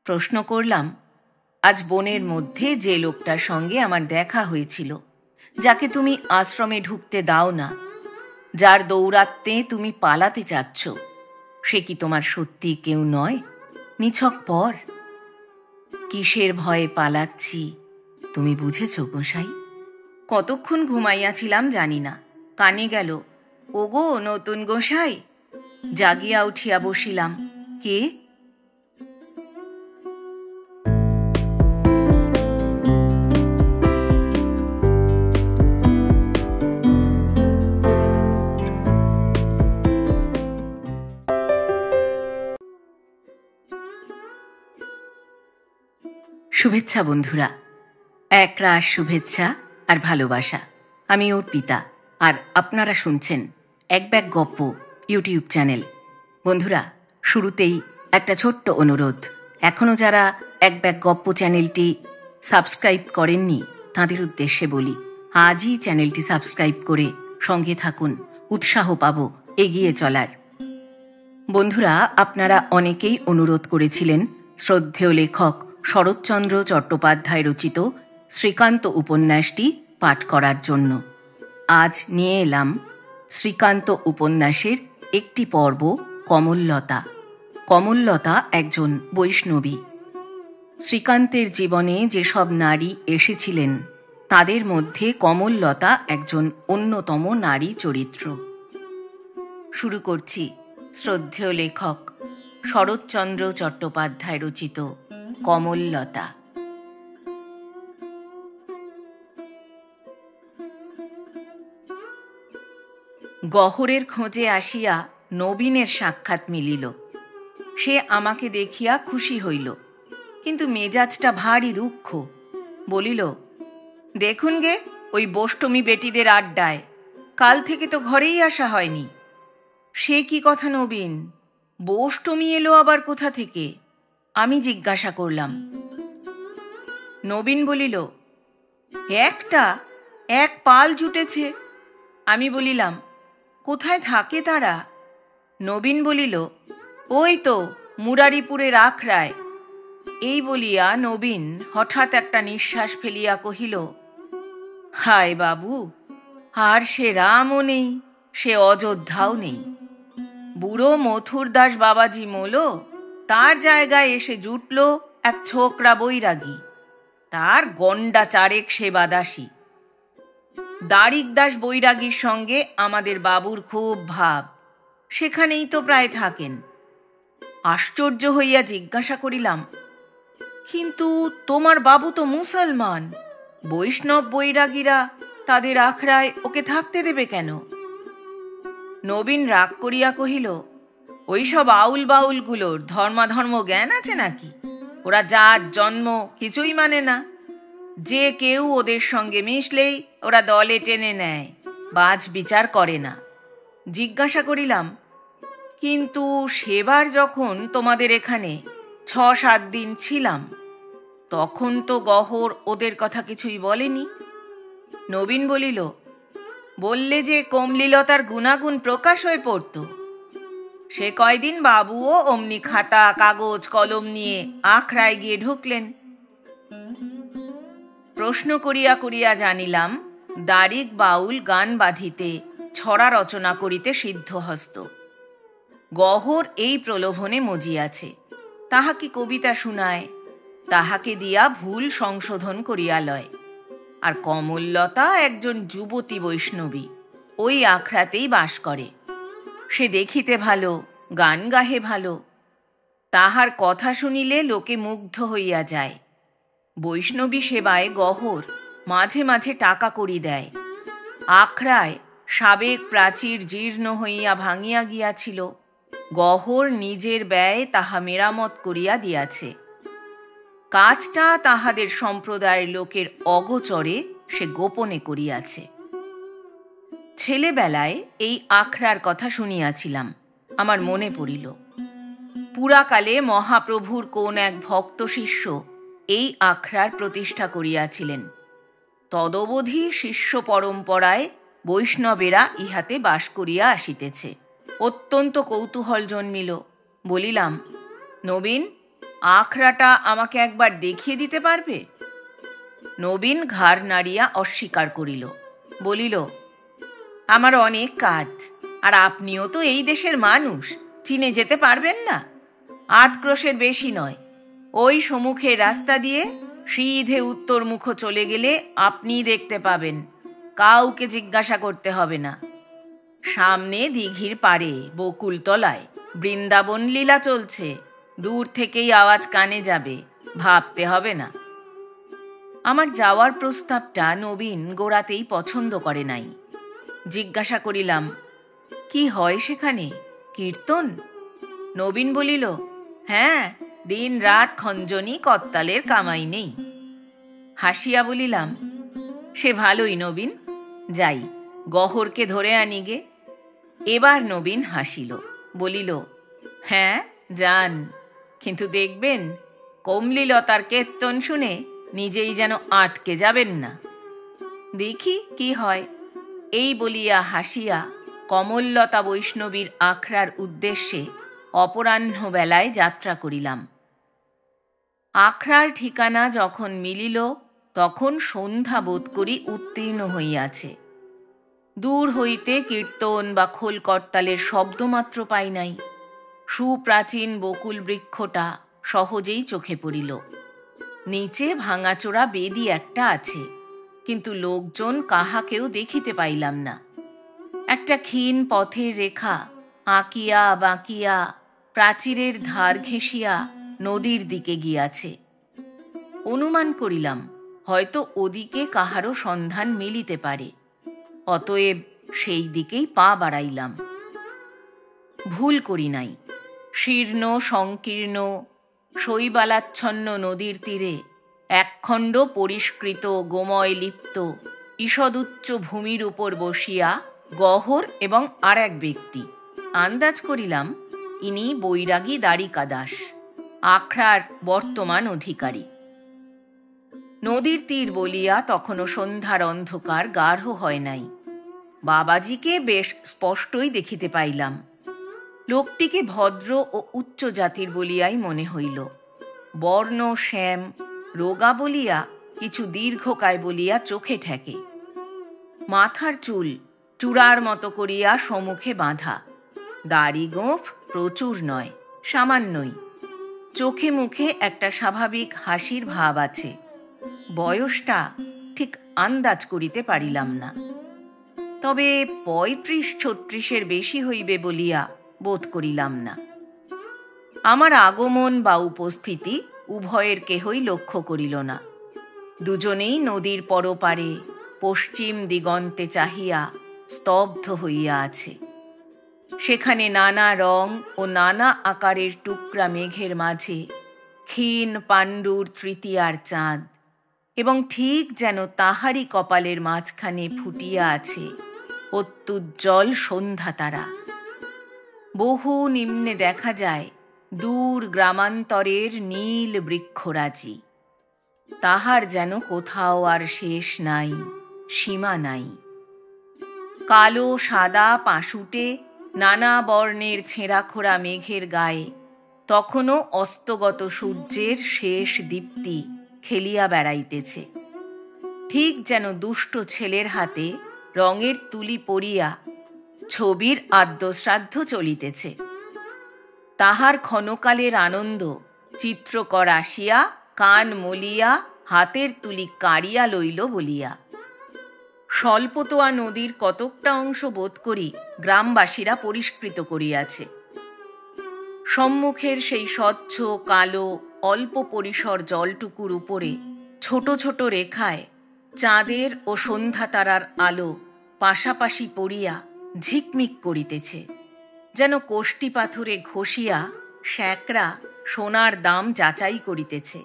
প্রশ্ন করলাম, আজ বনের মধ্যে যে লোকটার সঙ্গে আমার দেখা হয়েছিল, যাকে তুমি আশ্রমে ঢুকতে দাও না, যার দৌরাত্ম্যে তুমি পালাতে চাচ্ছ, সে কি তোমার সত্যি কেউ নয়, নিছক পর? কিসের ভয়ে পালাচ্ছি তুমি বুঝেছ গোসাই? কতক্ষণ ঘুমাইয়াছিলাম জানি না, কানে গেল, ওগো নতুন গোসাই। জাগিয়া উঠিয়া বসিলাম। কে? শুভেচ্ছা বন্ধুরা, একরাশ শুভেচ্ছা আর ভালোবাসা। আমি অর্পিতা, আর আপনারা শুনছেন এক ব্যাগ গপ্প ইউটিউব চ্যানেল। বন্ধুরা, শুরুতেই একটা ছোট্ট অনুরোধ, এখনও যারা এক ব্যাগ গপ্প চ্যানেলটি সাবস্ক্রাইব করেননি তাঁদের উদ্দেশ্যে বলি, আজই চ্যানেলটি সাবস্ক্রাইব করে সঙ্গে থাকুন, উৎসাহ পাব এগিয়ে চলার। বন্ধুরা, আপনারা অনেকেই অনুরোধ করেছিলেন শ্রদ্ধেয় লেখক শরৎচন্দ্র চট্টোপাধ্যায় রচিত শ্রীকান্ত উপন্যাসটি পাঠ করার জন্য। আজ নিয়ে এলাম শ্রীকান্ত উপন্যাসের একটি পর্ব, কমললতা। কমললতা একজন বৈষ্ণবী। শ্রীকান্তের জীবনে যেসব নারী এসেছিলেন তাদের মধ্যে কমললতা একজন অন্যতম নারী চরিত্র। শুরু করছি শ্রদ্ধেয় লেখক শরৎচন্দ্র চট্টোপাধ্যায় রচিত কমললতা। গহরের খোঁজে আসিয়া নবীনের সাক্ষাৎ মিলিল। সে আমাকে দেখিয়া খুশি হইল, কিন্তু মেজাজটা ভারী রুক্ষ। বলিল, দেখুন গে ওই বোষ্টমী বেটিদের আড্ডায়, কাল থেকে তো ঘরেই আসা হয়নি। সে কি কথা নবীন, বোষ্টমী এলো আবার কোথা থেকে? আমি জিজ্ঞাসা করলাম। নবীন বলিল, এক পাল জুটেছে। আমি বলিলাম, কোথায় থাকে তারা? নবীন বলিল, ওই তো মুরারিপুরের আখড়ায়। এই বলিয়া নবীন হঠাৎ একটা নিঃশ্বাস ফেলিয়া কহিল, হায় বাবু, আর সে রামও নেই, সে অযোধ্যাও নেই। বুড়ো মথুর দাস বাবাজি মোলো, তার জায়গায় এসে জুটল এক ছোকরা বৈরাগী, তার গন্ডা চারেক সেবাদাসী। দারিক দাস বৈরাগীর সঙ্গে আমাদের বাবুর খুব ভাব, সেখানেই তো প্রায় থাকেন। আশ্চর্য হইয়া জিজ্ঞাসা করিলাম, কিন্তু তোমার বাবু তো মুসলমান, বৈষ্ণব বৈরাগীরা তাদের আখড়ায় ওকে থাকতে দেবে কেন? নবীন রাগ করিয়া কহিল, ওই সব আউল বাউলগুলোর ধর্মাধর্ম জ্ঞান আছে নাকি? ওরা জাত জন্ম কিছুই মানে না। যে কেউ ওদের সঙ্গে মিশলেই ওরা দলে টেনে নেয়, বাজ বিচার করে না। জিজ্ঞাসা করিলাম, কিন্তু সেবার যখন তোমাদের এখানে 6-7 দিন ছিলাম, তখন তো গহর ওদের কথা কিছুই বলেনি। নবীন বলিল, বললে যে কমলিলতার গুণাগুণ প্রকাশ হয়ে পড়ত। সে কয়দিন বাবুও অমনি খাতা কাগজ কলম নিয়ে আখড়ায় গিয়ে ঢুকলেন। প্রশ্ন করিয়া করিয়া জানিলাম, দারিক বাউল গান বাঁধিতে, ছড়া রচনা করিতে সিদ্ধহস্ত। গহর এই প্রলোভনে মজিয়াছে, তাহাকে কবিতা শুনায়, তাহাকে দিয়া ভুল সংশোধন করিয়া লয়। আর কমললতা একজন যুবতী বৈষ্ণবী, ওই আখড়াতেই বাস করে। সে দেখিতে ভালো, গান গাহে ভালো, তাহার কথা শুনিলে লোকে মুগ্ধ হইয়া যায়। বৈষ্ণবী সেবায় গহর মাঝে মাঝে টাকা কড়ি দেয়। আখড়ায় সাবেক প্রাচীর জীর্ণ হইয়া ভাঙিয়া গিয়াছিল, গহর নিজের ব্যয় তাহা মেরামত করিয়া দিয়াছে। কাজটা তাহাদের সম্প্রদায়ের লোকের অগোচরে সে গোপনে করিয়াছে। ছেলেবেলায় এই আখড়ার কথা শুনিয়াছিলাম, আমার মনে পড়িল। পুরাকালে মহাপ্রভুর কোন এক ভক্ত শিষ্য এই আখড়ার প্রতিষ্ঠা করিয়াছিলেন। তদবধি শিষ্য পরম্পরায় বৈষ্ণবেরা ইহাতে বাস করিয়া আসিতেছে। অত্যন্ত কৌতূহল জন্মিল। বলিলাম, নবীন, আখড়াটা আমাকে একবার দেখিয়ে দিতে পারবে? নবীন ঘাড় নাড়িয়া অস্বীকার করিল, বলিল, আমার অনেক কাজ, আর আপনিও তো এই দেশের মানুষ, চিনে যেতে পারবেন না? ৮ ক্রোশের বেশি নয়, ওই সম্মুখের রাস্তা দিয়ে সিধে উত্তরমুখ চলে গেলে আপনিই দেখতে পাবেন, কাউকে জিজ্ঞাসা করতে হবে না। সামনে দিঘির পাড়ে বকুলতলায় বৃন্দাবন লীলা চলছে, দূর থেকেই আওয়াজ কানে যাবে, ভাবতে হবে না। আমার যাওয়ার প্রস্তাবটা নবীন গোড়াতেই পছন্দ করে নাই। জিজ্ঞাসা করিলাম, কি হয় সেখানে, কীর্তন? নবীন বলিল, হ্যাঁ, দিন রাত খঞ্জনি করতালের কামাই নেই। হাসিয়া বলিলাম, সে ভালোই নবীন, যাই, গহরকে ধরে আনি গে। এবার নবীন হাসিল, বলিল, হ্যাঁ যান, কিন্তু দেখবেন কমলিলতার কীর্তন শুনে নিজেই যেন আটকে যাবেন না। দেখি কি হয়, এই বলিয়া হাসিয়া কমললতা বৈষ্ণবীর আখড়ার উদ্দেশ্যে অপরাহ্ন বেলায় যাত্রা করিলাম। আখড়ার ঠিকানা যখন মিলিল, তখন সন্ধ্যা বোধ করি উত্তীর্ণ হইয়াছে। দূর হইতে কীর্তন বা খোল করতালের শব্দমাত্র পাই নাই। সুপ্রাচীন বকুল বৃক্ষটা সহজেই চোখে পড়িল। নিচে ভাঙাচোরা বেদি একটা আছে, কিন্তু লোকজন কাহাকেও দেখিতে পাইলাম না। একটা ক্ষীণ পথের রেখা আঁকিয়া বাঁকিয়া প্রাচীরের ধার ঘেঁষিয়া নদীর দিকে গিয়াছে। অনুমান করিলাম হয়তো ওদিকে কাহারও সন্ধান মিলিতে পারে, অতএব সেই দিকেই পা বাড়াইলাম। ভুল করি নাই। শীর্ণ সংকীর্ণ শৈবালাচ্ছন্ন নদীর তীরে একখণ্ড পরিষ্কৃত গোময় লিপ্ত ঈষদুচ্চ ভূমির উপর বসিয়া গহর এবং আর এক ব্যক্তি। আন্দাজ করিলাম ইনি বৈরাগী দ্বারিকা দাস, আখড়ার বর্তমান অধিকারী। নদীর তীর বলিয়া তখনও সন্ধ্যার অন্ধকার গাঢ় হয় নাই। বাবাজিকে বেশ স্পষ্টই দেখিতে পাইলাম। লোকটিকে ভদ্র ও উচ্চ জাতির বলিয়াই মনে হইল। বর্ণ শ্যাম, রোগা বলিয়া কিছু দীর্ঘকায় বলিয়া চোখে ঠেকে। মাথার চুল চূড়ার মতো করিয়া সম্মুখে বাঁধা, দাড়ি গোঁফ প্রচুর নয়, সামান্যই। চোখে মুখে একটা স্বাভাবিক হাসির ভাব আছে। বয়সটা ঠিক আন্দাজ করিতে পারিলাম না, তবে ৩৫-৩৬ বেশি হইবে বলিয়া বোধ করিলাম না। আমার আগমন বা উপস্থিতি উভয়ের কেহই লক্ষ্য করিল না। দুজনেই নদীর পরপারে পশ্চিম দিগন্তে চাহিয়া স্তব্ধ হইয়া আছে। সেখানে নানা রং ও নানা আকারের টুকরা মেঘের মাঝে ক্ষীণ পাণ্ডুর তৃতীয়ার চাঁদ, এবং ঠিক যেন তাহারই কপালের মাঝখানে ফুটিয়া আছে অত্যুজ্জ্বল সন্ধ্যা তারা। বহু নিম্নে দেখা যায় দূর গ্রামান্তরের নীল বৃক্ষরাজি। তাহার যেন কোথাও আর শেষ নাই, সীমা নাই। কালো সাদা পাশুটে নানা বর্ণের ছেঁড়াখোড়া মেঘের গায়ে তখনও অস্তগত সূর্যের শেষ দীপ্তি খেলিয়া বেড়াইতেছে, ঠিক যেন দুষ্ট ছেলের হাতে রঙের তুলি পড়িয়া ছবির আদ্যশ্রাদ্ধ চলিতেছে। তাহার ক্ষণকালের আনন্দ চিত্রকর আসিয়া কান মলিয়া হাতের তুলি কাড়িয়া লইল বলিয়া। স্বল্পতোয়া নদীর কতকটা অংশ বোধ করি গ্রামবাসীরা পরিষ্কৃত করিয়াছে। সম্মুখের সেই স্বচ্ছ কালো অল্প পরিসর জলটুকুর উপরে ছোট ছোট রেখায় চাঁদের ও সন্ধ্যা তারার আলো পাশাপাশি পড়িয়া ঝিকমিক করিতেছে, যেন কোষ্টি পাথরে ঘষিয়া শ্যাকরা সোনার দাম যাচাই করিতেছে।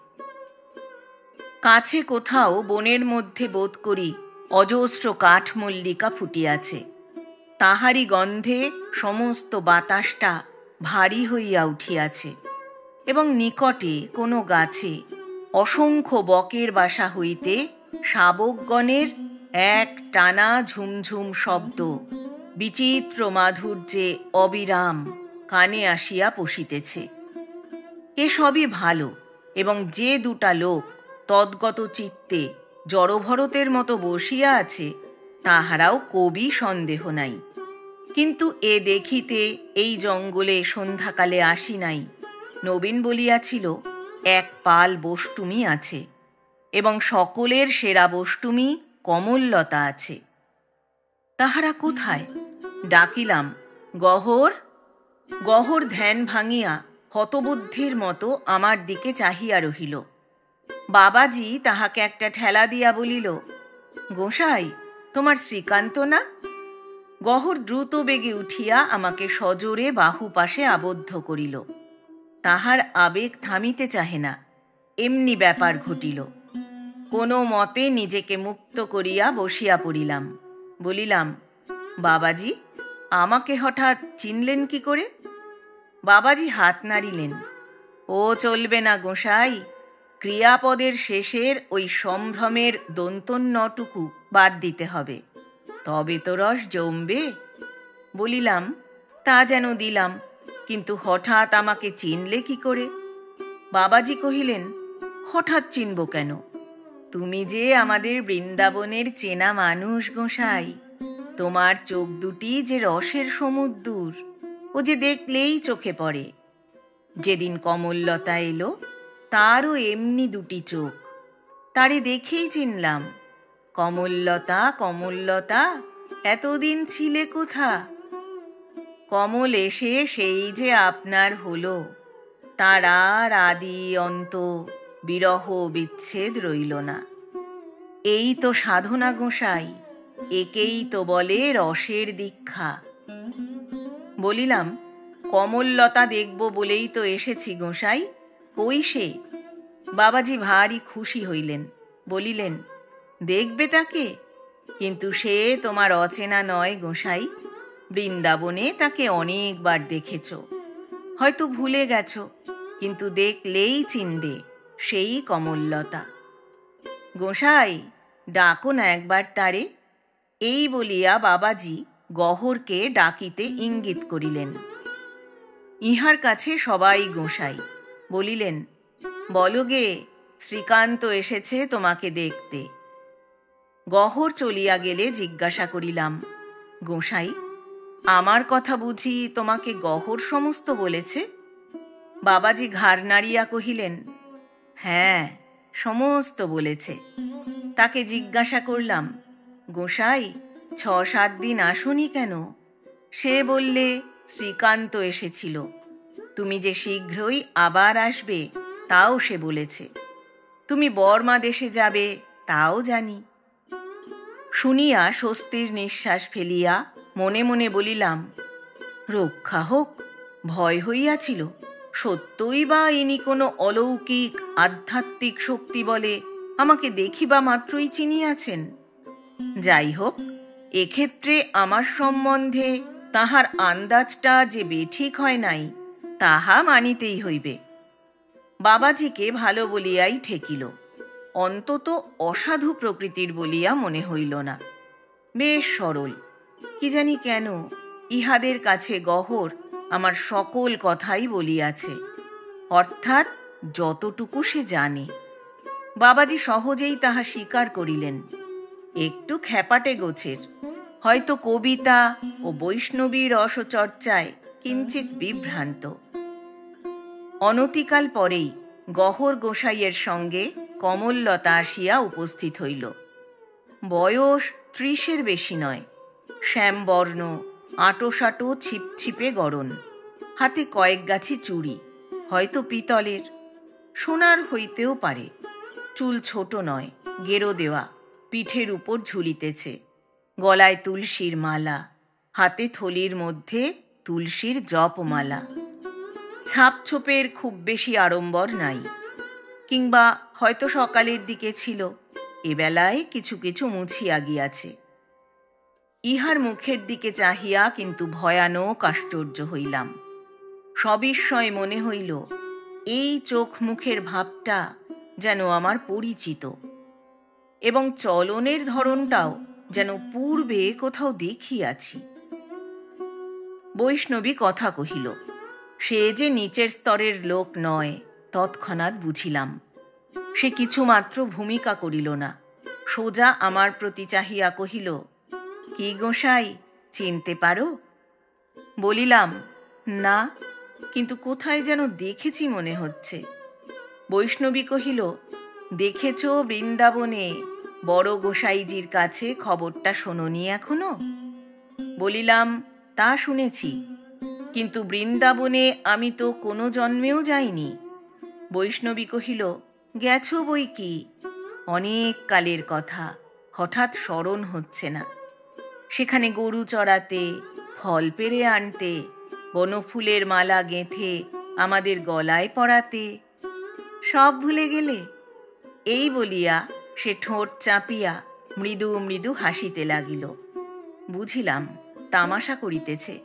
কাছে কোথাও বনের মধ্যে বোধ করি অজস্র কাঠমল্লিকা ফুটিয়াছে। তাহারই গন্ধে সমস্ত বাতাসটা ভারী হইয়া উঠিয়াছে, এবং নিকটে কোনো গাছে অসংখ্য বকের বাসা হইতে শাবকগণের এক টানা ঝুমঝুম শব্দ বিচিত্র মাধুর্যে অবিরাম কানে আসিয়া পশিতেছে। এসবই ভালো, এবং যে দুটা লোক তদ্গত চিত্তে জড়ভরতের মতো বসিয়া আছে তাহারাও কবি সন্দেহ নাই। কিন্তু এ দেখিতে এই জঙ্গলে সন্ধ্যাকালে আসি নাই। নবীন বলিয়াছিল এক পাল বষ্টুমি আছে, এবং সকলের সেরা বষ্টুমি কমললতা আছে। তাহারা কোথায়? ডাকিলাম, গহর। গহর ধ্যান ভাঙিয়া হতবুদ্ধির মতো আমার দিকে চাহিয়া রহিল। বাবাজি তাহাকে একটা ঠেলা দিয়া বলিল, গোসাই, তোমার শ্রীকান্ত না? গহর দ্রুত বেগে উঠিয়া আমাকে সজোরে বাহু পাশে আবদ্ধ করিল। তাহার আবেগ থামিতে চাহে না, এমনি ব্যাপার ঘটিল। কোনো মতে নিজেকে মুক্ত করিয়া বসিয়া পড়িলাম। বলিলাম, বাবাজি, আমাকে হঠাৎ চিনলেন কি করে? বাবাজি হাত নাড়িলেন। ও চলবে না গোসাই, ক্রিয়াপদের শেষের ওই সম্ভ্রমের দন্তন্যটুকু বাদ দিতে হবে, তবে তো রস জমবে। বলিলাম, তা যেন দিলাম, কিন্তু হঠাৎ আমাকে চিনলে কি করে? বাবাজি কহিলেন, হঠাৎ চিনব কেন? তুমি যে আমাদের বৃন্দাবনের চেনা মানুষ গোসাই। তোমার চোখ দুটি যে রসের সমুদ্র, ও যে দেখলেই চোখে পড়ে। যেদিন কমললতা এলো, তারও এমনি দুটি চোখ, তারে দেখেই চিনলাম। কমললতা, কমললতা, এতদিন ছিলে কোথা? কমল এসে সেই যে আপনার হলো, তার আর আদি অন্ত বিরহ বিচ্ছেদ রইল না। এই তো সাধনা গোসাই, একেই তো বলে রসের দীক্ষা। বলিলাম, কমললতা দেখব বলেই তো এসেছি গোসাই, কই সে? বাবাজি ভারী খুশি হইলেন, বলিলেন, দেখবে তাকে? কিন্তু সে তোমার অচেনা নয় গোসাই। বৃন্দাবনে তাকে অনেকবার দেখেছ, হয়তো ভুলে গেছ, কিন্তু দেখলেই চিনবে, সেই কমললতা। গোসাই, ডাকো না একবার তারে। এই বলিয়া বাবাজি গহরকে ডাকিতে ইঙ্গিত করিলেন। ইহার কাছে সবাই গোসাই। বলিলেন, বলো গে, শ্রীকান্ত এসেছে তোমাকে দেখতে। গহর চলিয়া গেলে জিজ্ঞাসা করিলাম, গোসাই, আমার কথা বুঝি তোমাকে গহর সমস্ত বলেছে? বাবাজি ঘাড় নাড়িয়া কহিলেন, হ্যাঁ, সমস্ত বলেছে। তাকে জিজ্ঞাসা করলাম, গোসাই, 6-7 দিন আসনি কেন? সে বললে, শ্রীকান্ত এসেছিল। তুমি যে শীঘ্রই আবার আসবে তাও সে বলেছে। তুমি বর্মা দেশে যাবে তাও জানি। শুনিয়া স্বস্তির নিঃশ্বাস ফেলিয়া মনে মনে বলিলাম, রক্ষা হোক, ভয় হইয়াছিল। সত্যই বা ইনি কোনো অলৌকিক আধ্যাত্মিক শক্তি বলে আমাকে দেখিবা মাত্রই চিনিয়াছেন। যাই হোক, এক্ষেত্রে আমার সম্বন্ধে তাহার আন্দাজটা যে বেঠিক হয় নাই, তাহা মানিতেই হইবে। বাবাজিকে ভালো বলিয়াই ঠেকিল, অন্তত অসাধু প্রকৃতির বলিয়া মনে হইল না। বেশ সরল। কি জানি কেন ইহাদের কাছে গহর আমার সকল কথাই বলিয়াছে, অর্থাৎ যতটুকু সে জানে। বাবাজি সহজেই তাহা স্বীকার করিলেন। একটু খ্যাপাটে গোছের, হয়তো কবিতা ও বৈষ্ণবী রসচর্চায় কিঞ্চিৎ বিভ্রান্ত। অনতিকাল পরেই গহর গোসাইয়ের সঙ্গে কমললতা আসিয়া উপস্থিত হইল। বয়স 30-এর বেশি নয়। শ্যামবর্ণ, আঁটোসাঁটো ছিপছিপে গড়ন, হাতে কয়েক গাছি চুড়ি, হয়তো পিতলের, সোনার হইতেও পারে। চুল ছোট নয়, গেরো দেওয়া, পিঠের উপর ঝুলিতেছে। গলায় তুলসীর মালা, হাতে থলির মধ্যে তুলসীর জপমালা। ছাপছোপের খুব বেশি আড়ম্বর নাই, কিংবা হয়তো সকালের দিকে ছিল, এবেলায় কিছু কিছু মুছিয়া গিয়াছে। ইহার মুখের দিকে চাহিয়া কিন্তু ভয়ানক আশ্চর্য হইলাম। সবিস্ময় মনে হইল, এই চোখ মুখের ভাবটা যেন আমার পরিচিত, এবং চলনের ধরনটাও যেন পূর্বে কোথাও দেখিয়াছি। বৈষ্ণবী কথা কহিল, সে যে নিচের স্তরের লোক নয়, তৎক্ষণাৎ বুঝিলাম। সে কিছুমাত্র ভূমিকা করিল না, সোজা আমার প্রতি চাহিয়া কহিল, কি গোসাই, চিনতে পারো? বলিলাম, না, কিন্তু কোথায় যেন দেখেছি মনে হচ্ছে। বৈষ্ণবী কহিল, দেখেছ বৃন্দাবনে বড় গোসাইজির কাছে খবরটা শোনোনি এখনো? বলিলাম, তা শুনেছি, কিন্তু বৃন্দাবনে আমি তো কোনো জন্মেও যাইনি। বৈষ্ণবী কহিল, গেছ বই কি, অনেক কালের কথা, হঠাৎ স্মরণ হচ্ছে না। সেখানে গরু চড়াতে, ফল পেড়ে আনতে, বনফুলের মালা গেঁথে আমাদের গলায় পরাতে, সব ভুলে গেলে? এই বলিয়া সে ঠোঁট চাপিয়া মৃদু মৃদু হাসিতে লাগিল। বুঝিলাম তামাশা করিতেছে,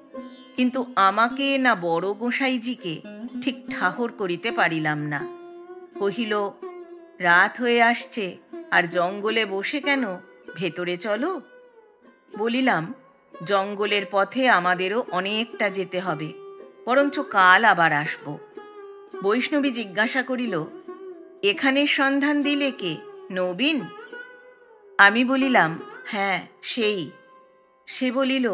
কিন্তু আমাকে না বড় গোসাইজিকে ঠিক ঠাহর করিতে পারিলাম না। কহিল, রাত হয়ে আসছে, আর জঙ্গলে বসে কেন, ভেতরে চলো। বলিলাম, জঙ্গলের পথে আমাদেরও অনেকটা যেতে হবে, বরঞ্চ কাল আবার আসব। বৈষ্ণবী জিজ্ঞাসা করিল, এখানের সন্ধান দিলে কে, নবীন? আমি বলিলাম, হ্যাঁ, সেই। সে বলিল,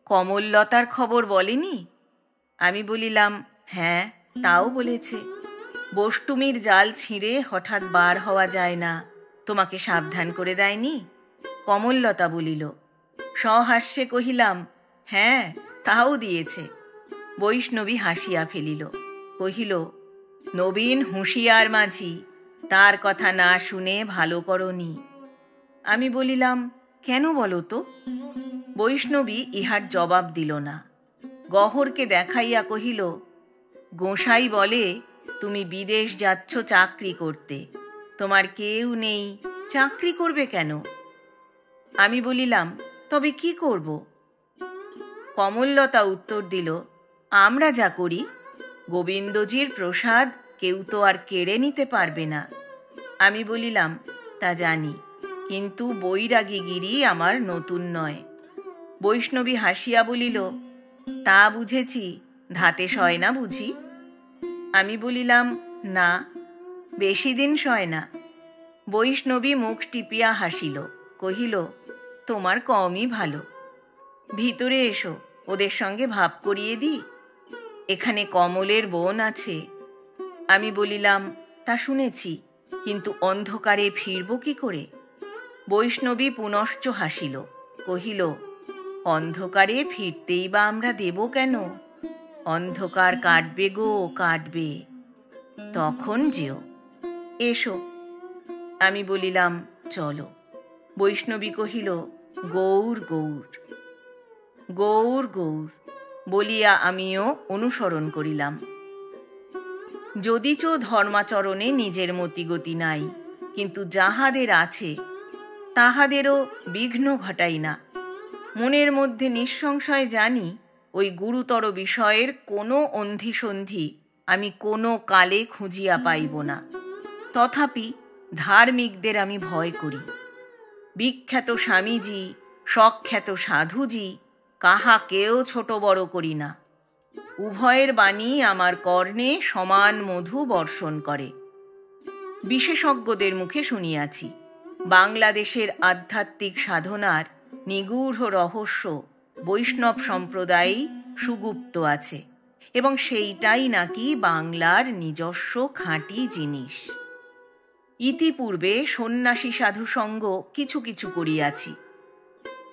কমললতার খবর বলেনি? আমি বলিলাম, হ্যাঁ, তাও বলেছে। বষ্টুমির জাল ছিঁড়ে হঠাৎ বার হওয়া যায় না, তোমাকে সাবধান করে দেয়নি? কমললতা বলিল। সহাস্যে কহিলাম, হ্যাঁ, তাও দিয়েছে। বৈষ্ণবী হাসিয়া ফেলিল, কহিল, নবীন হুঁশিয়ার মাঝি, তার কথা না শুনে ভালো করনি। আমি বলিলাম, কেন বলো তো? বৈষ্ণবী ইহার জবাব দিল না। গহরকে দেখাইয়া কহিল, গোসাই বলে তুমি বিদেশ যাচ্ছ চাকরি করতে, তোমার কেউ নেই, চাকরি করবে কেন? আমি বলিলাম, তবে কি করব? কমললতা উত্তর দিল, আমরা যা করি, গোবিন্দজির প্রসাদ কেউ তো আর কেড়ে নিতে পারবে না। আমি বলিলাম, তা জানি, কিন্তু বৈরাগীগিরি আমার নতুন নয়। বৈষ্ণবী হাসিয়া বলিল, তা বুঝেছি, ধাতে সয় না বুঝি? আমি বলিলাম, না, বেশি দিন সয় না। বৈষ্ণবী মুখ টিপিয়া হাসিল, কহিল, তোমার কমই ভালো। ভিতরে এসো, ওদের সঙ্গে ভাব করিয়ে দিই। এখানে কমলের বোন আছে। আমি বলিলাম, তা শুনেছি, কিন্তু অন্ধকারে ফিরব কি করে? বৈষ্ণবী পুনশ্চ হাসিল, কহিল, অন্ধকারে ফিরতেই বা আমরা দেব কেন? অন্ধকার কাটবে গো, কাটবে, তখন যেও, এসো। আমি বলিলাম, চলো। বৈষ্ণবী কহিল, গৌর গৌর। গৌর গৌর বলিয়া আমিও অনুসরণ করিলাম। যদিচ ধর্মাচরণে নিজের মতিগতি নাই, কিন্তু যাহাদের আছে তাহাদেরও বিঘ্ন ঘটাই না। মনের মধ্যে নিঃসংশয় জানি, ওই গুরুতর বিষয়ের কোনো অন্ধিসন্ধি আমি কোনো কালে খুঁজিয়া পাইব না। তথাপি ধার্মিকদের আমি ভয় করি। বিখ্যাত স্বামীজি, সখ্যাত সাধুজি, কাহাকেও ছোট বড় করি না। উভয়ের বাণী আমার কর্ণে সমান মধু বর্ষণ করে। বিশেষজ্ঞদের মুখে শুনিয়াছি, বাংলাদেশের আধ্যাত্মিক সাধনার নিগূঢ় রহস্য বৈষ্ণব সম্প্রদায়েই সুগুপ্ত আছে, এবং সেইটাই নাকি বাংলার নিজস্ব খাঁটি জিনিস। ইতিপূর্বে সন্ন্যাসী সাধুসঙ্গ কিছু কিছু করিয়াছি।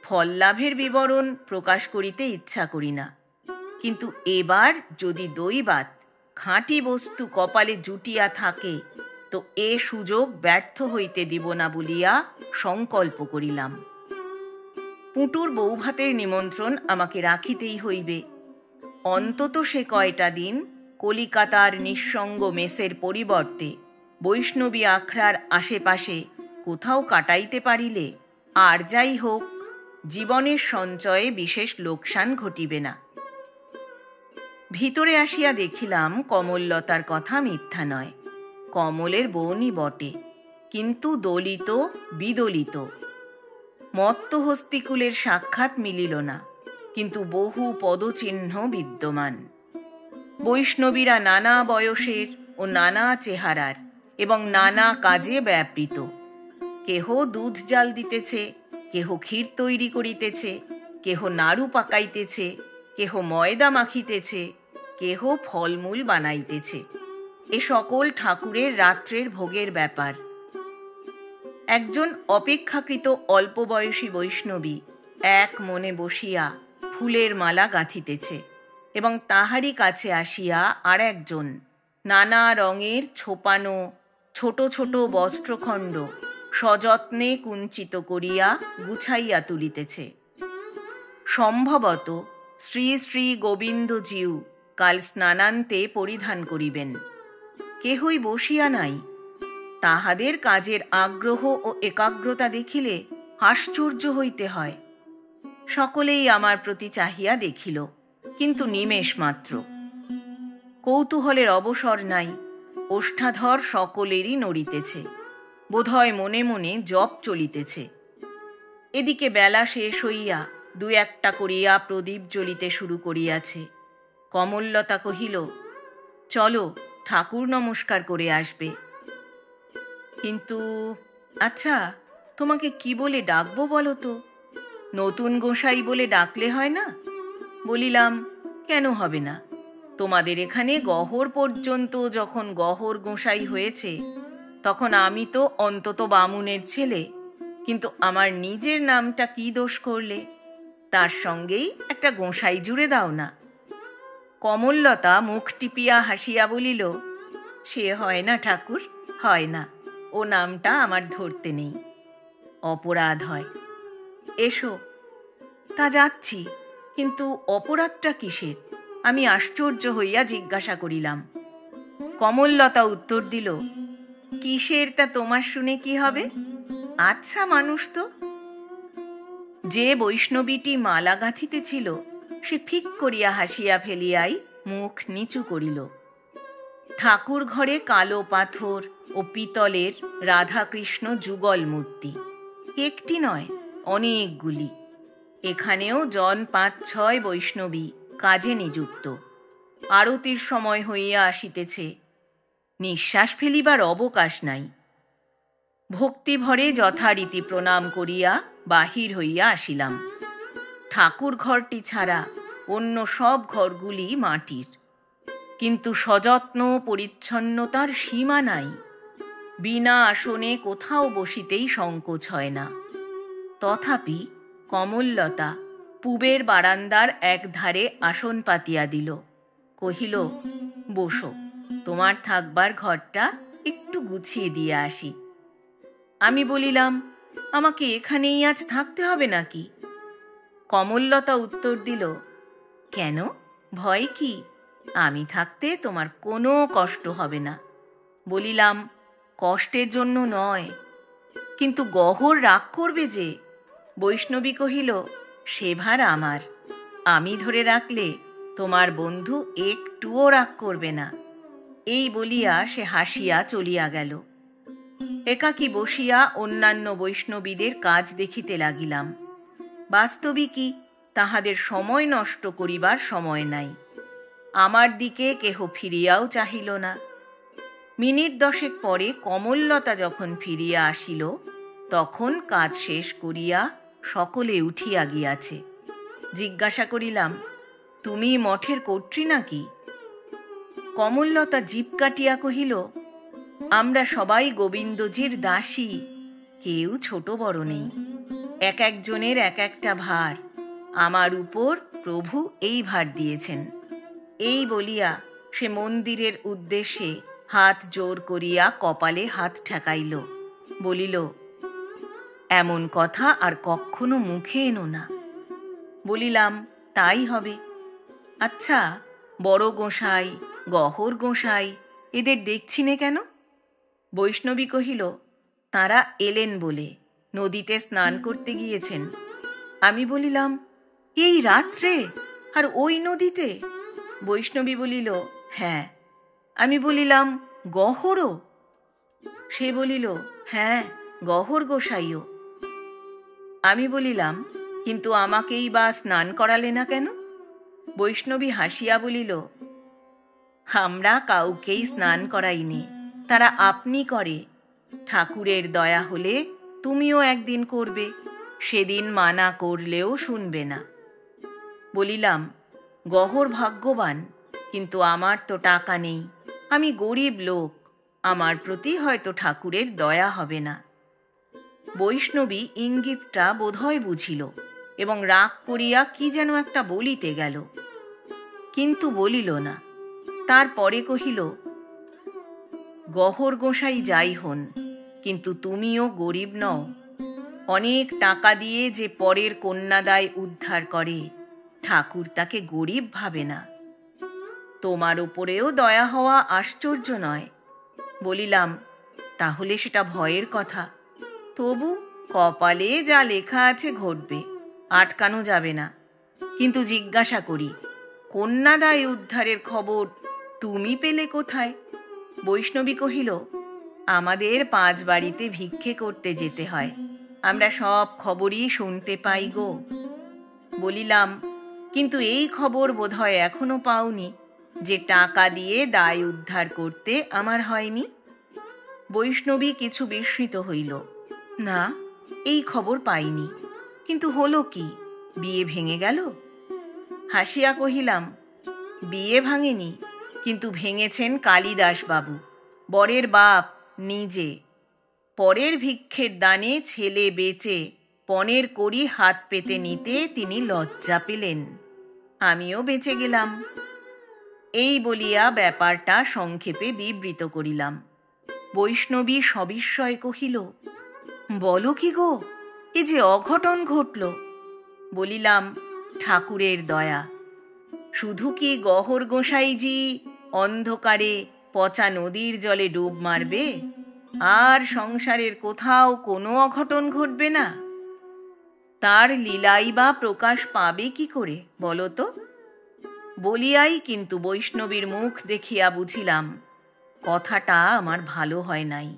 ফল লাভের বিবরণ প্রকাশ করিতে ইচ্ছা করি না, কিন্তু এবার যদি দৈবাৎ খাঁটি বস্তু কপালে জুটিয়া থাকে, তো এ সুযোগ ব্যর্থ হইতে দিব না বলিয়া সংকল্প করিলাম। পুঁটুর বৌভাতের নিমন্ত্রণ আমাকে রাখিতেই হইবে। অন্তত সে কয়টা দিন কলিকাতার নিঃসঙ্গ মেসের পরিবর্তে বৈষ্ণবী আখড়ার আশেপাশে কোথাও কাটাইতে পারিলে, আর যাই হোক, জীবনের সঞ্চয়ে বিশেষ লোকসান ঘটিবে না। ভিতরে আসিয়া দেখিলাম কমললতার কথা মিথ্যা নয়, কমলের বোনই বটে, কিন্তু দলিত বিদলিত। মত্তহস্তিকুলের সাক্ষাৎ মিলিল না, কিন্তু বহু পদচিহ্ন বিদ্যমান। বৈষ্ণবীরা নানা বয়সের, ও নানা চেহারার এবং নানা কাজে ব্যাপৃত। কেহ দুধ জাল দিতেছে, কেহ ক্ষীর তৈরি করিতেছে, কেহ নাড়ু পাকাইতেছে, কেহ ময়দা মাখিতেছে, কেহ ফলমূল বানাইতেছে। এ সকল ঠাকুরের রাত্রের ভোগের ব্যাপার। একজন অপেক্ষাকৃত অল্প বয়সী বৈষ্ণবী এক মনে বসিয়া ফুলের মালা গাঁথিতেছে এবং তাহারই কাছে আসিয়া আর একজন নানা রঙের ছোপানো ছোট ছোট বস্ত্রখণ্ড সযত্নে কুঞ্চিত করিয়া গুছাইয়া তুলিতেছে। সম্ভবত শ্রী শ্রী গোবিন্দজিউ কাল স্নানান্তে পরিধান করিবেন। কেহই বসিয়া নাই। তাহাদের কাজের আগ্রহ ও একাগ্রতা দেখিলে আশ্চর্য হইতে হয়। সকলেই আমার প্রতি চাহিয়া দেখিল, কিন্তু নিমেষ মাত্র। কৌতূহলের অবসর নাই। ওষ্ঠাধর সকলেরই নড়িতেছে, বোধহয় মনে মনে জপ চলিতেছে। এদিকে বেলা শেষ হইয়া দু একটা করিয়া প্রদীপ জ্বলিতে শুরু করিয়াছে। কমললতা কহিল, চলো ঠাকুর নমস্কার করে আসবে। কিন্তু আচ্ছা, তোমাকে কি বলে ডাকবো বলো তো? নতুন গোসাই বলে ডাকলে হয় না? বলিলাম, কেন হবে না? তোমাদের এখানে গহর পর্যন্ত যখন গহর গোসাই হয়েছে, তখন আমি তো অন্তত বামুনের ছেলে, কিন্তু আমার নিজের নামটা কি দোষ করলে? তার সঙ্গেই একটা গোসাই জুড়ে দাও না। কমললতা মুখ টিপিয়া হাসিয়া বলিল, সে হয় না ঠাকুর, হয় না। ও নামটা আমার ধরতে নেই, অপরাধ হয়। এসো। তা যাচ্ছি, কিন্তু অপরাধটা কিসের? আমি আশ্চর্য হইয়া জিজ্ঞাসা করিলাম। কমললতা উত্তর দিল, কিসের তা তোমার শুনে কি হবে? আচ্ছা মানুষ তো। যে বৈষ্ণবীটি মালা গাঁথিতেছিল সে ফিক করিয়া হাসিয়া ফেলিয়াই মুখ নিচু করিল। ঠাকুর ঘরে কালো পাথর ও পিতলের রাধাকৃষ্ণ যুগল মূর্তি, একটি নয়, অনেকগুলি। এখানেও জন ৫-৬ বৈষ্ণবী কাজে নিযুক্ত। আরতির সময় হইয়া আসিতেছে, নিঃশ্বাস ফেলিবার অবকাশ নাই। ভক্তিভরে যথারীতি প্রণাম করিয়া বাহির হইয়া আসিলাম। ঠাকুর ঘরটি ছাড়া অন্য সব ঘরগুলি মাটির, কিন্তু সযত্ন পরিচ্ছন্নতার সীমা নাই। বিনা আসনে কোথাও বসিতেই সংকোচ হয় না। তথাপি কমললতা পূবের বারান্দার এক ধারে আসন পাতিয়া দিল, কহিল, বসো, তোমার থাকবার ঘরটা একটু গুছিয়ে দিয়ে আসি। আমি বলিলাম, আমাকে এখানেই আজ থাকতে হবে নাকি? কমললতা উত্তর দিল, কেন, ভয় কি? আমি থাকতে তোমার কোনো কষ্ট হবে না। বলিলাম, কষ্টের জন্য নয়, কিন্তু গহর রাগ করবে যে। বৈষ্ণবী কহিল, সে ভার আমার। আমি ধরে রাখলে তোমার বন্ধু একটুও রাগ করবে না। এই বলিয়া সে হাসিয়া চলিয়া গেল। একাকী বসিয়া অন্যান্য বৈষ্ণবীদের কাজ দেখিতে লাগিলাম। বাস্তবিকই তাহাদের সময় নষ্ট করিবার সময় নাই। আমার দিকে কেহ ফিরিয়াও চাহিল না। মিনিট 10 পরে কমললতা যখন ফিরিয়া আসিল, তখন কাজ শেষ করিয়া সকলে উঠিয়া গিয়াছে। জিজ্ঞাসা করিলাম, তুমি মঠের কর্ত্রী নাকি? কমললতা জিভ কাটিয়া কহিল, আমরা সবাই গোবিন্দজির দাসী, কেউ ছোট বড় নেই। এক একজনের এক একটা ভার, আমার উপর প্রভু এই ভার দিয়েছেন। এই বলিয়া সে মন্দিরের উদ্দেশ্যে হাত জোর করিয়া কপালে হাত ঠেকাইল, বলিল, এমন কথা আর কখনো মুখে এনো না। বলিলাম, তাই হবে। আচ্ছা, বড় গোসাই, গহর গোসাই, এদের দেখছি নে কেন? বৈষ্ণবী কহিল, তাঁরা এলেন বলে, নদীতে স্নান করতে গিয়েছেন। আমি বলিলাম, এই রাত্রে আর ওই নদীতে? বৈষ্ণবী বলিল, হ্যাঁ। আমি বলিলাম, গহরও? সে বলিল, হ্যাঁ, গহর গোসাইও। আমি বলিলাম, কিন্তু আমাকেই বা স্নান করালে না কেন? বৈষ্ণবী হাসিয়া বলিল, আমরা কাউকেই স্নান করাইনি, তারা আপনি করে। ঠাকুরের দয়া হলে তুমিও একদিন করবে, সেদিন মানা করলেও শুনবে না। বলিলাম, গহর ভাগ্যবান, কিন্তু আমার তো টাকা নেই, আমি গরিব লোক, আমার প্রতি হয়তো ঠাকুরের দয়া হবে না। বৈষ্ণবী ইঙ্গিতটা বোধহয় বুঝিল এবং রাগ করিয়া কি যেন একটা বলিতে গেল, কিন্তু বলিল না। তারপরে কহিল, গহর গোসাই যাই হন, কিন্তু তুমিও গরিব নও। অনেক টাকা দিয়ে যে পরের কন্যাদায় উদ্ধার করে, ঠাকুর তাকে গরিব ভাবে না। তোমার উপরেও দয়া হওয়া আশ্চর্য নয়। বলিলাম, তাহলে সেটা ভয়ের কথা। তবু কপালে যা লেখা আছে ঘটবে, আটকানো যাবে না। কিন্তু জিজ্ঞাসা করি, কন্যাদায় উদ্ধারের খবর তুমি পেলে কোথায়? বৈষ্ণবী কহিল, আমাদের 5 বাড়িতে ভিক্ষে করতে যেতে হয়, আমরা সব খবরই শুনতে পাই গো। বলিলাম, কিন্তু এই খবর বোধহয় এখনো পাওনি যে টাকা দিয়ে দায় উদ্ধার করতে আমার হয়নি। বৈষ্ণবী কিছু বিস্মিত হইল। না, এই খবর পাইনি। কিন্তু হলো কি, বিয়ে ভেঙে গেল? হাসিয়া কহিলাম, বিয়ে ভাঙেনি, কিন্তু ভেঙেছেন কালিদাস বাবু, বরের বাপ নিজে। পরের ভিক্ষের দানে ছেলে বেচে পনের কড়ি হাত পেতে নিতে তিনি লজ্জা পেলেন। আমিও বেঁচে গেলাম। এই বলিয়া ব্যাপারটা সংক্ষেপে বিবৃত করিলাম। বৈষ্ণবী সবিস্ময়ে কহিল, বলো কি গো, এ যে অঘটন ঘটল! বলিলাম, ঠাকুরের দয়া। শুধু কি গহর গোসাইজি অন্ধকারে পচা নদীর জলে ডুব মারবে, আর সংসারের কোথাও কোনো অঘটন ঘটবে না? তার লীলাই বা প্রকাশ পাবে কি করে বলো তো? বলিয়াই কিন্তু বৈষ্ণবীর মুখ দেখিয়া বুঝিলাম কথাটা আমার ভালো হয় নাই,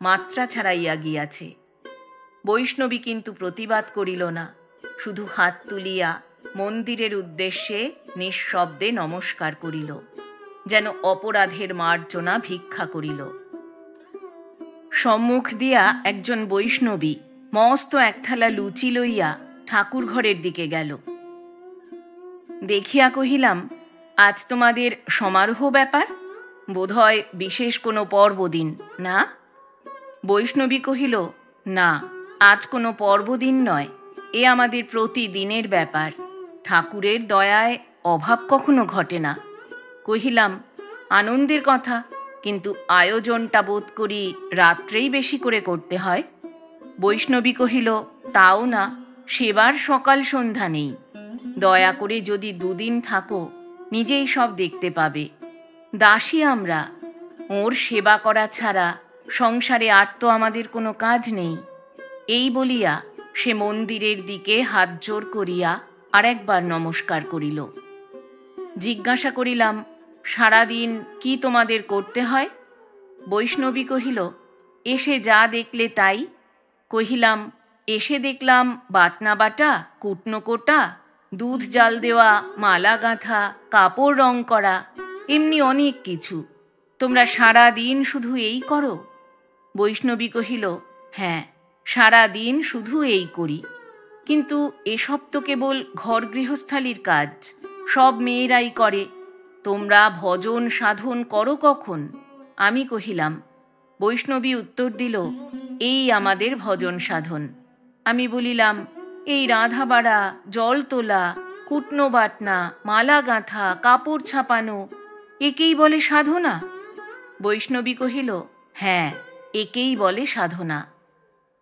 মাত্রা ছাড়াইয়া গিয়াছে। বৈষ্ণবী কিন্তু প্রতিবাদ করিল না, শুধু হাত তুলিয়া মন্দিরের উদ্দেশ্যে নিঃশব্দে নমস্কার করিল, যেন অপরাধের মার্জনা ভিক্ষা করিল। সম্মুখ দিয়া একজন বৈষ্ণবী মস্ত এক থালা লুচি লইয়া ঠাকুর ঘরের দিকে গেল। দেখিয়া কহিলাম, আজ তোমাদের সমারোহ ব্যাপার, বোধহয় বিশেষ কোনো পর্বদিন না? বৈষ্ণবী কহিল, না, আজ কোনো পর্বদিন নয়, এ আমাদের প্রতিদিনের ব্যাপার। ঠাকুরের দয়ায় অভাব কখনো ঘটে না। কহিলাম, আনন্দের কথা, কিন্তু আয়োজনটা বোধ করি রাত্রেই বেশি করে করতে হয়। বৈষ্ণবী কহিল, তাও না, সেবার সকাল সন্ধ্যা নেই। দয়া করে যদি 2 দিন থাকো, নিজেই সব দেখতে পাবে। দাসী আমরা, ওর সেবা করা ছাড়া সংসারে আর তো আমাদের কোনো কাজ নেই। এই বলিয়া সে মন্দিরের দিকে হাত জোর করিয়া আরেকবার নমস্কার করিল। জিজ্ঞাসা করিলাম, সারাদিন কি তোমাদের করতে হয়? বৈষ্ণবী কহিল, এসে যা দেখলে তাই। কহিলাম, এসে দেখলাম বাটনা বাটা, কুটনো কোটা, দুধ জাল দেওয়া, মালা গাঁথা, কাপড় রং করা, এমনি অনেক কিছু। তোমরা সারা দিন শুধু এই করো? বৈষ্ণবী কহিল, হ্যাঁ, সারা দিন শুধু এই করি। কিন্তু এসব তো কেবল ঘর গৃহস্থালির কাজ, সব মেয়েরাই করে। তোমরা ভজন সাধন করো কখন? আমি কহিলাম। বৈষ্ণবী উত্তর দিল, এই আমাদের ভজন সাধন। আমি বলিলাম, এই রাঁধা বাড়া, জল তোলা, কুটনো বাটনা, মালা গাঁথা, কাপড় ছাপানো, একেই বলে সাধনা? বৈষ্ণবী কহিল, হ্যাঁ, একেই বলে সাধনা।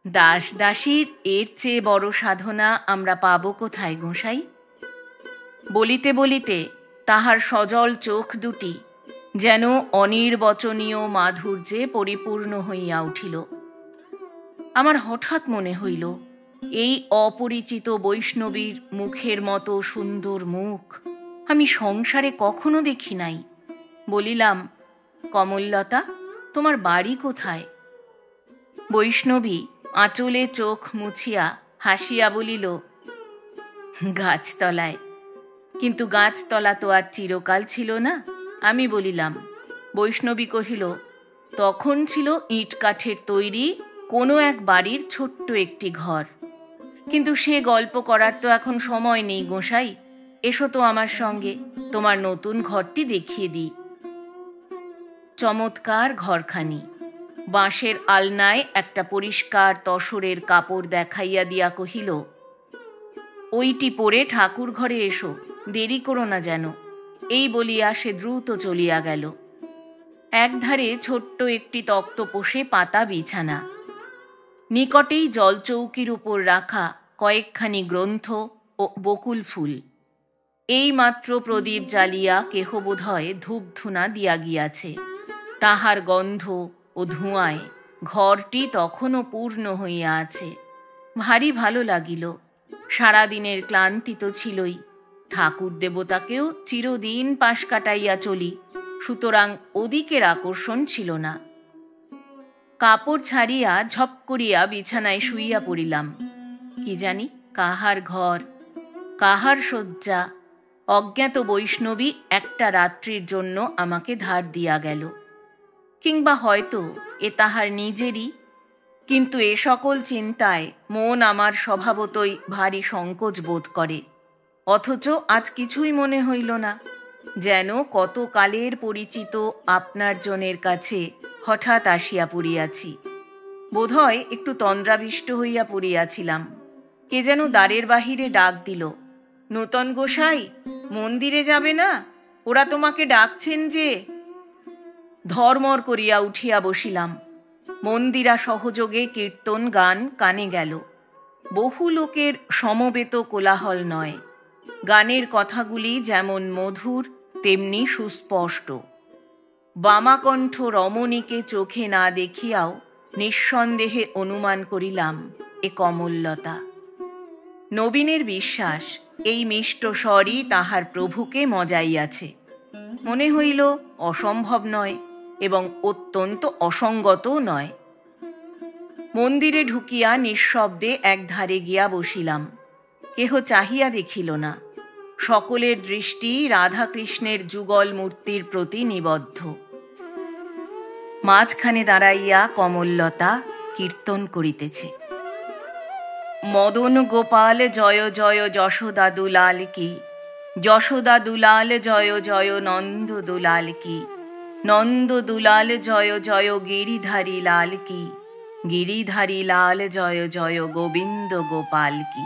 দাস দাসীর এর চেয়ে বড় সাধনা আমরা পাব কোথায় গোসাই? বলিতে বলিতে তাহার সজল চোখ দুটি যেন অনির্বচনীয় মাধুর্যে পরিপূর্ণ হইয়া উঠিল। আমার হঠাৎ মনে হইল, এই অপরিচিত বৈষ্ণবীর মুখের মতো সুন্দর মুখ আমি সংসারে কখনো দেখি নাই। বলিলাম, কমললতা, তোমার বাড়ি কোথায়? বৈষ্ণবী আঁচলে চোখ মুছিয়া হাসিয়া বলিল, গাছতলায়। কিন্তু গাছতলা তো আর চিরকাল ছিল না, আমি বলিলাম। বৈষ্ণবী কহিল, তখন ছিল ইট কাঠের তৈরি কোনো এক বাড়ির ছোট্ট একটি ঘর। কিন্তু সে গল্প করার তো এখন সময় নেই গোসাই। এসো তো আমার সঙ্গে, তোমার নতুন ঘরটি দেখিয়ে দিই। চমৎকার ঘরখানি। বাঁশের আলনায় একটা পরিষ্কার তসরের কাপড় দেখাইয়া দিয়া কহিল, ওইটি পরে ঠাকুর ঘরে এসো, দেরি করো না যেন। এই বলিয়া সে দ্রুত চলিয়া গেল। একধারে ছোট্ট একটি তক্তপোষে পাতা বিছানা, নিকটেই জলচৌকির উপর রাখা কয়েকখানি গ্রন্থ ও বকুল ফুল। এই মাত্র প্রদীপ জ্বালিয়া কেহ বোধহয় ধূপধুনা দিয়া গিয়াছে। তাহার গন্ধ ও ধোঁয়ায় ঘরটি তখনও পূর্ণ হইয়া আছে। ভারী ভালো লাগিল। সারাদিনের ক্লান্তি তো ছিলই, ঠাকুর দেবতাকেও চিরদিন পাশ কাটাইয়া চলি, সুতরাং ওদিকের আকর্ষণ ছিল না। কাপড় ছাড়িয়া ঝপ করিয়া বিছানায় শুইয়া পড়িলাম। কি জানি কাহার ঘর, কাহার শয্যা। অজ্ঞাত বৈষ্ণবী একটা রাত্রির জন্য আমাকে ধার দিয়া গেল, কিংবা হয়তো এ তাহার নিজেরই। কিন্তু এ সকল চিন্তায় মন আমার স্বভাবতই ভারী সংকোচ বোধ করে। অথচ আজ কিছুই মনে হইল না, যেন কত কালের পরিচিত আপনার জনের কাছে হঠাৎ আসিয়া পড়িয়াছি। বোধহয় একটু তন্দ্রাবিষ্ট হইয়া পড়িয়াছিলাম। কে যেন দ্বারের বাহিরে ডাক দিল, নূতন গোসাই, মন্দিরে যাবে না? ওরা তোমাকে ডাকছেন যে। ধর্মর করিয়া উঠিয়া বসিলাম। মন্দিরা সহযোগে কীর্তন গান কানে গেল। বহু লোকের সমবেত কোলাহল নয়। গানের কথাগুলি যেমন মধুর তেমনি সুস্পষ্ট। বামাকণ্ঠ রমণীকে চোখে না দেখিয়াও নিঃসন্দেহে অনুমান করিলাম এ কমললতা। নবীনের বিশ্বাস এই মিষ্ট স্বরই তাহার প্রভুকে মজাইয়াছে। মনে হইল অসম্ভব নয় এবং অত্যন্ত অসঙ্গতও নয়। মন্দিরে ঢুকিয়া নিঃশব্দে এক ধারে গিয়া বসিলাম। কেহ চাহিয়া দেখিল না। সকলের দৃষ্টি রাধাকৃষ্ণের যুগল মূর্তির প্রতি নিবদ্ধ। মাঝখানে দাঁড়াইয়া কমললতা কীর্তন করিতেছে, মদন গোপাল জয় জয় যশোদা দুলাল কি, যশোদা দুলাল জয় জয় নন্দ দুলাল কি, নন্দ দুলাল জয় জয় গিরিধারী লাল কি, গিরিধারী লাল জয় জয় গোবিন্দ গোপাল কি।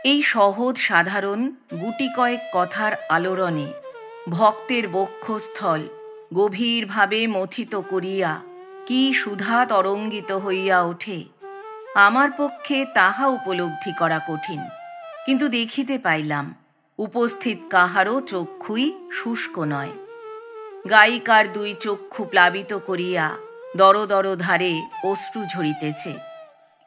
এই সহজ সাধারণ গুটি কয়েক কথার আলোড়নে ভক্তের বক্ষস্থল গভীরভাবে মথিত করিয়া কি সুধা তরঙ্গিত হইয়া ওঠে, আমার পক্ষে তাহা উপলব্ধি করা কঠিন। কিন্তু দেখিতে পাইলাম উপস্থিত কাহারও চক্ষুই শুষ্ক নয়। গায়িকার দুই চক্ষু প্লাবিত করিয়া দর দর ধারে অশ্রু ঝরিতেছে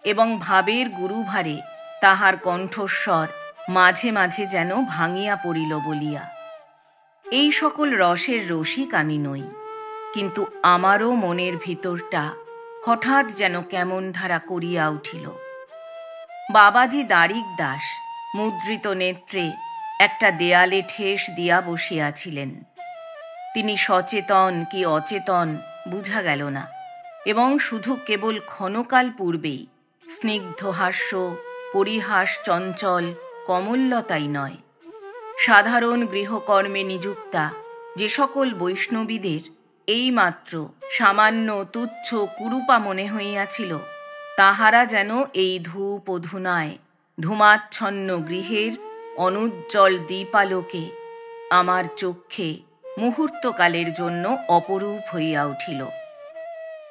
এবং ভাবের গুরুভারে তাহার কণ্ঠস্বর মাঝে মাঝে যেন ভাঙিয়া পড়িল বলিয়া। এই সকল রসের রসিক আমি নই, কিন্তু আমারও মনের ভিতরটা হঠাৎ যেন কেমন ধারা করিয়া উঠিল। বাবাজি দারিক দাস মুদ্রিত নেত্রে একটা দেয়ালে ঠেস দিয়া বসিয়াছিলেন। তিনি সচেতন কি অচেতন বুঝা গেল না, এবং শুধু কেবল ক্ষণকাল পূর্বেই স্নিগ্ধ হাস্য পরিহাস চঞ্চল কমললতাই নয়, সাধারণ গৃহকর্মে নিযুক্তা যে সকল বৈষ্ণবীদের এইমাত্র সামান্য তুচ্ছ কুরূপা মনে হইয়াছিল, তাহারা যেন এই ধূপ ও ধুনায় ধূমাচ্ছন্ন গৃহের অনুজ্জ্বল দীপালোকে আমার চক্ষে মুহূর্তকালের জন্য অপরূপ হইয়া উঠিল।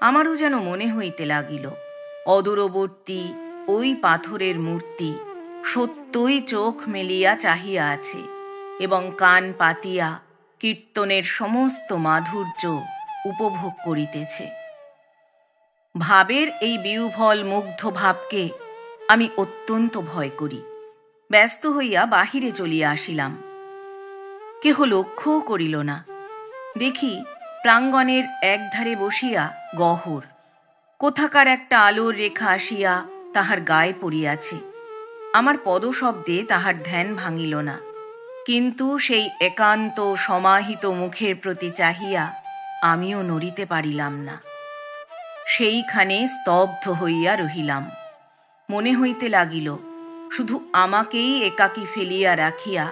আমারও যেন মনে হইতে লাগিল অদূরবর্তী ওই পাথরের মূর্তি সত্যই চোখ মেলিয়া চাহিয়া আছে এবং কান পাতিয়া কীর্তনের সমস্ত মাধুর্য উপভোগ করিতেছে। ভাবের এই বিহ্বল মুগ্ধ ভাবকে আমি অত্যন্ত ভয় করি। ব্যস্ত হইয়া বাহিরে চলিয়া আসিলাম। কেহ লক্ষ্যও করিল না। দেখি প্রাঙ্গণের একধারে বসিয়া গহর কোথাকার একটা আলোর রেখা আসিয়া তাহার গায়ে পড়িয়াছে। আমার পদশব্দে তাহার ধ্যান ভাঙিল না। কিন্তু সেই একান্ত সমাহিত মুখের প্রতি চাহিয়া আমিও নড়িতে পারিলাম না। সেইখানে স্তব্ধ হইয়া রহিলাম। মনে হইতে লাগিল শুধু আমাকেই একাকী ফেলিয়া রাখিয়া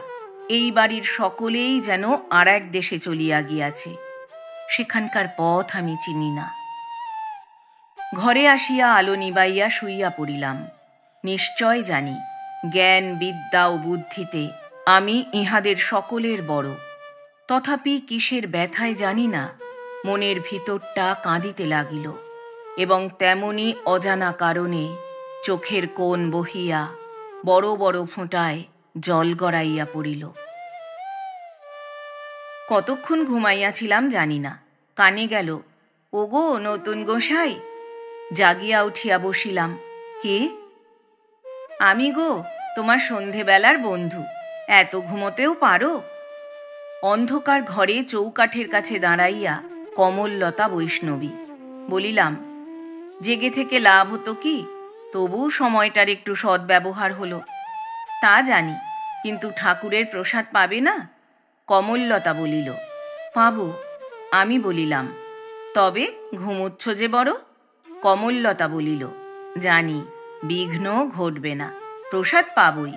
এই বাড়ির সকলেই যেন আর এক দেশে চলিয়া গিয়াছে। সেখানকার পথ আমি চিনি না। ঘরে আসিয়া আলো নিবাইয়া শুইয়া পড়িলাম। নিশ্চয় জানি জ্ঞান বিদ্যা ও বুদ্ধিতে আমি ইহাদের সকলের বড়। তথাপি কিসের ব্যথায় জানি না মনের ভিতরটা কাঁদিতে লাগিল, এবং তেমনি অজানা কারণে চোখের কোণ বহিয়া বড় বড় ফোঁটায় জল গড়াইয়া পড়িল। কতক্ষণ ঘুমাইয়াছিলাম জানি না। কানে গেল, ওগো নতুন গোসাই। জাগিয়া উঠিয়া বসিলাম। কে? আমি গো, তোমার সন্ধেবেলার বন্ধু। এত ঘুমোতেও পারো? অন্ধকার ঘরে চৌকাঠের কাছে দাঁড়াইয়া কমললতা বৈষ্ণবী। বলিলাম, জেগে থেকে লাভ হতো কি? তবু সময়টার একটু সদ্ব্যবহার হলো। তা জানি, কিন্তু ঠাকুরের প্রসাদ পাবে না? কমললতা বলিল, পাব। আমি বলিলাম, তবে ঘুমুচ্ছ যে বড়? কমললতা বলিল, জানি বিঘ্ন ঘটবে না, প্রসাদ পাবই।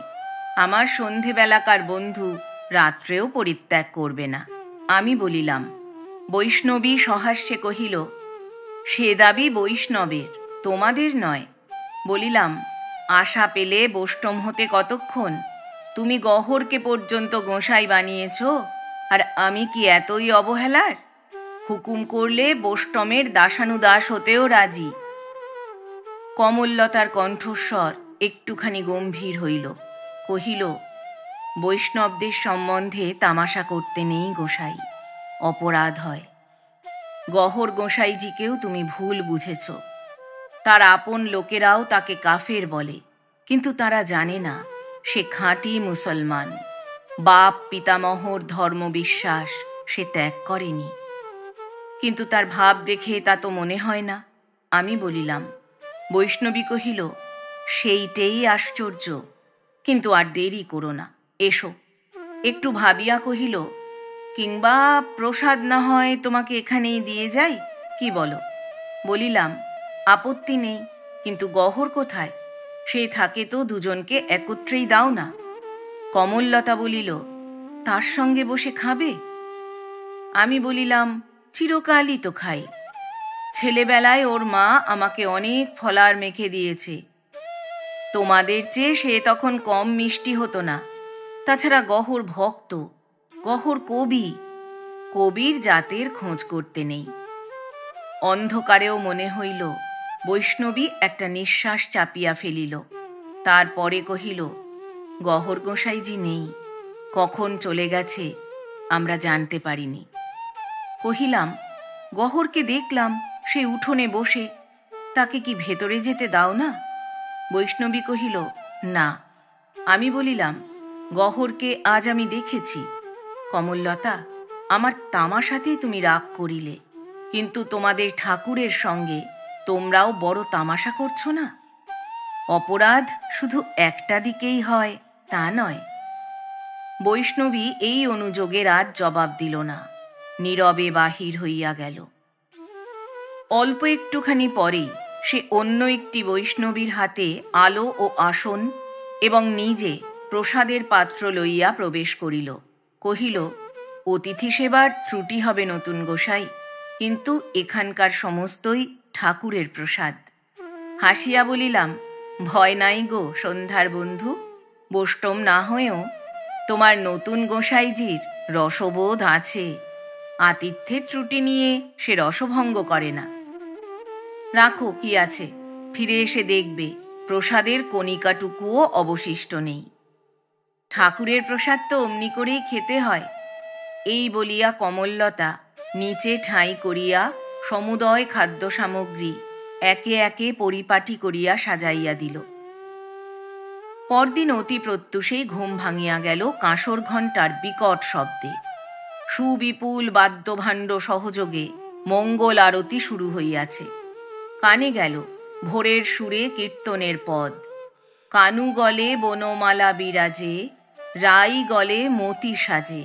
আমার সন্ধেবেলাকার বন্ধু রাত্রেও পরিত্যাগ করবে না। আমি বলিলাম। বৈষ্ণবী সহাস্যে কহিল, সে দাবি বৈষ্ণবের, তোমাদের নয়। বলিলাম, আশা পেলে বৈষ্ণব হতে কতক্ষণ? তুমি গহরকে পর্যন্ত গোসাই বানিয়েছ, আর আমি কি এতই অবহেলার? হুকুম করলে বৈষ্ণবের দাসানুদাস হতেও রাজি। কমললতার কণ্ঠস্বর একটুখানি গম্ভীর হইল। কহিল, বৈষ্ণবদের সম্বন্ধে তামাশা করতে নেই গোসাই, অপরাধ হয়। গহর গোসাইজিকেও তুমি ভুল বুঝেছ। তার আপন লোকেরাও তাকে কাফের বলে, কিন্তু তারা জানে না সে খাঁটি মুসলমান। বাপ পিতামহর ধর্মবিশ্বাস সে ত্যাগ করেনি। কিন্তু তার ভাব দেখে তা তো মনে হয় না। আমি বলিলাম। বৈষ্ণবী কহিল, সেইটেই আশ্চর্য। কিন্তু আর দেরি করো না, এসো। একটু ভাবিয়া কহিল, কিংবা প্রসাদ না হয় তোমাকে এখানেই দিয়ে যাই, কি বলো? বলিলাম, আপত্তি নেই, কিন্তু গহর কোথায়? সে থাকে তো দুজনকে একত্রেই দাও না। কমললতা বলিল, তার সঙ্গে বসে খাবে? আমি বলিলাম, চিরকালই তো খাই। ছেলেবেলায় ওর মা আমাকে অনেক ফলার মেখে দিয়েছে। তোমাদের চেয়ে সে তখন কম মিষ্টি হতো না। তাছাড়া গহর ভক্ত, গহর কবি, কবির জাতের খোঁজ করতে নেই। অন্ধকারেও মনে হইল বৈষ্ণবী একটা নিঃশ্বাস চাপিয়া ফেলিল। তারপরে কহিল, গহর গোসাইজি নেই, কখন চলে গেছে আমরা জানতে পারিনি। কহিলাম, গহরকে দেখলাম সে উঠোনে বসে, তাকে কি ভেতরে যেতে দাও না? বৈষ্ণবী কহিল, না। আমি বলিলাম, গহরকে আজ আমি দেখেছি। কমললতা, আমার তামাশাতেই তুমি রাগ করিলে, কিন্তু তোমাদের ঠাকুরের সঙ্গে তোমরাও বড় তামাশা করছো না? অপরাধ শুধু একটা দিকেই হয় তা নয়। বৈষ্ণবী এই অনুযোগে আজ জবাব দিল না, নীরবে বাহির হইয়া গেল। অল্প একটুখানি পরেই সে অন্য একটি বৈষ্ণবীর হাতে আলো ও আসন এবং নিজে প্রসাদের পাত্র লইয়া প্রবেশ করিল। কহিল, অতিথি সেবার ত্রুটি হবে নতুন গোসাই, কিন্তু এখানকার সমস্তই ঠাকুরের প্রসাদ। হাসিয়া বলিলাম, ভয় নাই গো সন্ধ্যার বন্ধু। বৈষ্ণব না হয়েও তোমার নতুন গোসাইজির রসবোধ আছে। আতিথ্যের ত্রুটি নিয়ে সে রসভঙ্গ করে না। রাখো, কি আছে, ফিরে এসে দেখবে প্রসাদের কণিকাটুকুও অবশিষ্ট নেই। ঠাকুরের প্রসাদ তো অমনি করেই খেতে হয়। এই বলিয়া কমললতা নিচে ঠাঁই করিয়া সমুদয় খাদ্য সামগ্রী একে একে পরিপাটি করিয়া সাজাইয়া দিল। পরদিন অতি প্রত্যুষেই ঘুম ভাঙিয়া গেল কাঁসর ঘণ্টার বিকট শব্দে। সুবিপুল বাদ্যভাণ্ড সহযোগে মঙ্গল আরতি শুরু হইয়াছে। কানে গেল ভোরের সুরে কীর্তনের পদ। কানু গলে বনমালা বিরাজে, রাই গলে মতি সাজে,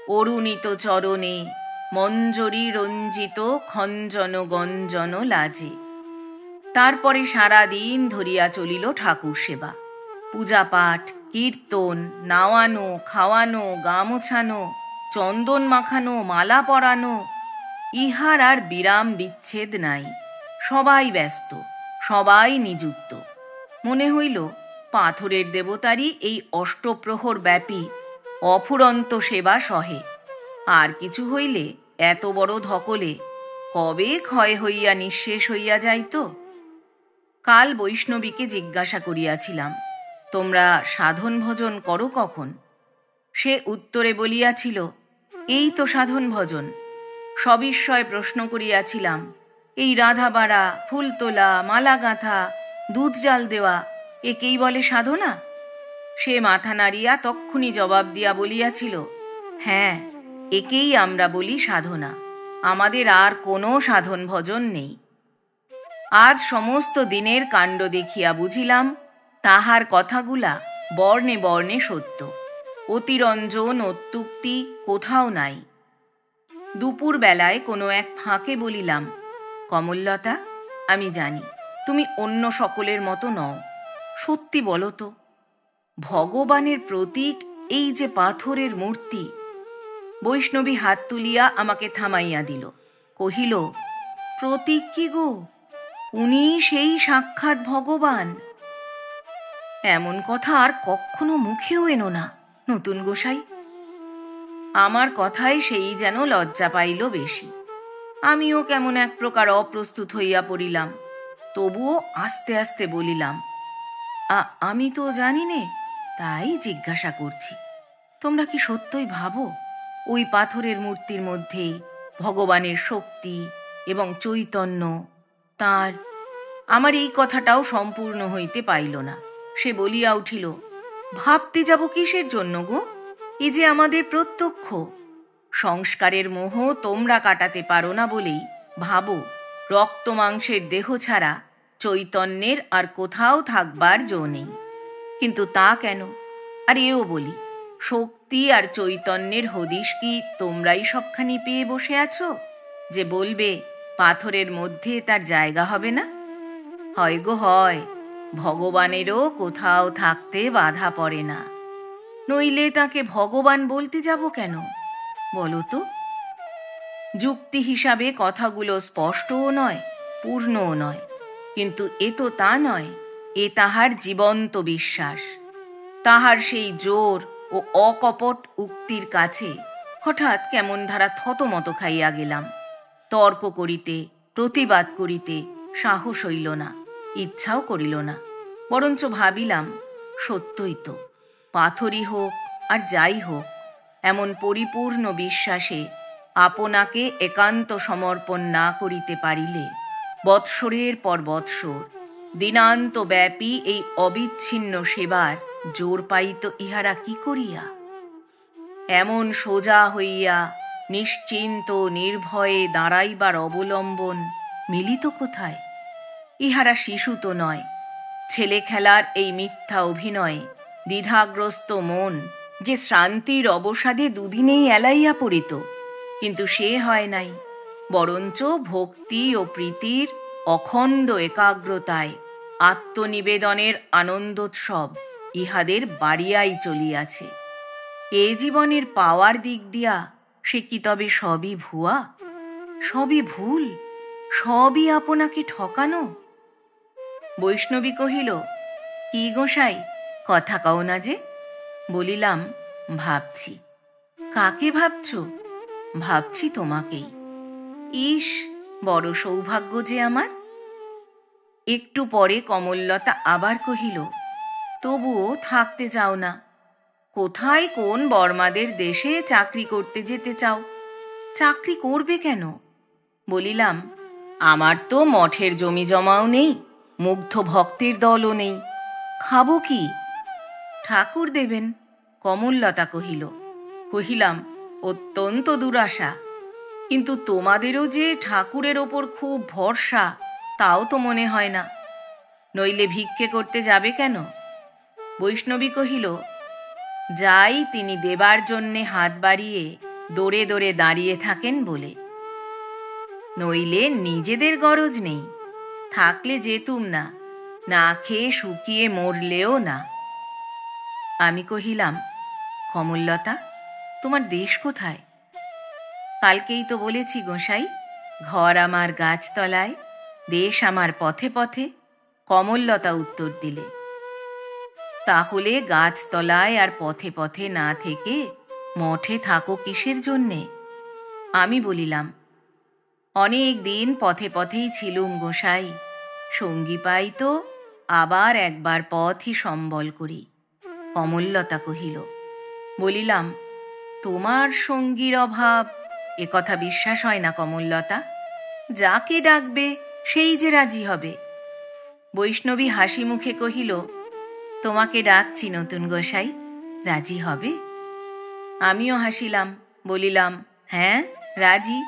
অরুণিত চরণে মঞ্জরি রঞ্জিত খঞ্জন গঞ্জন লাজে। তারপরে সারা দিন ধরিয়া চলিল ঠাকুর সেবা, পূজা পাঠ, কীর্তন, নাওয়ানো খাওয়ানো, গা মোছানো, চন্দন মাখানো, মালা পরানো, ইহার আর বিরাম বিচ্ছেদ নাই। সবাই ব্যস্ত, সবাই নিযুক্ত। মনে হইল পাথরের দেবতারই এই অষ্টপ্রহর ব্যাপী অফুরন্ত সেবা সহে। আর কিছু হইলে এত বড় ধকলে কবে ক্ষয় হইয়া নিঃশেষ হইয়া যাইত। কাল বৈষ্ণবীকে জিজ্ঞাসা করিয়াছিলাম, তোমরা সাধন ভজন করো কখন? সে উত্তরে বলিয়াছিল, এই তো সাধন ভজন। সবিস্ময়ে প্রশ্ন করিয়াছিলাম, এই রাধা বাড়া, ফুল তোলা, মালা গাঁথা, দুধ জাল দেওয়া, একেই বলে সাধনা? সে মাথা নাড়িয়া তক্ষুনি জবাব দিয়া বলিয়াছিল, হ্যাঁ, একেই আমরা বলি সাধনা। আমাদের আর কোনো সাধন ভজন নেই। আজ সমস্ত দিনের কাণ্ড দেখিয়া বুঝিলাম তাহার কথাগুলা বর্ণে বর্ণে সত্য। অতিরঞ্জন অত্যুক্তি কোথাও নাই। দুপুর বেলায় কোনো এক ফাঁকে বলিলাম, কমললতা, আমি জানি তুমি অন্য সকলের মতো নও। সত্যি বলো তো, ভগবানের প্রতীক এই যে পাথরের মূর্তি। বৈষ্ণবী হাত তুলিয়া আমাকে থামাইয়া দিল, কহিল, প্রতীক কি গো? উনি সেই সাক্ষাৎ ভগবান। এমন কথা আর কখনো মুখেও এনো না নতুন গোসাই। আমার কথায় সেই যেন লজ্জা পাইল বেশি। আমিও কেমন এক প্রকার অপ্রস্তুত হইয়া পড়িলাম। তবুও আস্তে আস্তে বলিলাম, আমি তো জানি নে, তাই জিজ্ঞাসা করছি। তোমরা কি সত্যই ভাবো ওই পাথরের মূর্তির মধ্যেই ভগবানের শক্তি এবং চৈতন্য তার? আমার এই কথাটাও সম্পূর্ণ হইতে পাইল না। সে বলিয়া উঠিল, ভাবতে যাব কিসের জন্য গো? এ যে আমাদের প্রত্যক্ষ। সংস্কারের মোহ তোমরা কাটাতে পারো না বলেই ভাবো রক্ত মাংসের দেহ ছাড়া চৈতন্যের আর কোথাও থাকবার জো নেই। কিন্তু তা কেন? আর এও বলি, শক্তি আর চৈতন্যের হদিশ কি তোমরাই সবখানি পেয়ে বসে আছো যে বলবে পাথরের মধ্যে তার জায়গা হবে না? হয় গো হয়, ভগবানেরও কোথাও থাকতে বাধা পড়ে না। নইলে তাকে ভগবান বলতে যাব কেন বলো তো? যুক্তি হিসাবে কথাগুলো স্পষ্টও নয়, পূর্ণও নয়, কিন্তু এ তো তা নয়। এ তাহার জীবন্ত বিশ্বাস। তাহার সেই জোর ও অকপট উক্তির কাছে হঠাৎ কেমন ধারা থতমত খাইয়া গেলাম। তর্ক করিতে, প্রতিবাদ করিতে সাহস হইল না, ইচ্ছাও করিল না। বরঞ্চ ভাবিলাম, সত্যই তো, পাথরই হোক আর যাই হোক, এমন পরিপূর্ণ বিশ্বাসে আপনাকে একান্ত সমর্পণ না করিতে পারিলে বৎসরের পর বৎসর দিনান্ত ব্যাপী এই অবিচ্ছিন্ন সেবার জোর পাইত ইহারা কি করিয়া? এমন সোজা হইয়া নিশ্চিন্ত নির্ভয়ে দাঁড়াইবার অবলম্বন মিলিত কোথায়? ইহারা শিশু তো নয়। ছেলে খেলার এই মিথ্যা অভিনয়ে দ্বিধাগ্রস্ত মন যে শ্রান্তির অবসাদে দুদিনেই এলাইয়া পড়িত, কিন্তু সে হয় নাই। বরঞ্চ ভক্তি ও প্রীতির অখণ্ড একাগ্রতায় আত্মনিবেদনের আনন্দোৎসব ইহাদের বাড়িয়াই চলিয়াছে। এ জীবনের পাওয়ার দিক দিয়া সে কি তবে সবই ভুয়া, সবই ভুল, সবই আপনাকে ঠকানো? বৈষ্ণবী কহিল, কি গোসাই, কথা কও না যে? বলিলাম, ভাবছি। কাকে ভাবছ? ভাবছি তোমাকেই। ইস, বড় সৌভাগ্য যে আমার। একটু পরে কমললতা আবার কহিল, তবুও থাকতে চাও না? কোথায় কোন বর্মাদের দেশে চাকরি করতে যেতে চাও? চাকরি করবে কেন? বলিলাম, আমার তো মঠের জমি জমাও নেই, মুগ্ধ ভক্তের দলও নেই, খাবো কি? ঠাকুর দেবেন, কমললতা কহিল। কহিলাম, অত্যন্ত দুরাশা। কিন্তু তোমাদেরও যে ঠাকুরের ওপর খুব ভরসা, তাও তো মনে হয় না। নইলে ভিক্ষে করতে যাবে কেন? বৈষ্ণবী কহিল, যাই তিনি দেবার জন্যে হাত বাড়িয়ে দৌড়ে দৌড়ে দাঁড়িয়ে থাকেন বলে। নইলে নিজেদের গরজ নেই, থাকলে যেতুম না, না খেয়ে শুকিয়ে মরলেও না। আমি কহিলাম, কমললতা, তোমার দেশ কোথায়? কালকেই তো বলেছি গোসাই, ঘর আমার গাছতলায়, দেশ আমার পথে পথে। কমললতা উত্তর দিলে, তাহলে গাছতলায় আর পথে পথে না থেকে মঠে থাকো কিসের জন্যে? আমি বলিলাম, অনেক দিন পথে পথেই ছিলুম গোসাই, সঙ্গী পাই তো আবার একবার পথই সম্বল করি। কমললতা কহিল, বলিলাম, তোমার সঙ্গীর অভাব এ কথা বিশ্বাস হয় না কমললতা। যাকে ডাকবে সেই যে রাজি হবে। বৈষ্ণবী হাসি মুখে কহিল, তোমাকে ডাকছি নতুন গোসাই, রাজি হবে? আমিও হাসিলাম, বলিলাম, হ্যাঁ, রাজি।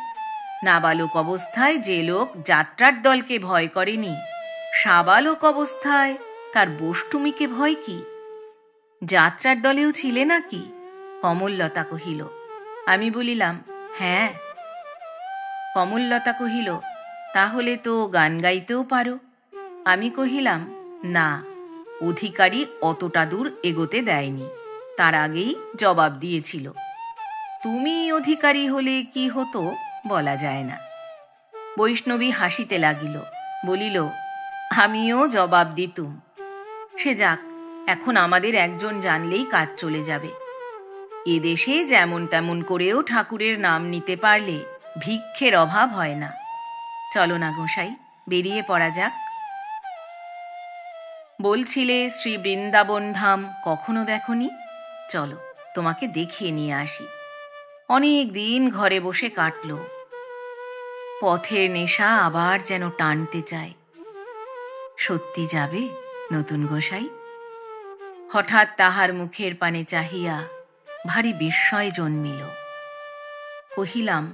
নাবালক অবস্থায় যে লোক যাত্রার দলকে ভয় করেনি, সাবালক অবস্থায় তার বষ্টুমিকে ভয় কি? যাত্রার দলেও ছিলে নাকি? কমললতা কহিল। আমি বলিলাম, হ্যাঁ। কমললতা কহিল, তাহলে তো গান গাইতেও পারো। আমি কহিলাম, না, অধিকারী অতটা দূর এগোতে দেয়নি, তার আগেই জবাব দিয়েছিল। তুমি অধিকারী হলে কি হতো বলা যায় না। বৈষ্ণবী হাসিতে লাগিল, বলিল, আমিও জবাব দিতুম। সে যাক, এখন আমাদের একজন জানলেই কাজ চলে যাবে। এদেশে যেমন তেমন করেও ঠাকুরের নাম নিতে পারলে ভিক্ষের অভাব হয় না। চলো না গোসাই, বেরিয়ে পড়া যাক। বলছিলে শ্রী বৃন্দাবন ধাম কখনো দেখনি, চলো তোমাকে দেখিয়ে নিয়ে আসি। অনেক দিন ঘরে বসে কাটল, পথের নেশা আবার যেন টানতে চায়। সত্যি যাবে নতুন গোসাই? হঠাৎ তাহার মুখের পানে চাহিয়া ভারী বিস্ময় জন্মিল। কহিলাম,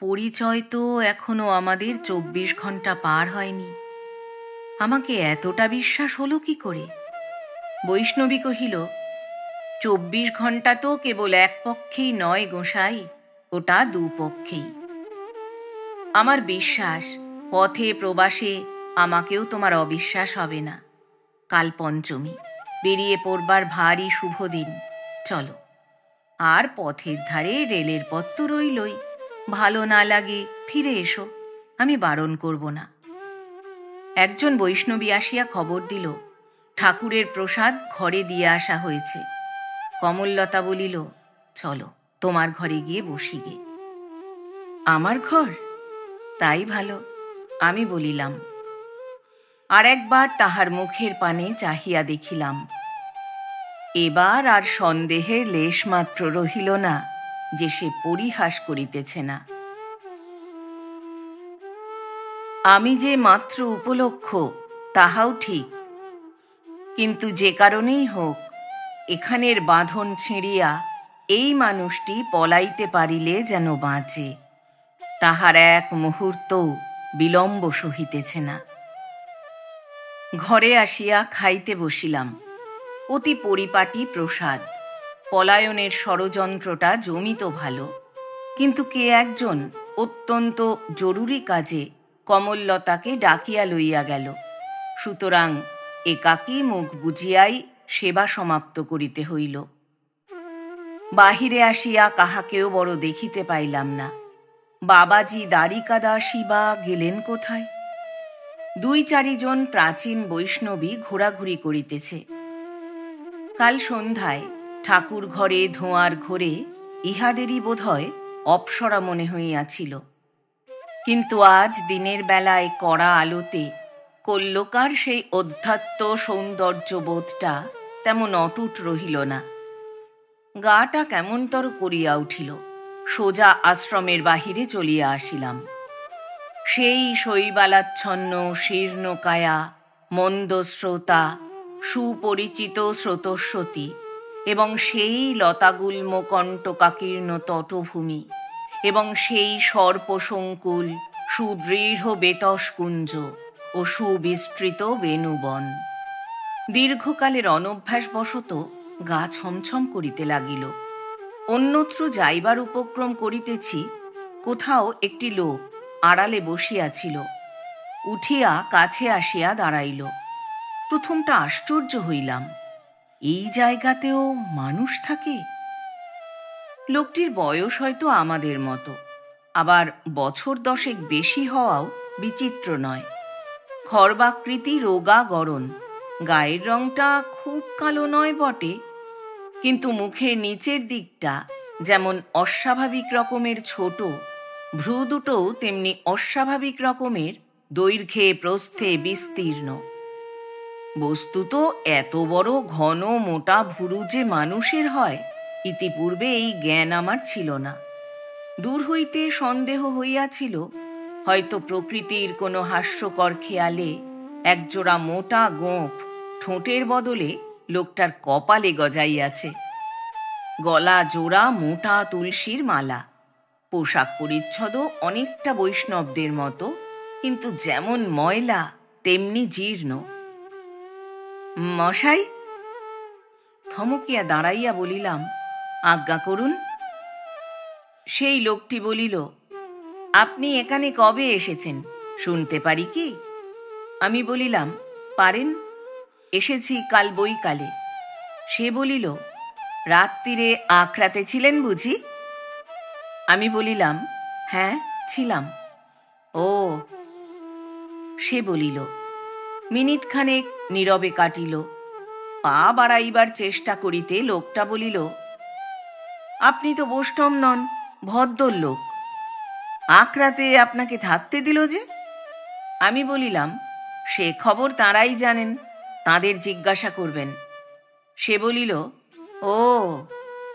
পরিচয় তো এখনো আমাদের 24 ঘন্টা পার হয়নি, আমাকে এতটা বিশ্বাস হলো কি করে? বৈষ্ণবী কহিল, 24 ঘন্টা তো কেবল এক পক্ষেই নয় গোসাই, ওটা দুপক্ষেই। আমার বিশ্বাস, পথে প্রবাসে আমাকেও তোমার অবিশ্বাস হবে না। কাল পঞ্চমী, বেরিয়ে পড়বার ভারী শুভ দিন, চলো। আর পথের ধারে রেলের পথ তো রইলই, ভালো না লাগে ফিরে এসো, আমি বারণ করব না। একজন বৈষ্ণবী আসিয়া খবর দিল, ঠাকুরের প্রসাদ ঘরে দিয়ে আসা হয়েছে। কমললতা বলিল, চলো তোমার ঘরে গিয়ে বসি গে। আমার ঘর? তাই ভালো, আমি বলিলাম। আর একবার তাহার মুখের পানে চাহিয়া দেখিলাম। এবার আর সন্দেহের লেশমাত্র রহিল না যে সে পরিহাস করিতেছে না। আমি যে মাত্র উপলক্ষ তাহাও ঠিক, কিন্তু যে কারণেই হোক এখানের বাঁধন ছিঁড়িয়া এই মানুষটি পলাইতে পারিলে যেন বাঁচে, তাহার এক মুহূর্তও বিলম্ব সহিতেছে না। ঘরে আসিয়া খাইতে বসিলাম। অতি পরিপাটি প্রসাদ, পলায়নের ষড়যন্ত্রটা জমিত ভালো, কিন্তু কে একজন অত্যন্ত জরুরি কাজে কমললতাকে ডাকিয়া লইয়া গেল, সুতরাং একাকী মুখ বুঝিয়াই সেবা সমাপ্ত করিতে হইল। বাহিরে আসিয়া কাহাকেও বড় দেখিতে পাইলাম না। বাবাজি দ্বারিকাদাসী বা গেলেন কোথায়? 2-4 জন প্রাচীন বৈষ্ণবী ঘোরাঘুরি করিতেছে। কাল সন্ধ্যায় ঠাকুর ঘরে ধোঁয়ার ঘোরে ইহাদেরই বোধহয় অপ্সরা মনে হইয়াছিল, কিন্তু আজ দিনের বেলায় কড়া আলোতে কল্যকার সেই অধ্যাত্ম সৌন্দর্যবোধটা তেমন অটুট রহিল না। গাটা কেমনতর করিয়া উঠিল। সোজা আশ্রমের বাহিরে চলিয়া আসিলাম। সেই শৈবালাচ্ছন্ন শীর্ণকায়া মন্দস্রোতা সুপরিচিত স্রোতস্বতী এবং সেই লতাগুল্ম কণ্টকাকীর্ণ তটভূমি এবং সেই সর্পসংকুল সুদৃঢ় বেতসকুঞ্জ ও সুবিস্তৃত বেণুবন। দীর্ঘকালের অনভ্যাসবশত গা ছমছম করিতে লাগিল। অন্যত্র যাইবার উপক্রম করিতেছি, কোথাও একটি লোক আড়ালে বসিয়াছিল। উঠিয়া কাছে আসিয়া দাঁড়াইল। প্রথমটা আশ্চর্য হইলাম, এই জায়গাতেও মানুষ থাকে? লোকটির বয়স হয়তো আমাদের মতো, আবার বছর 10 বেশি হওয়াও বিচিত্র নয়। খর্বাকৃতি, রোগা গড়ন, গায়ের রংটা খুব কালো নয় বটে, কিন্তু মুখের নিচের দিকটা যেমন অস্বাভাবিক রকমের ছোট, ভ্রু দুটোও তেমনি অস্বাভাবিক রকমের দৈর্ঘ্যে প্রস্থে বিস্তীর্ণ। বস্তুত এত বড় ঘন মোটা ভুরু যে মানুষের হয়, ইতিপূর্বে এই জ্ঞান আমার ছিল না। দূর হইতে সন্দেহ হইয়াছিল, হয়তো প্রকৃতির কোনো হাস্যকর খেয়ালে একজোড়া মোটা গোঁফ ঠোঁটের বদলে লোকটার কপালে গজাইয়াছে। গলা জোড়া মোটা তুলসীর মালা। পোশাক পরিচ্ছদও অনেকটা বৈষ্ণবদের মতো, কিন্তু যেমন ময়লা তেমনি জীর্ণ। মশাই, থমকিয়া দাঁড়াইয়া বলিলাম, আজ্ঞা করুন। সেই লোকটি বলিল, আপনি এখানে কবে এসেছেন শুনতে পারি কি? আমি বলিলাম, পারেন, এসেছি কাল বৈকালে। সে বলিল, রাত্রিরে আখড়াতে ছিলেন বুঝি? আমি বলিলাম, হ্যাঁ ছিলাম। ও। সে বলিল। মিনিট খানেক নীরবে কাটিল। পা বাড়াইবার চেষ্টা করিতে লোকটা বলিল, আপনি তো বৈষ্ণব নন, ভদ্রলোক, আখড়াতে আপনাকে থাকতে দিল যে? আমি বলিলাম, সে খবর তাঁরাই জানেন, তাঁদের জিজ্ঞাসা করবেন। সে বলিল, ও,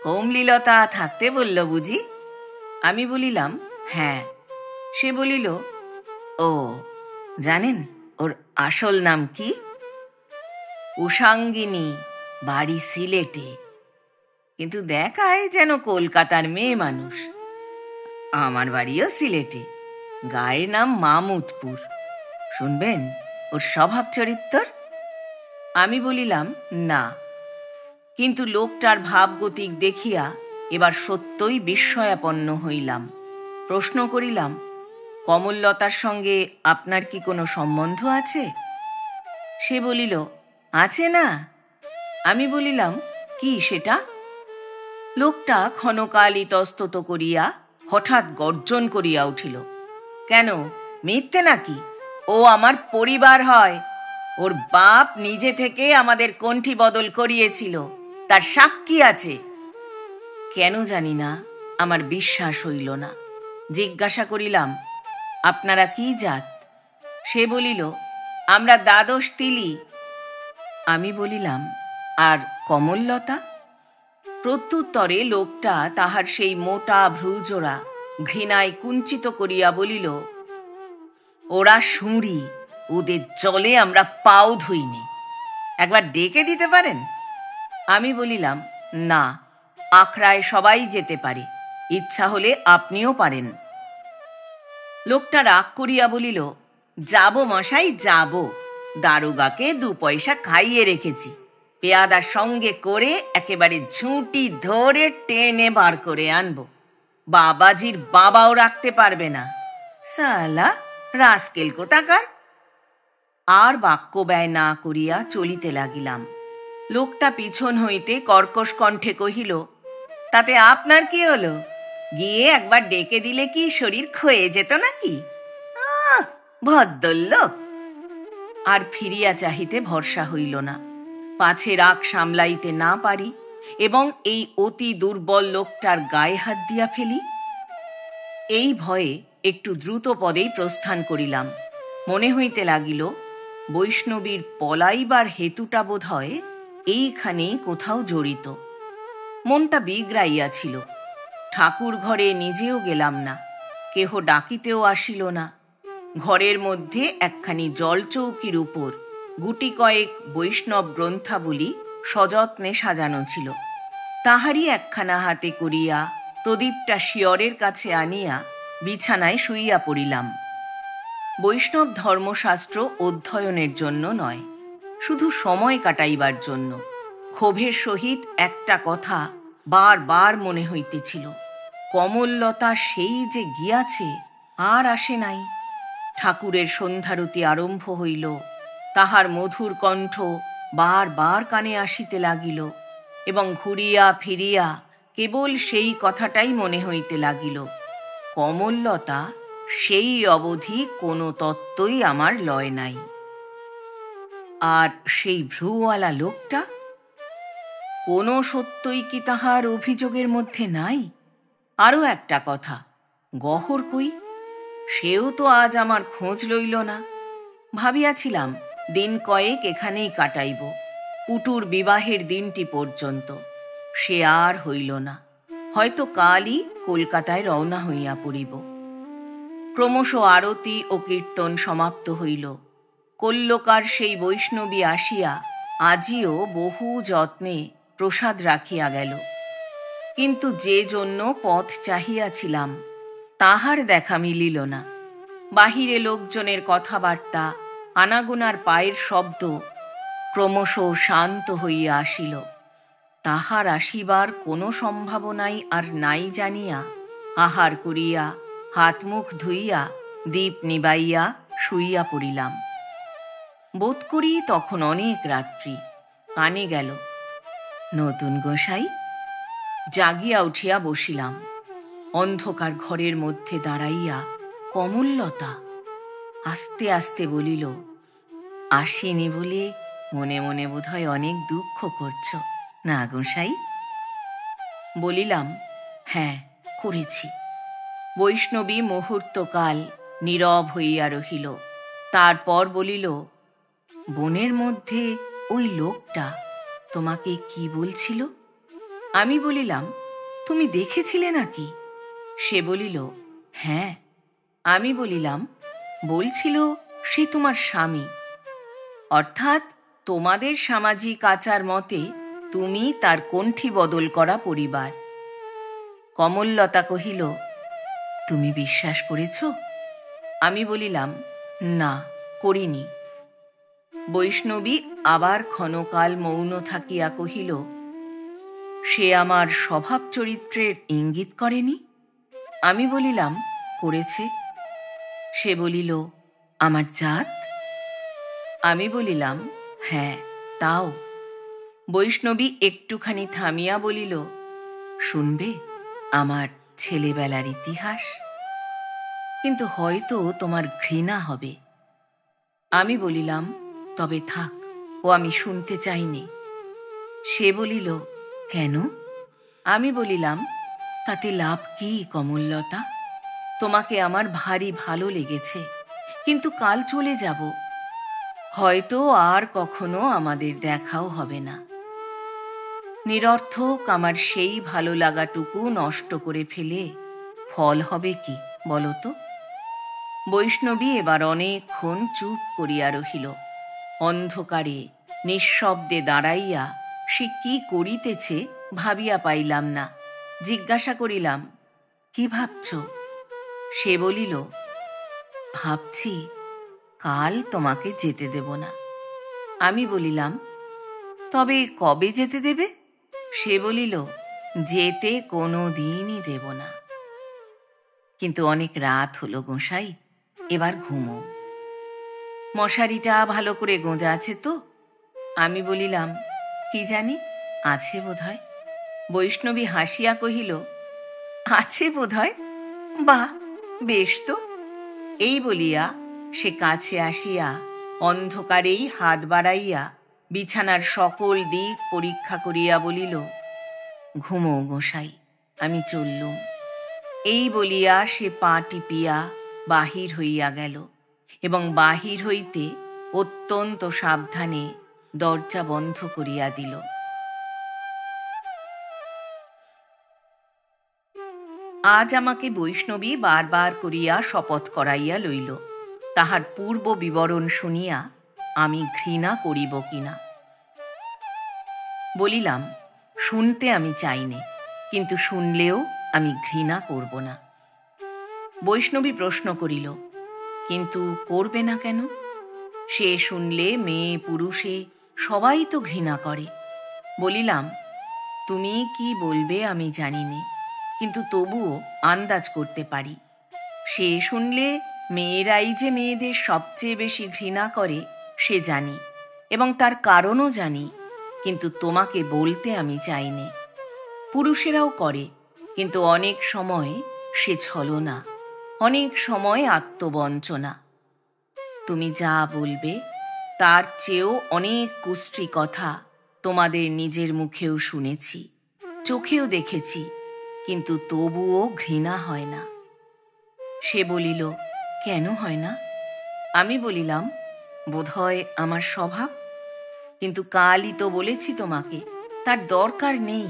কমলীলতা থাকতে বলল বুঝি? আমি বলিলাম, হ্যাঁ। সে বলিল, ও, জানেন ওর আসল নাম কি? উষাঙ্গিনী, বাড়ি সিলেটে, কিন্তু দেখায় যেন কলকাতার মেয়ে মানুষ। আমার বাড়িও সিলেটে, গায়ের নাম মামুদপুর। শুনবেন ওর স্বভাব চরিত্র? আমি বলিলাম, না, কিন্তু লোকটার ভাবগতিক দেখিয়া এবার সত্যই বিস্ময়াপন্ন হইলাম। প্রশ্ন করিলাম, কমললতার সঙ্গে আপনার কি কোনো সম্বন্ধ আছে? সে বলিল, আছে না। আমি বলিলাম, কি সেটা? লোকটা ক্ষণকাল ইতস্তত করিয়া হঠাৎ গর্জন করিয়া উঠিল, কেন, মিথ্যে নাকি? ও আমার পরিবার হয়। ওর বাপ নিজে থেকে আমাদের কণ্ঠি বদল করিয়েছিল, তার সাক্ষী আছে। কেন জানি না আমার বিশ্বাস হইল না। জিজ্ঞাসা করিলাম, আপনারা কি জাত? সে বলিল, আমরা দ্বাদশ তিলি। আমি বলিলাম, আর কমললতা? প্রত্যুত্তরে লোকটা তাহার সেই মোটা ভ্রুজোড়া ঘৃণায় কুঞ্চিত করিয়া বলিল, ওরা শুঁড়ি, ওদের জলে আমরা পাও ধুইনি, একবার ডেকে দিতে পারেন? আমি বলিলাম, না, আখড়ায় সবাই যেতে পারে, ইচ্ছা হলে আপনিও পারেন। লোকটা রাগ করিয়া বলিল, যাব মশাই, যাব, দারোগাকে 2 পয়সা খাইয়ে রেখেছি, পেয়াদার সঙ্গে করে একেবারে ঝুঁটি ধরে টেনে বার করে আনবো। বাবাজির বাবাও রাখতে পারবে না, সালা রাস্কেল কোথাকার। আর বাক্য ব্যয় না করিয়া চলিতে লাগিলাম। লোকটা পিছন হইতে কর্কশ কণ্ঠে কহিল, তাতে আপনার কি হলো? গিয়ে একবার ডেকে দিলে কি শরীর ক্ষয়ে যেত নাকি? ভদ্রলোক। আর ফিরিয়া চাহিতে ভরসা হইল না। পাছে রাগ সামলাইতে না পারি এবং এই অতি দুর্বল লোকটার গায়ে হাত দিয়া ফেলি। এই ভয়ে একটু দ্রুত পদেই প্রস্থান করিলাম। মনে হইতে লাগিল, বৈষ্ণবীর পলাইবার হেতুটা বোধ হয় এইখানেই কোথাও জড়িত। মনটা বিগড়াইয়াছিল। ঠাকুর ঘরে নিজেও গেলাম না, কেহ ডাকিতেও আসিল না। ঘরের মধ্যে একখানি জলচৌকির উপর গুটি কয়েক বৈষ্ণব গ্রন্থাবলী সযত্নে সাজানো ছিল। তাহারই একখানা হাতে করিয়া প্রদীপটা শিয়রের কাছে আনিয়া বিছানায় শুইয়া পড়িলাম। বৈষ্ণব ধর্মশাস্ত্র অধ্যয়নের জন্য নয়, শুধু সময় কাটাইবার জন্য, ক্ষোভের সহিত একটা কথা বার বার মনে হইতেছিল, কমললতা সেই যে গিয়াছে, আর আসে নাই। ঠাকুরের সন্ধ্যারতি আরম্ভ হইল, তাহার মধুর কণ্ঠ বার বার কানে আসিতে লাগিল, এবং ঘুরিয়া ফিরিয়া কেবল সেই কথাটাই মনে হইতে লাগিল, কমললতা সেই অবধি কোনো তত্ত্বই আমার লয় নাই। আর সেই ভ্রুওয়ালা লোকটা, কোনো সত্যই কি তাহার অভিযোগের মধ্যে নাই? আরও একটা কথা, গহর কই? সেও তো আজ আমার খোঁজ লইল না। ভাবিয়াছিলাম দিন কয়েক এখানেই কাটাইব, পুটুর বিবাহের দিনটি পর্যন্ত। সে আর হইল না। হয়তো কালই কলকাতায় রওনা হইয়া পড়িব। ক্রমশ আরতি ও কীর্তন সমাপ্ত হইল। কল্যকার সেই বৈষ্ণবী আসিয়া আজিও বহু যত্নে প্রসাদ রাখিয়া গেল, কিন্তু যে জন্য পথ চাহিয়াছিলাম তাহার দেখা মিলিল না। বাহিরে লোকজনের কথাবার্তা, আনাগোনার পায়ের শব্দ ক্রমশ শান্ত হইয়া আসিল। তাহার আসিবার কোনো সম্ভাবনাই আর নাই জানিয়া আহার করিয়া হাত মুখ ধুইয়া দীপ নিবাইয়া শুইয়া পড়িলাম। বোধ করি তখন অনেক রাত্রি। কানে গেল, নতুন গোসাই। জাগিয়া উঠিয়া বসিলাম। অন্ধকার ঘরের মধ্যে দাঁড়াইয়া কমললতা আস্তে আস্তে বলিল, আসিনি বলে মনে মনে বোধহয় অনেক দুঃখ করছ না গোসাই? বলিলাম, হ্যাঁ করেছি। বৈষ্ণবী মুহূর্তকাল নীরব হইয়া রহিল। তারপর বলিল, বনের মধ্যে ওই লোকটা তোমাকে কি বলছিল? আমি বলিলাম, তুমি দেখেছিলে নাকি? সে বলিল, হ্যাঁ। আমি বলিলাম, বলছিল সে তোমার স্বামী, অর্থাৎ তোমাদের সামাজিক আচার মতে তুমি তার কণ্ঠী বদল করা পরিবার। কমললতা কহিল, তুমি বিশ্বাস করেছ? আমি বলিলাম, না, করিনি। বৈষ্ণবী আবার ক্ষণকাল মৌন থাকিয়া কহিল, সে আমার স্বভাব চরিত্রের ইঙ্গিত করেনি? আমি বলিলাম, করেছে। সে বলিল, আমার জাত? আমি বলিলাম, হ্যাঁ তাও। বৈষ্ণবী একটুখানি থামিয়া বলিল, শুনবে আমার ছেলেবেলার ইতিহাস? কিন্তু হয়তো তোমার ঘৃণা হবে। আমি বলিলাম, তবে থাক, ও আমি শুনতে চাইনি। সে বলিল, কেন? আমি বলিলাম, তাতে লাভ কি কমললতা? তোমাকে আমার ভারী ভালো লেগেছে, কিন্তু কাল চলে যাব। হয়তো আর কখনো আমাদের দেখাও হবে না। নিরর্থক আমার সেই ভালো লাগাটুকু নষ্ট করে ফেলে ফল হবে কি বলো তো? বৈষ্ণবী এবার অনেকক্ষণ চুপ করিয়া রহিল। অন্ধকারে নিঃশব্দে দাঁড়াইয়া সে কি করিতেছে ভাবিয়া পাইলাম না। জিজ্ঞাসা করিলাম, কি ভাবছ? সে বলিল, ভাবছি কাল তোমাকে যেতে দেব না। আমি বলিলাম, তবে কবে যেতে দেবে? সে বলিল, যেতে কোনো দিনই দেব না। কিন্তু অনেক রাত হলো গোসাই, এবার ঘুমো। মশারিটা ভালো করে গোঁজা আছে তো? আমি বলিলাম, কি জানি, আছে বোধহয়। বৈষ্ণবী হাসিয়া কহিল, আছে বোধহয়? বাহ, বেশ তো। এই বলিয়া সে কাছে আসিয়া অন্ধকারেই হাত বাড়াইয়া বিছানার সকল দিক পরীক্ষা করিয়া বলিল, ঘুমো গোসাই, আমি চললুম। এই বলিয়া সে পা টিপিয়া বাহির হইয়া গেল এবং বাহির হইতে অত্যন্ত সাবধানে দরজা বন্ধ করিয়া দিল। আজ আমাকে বৈষ্ণবী বারবার করিয়া শপথ করাইয়া লইল, তাহার পূর্ব বিবরণ শুনিয়া আমি ঘৃণা করিব কিনা। বলিলাম, শুনতে আমি চাইনে, কিন্তু শুনলেও আমি ঘৃণা করব না। বৈষ্ণবী প্রশ্ন করিল, কিন্তু করবে না কেন? সে শুনলে মেয়ে পুরুষে সবাই তো ঘৃণা করে। বলিলাম, তুমি কি বলবে আমি জানি নে, কিন্তু তবুও আন্দাজ করতে পারি। সে শুনলে মেয়েরাই যে মেয়েদের সবচেয়ে বেশি ঘৃণা করে সে জানি, এবং তার কারণও জানি, কিন্তু তোমাকে বলতে আমি চাইনে। পুরুষেরাও করে, কিন্তু অনেক সময় সে ছলনা, অনেক সময় আত্মবঞ্চনা। তুমি যা বলবে তার চেয়েও অনেক কুশ্রী কথা তোমাদের নিজের মুখেও শুনেছি, চোখেও দেখেছি, কিন্তু তবুও ঘৃণা হয় না। সে বলিল, কেন হয় না? আমি বলিলাম, বোধহয় আমার স্বভাব। কিন্তু কালই তো বলেছি তোমাকে, তার দরকার নেই।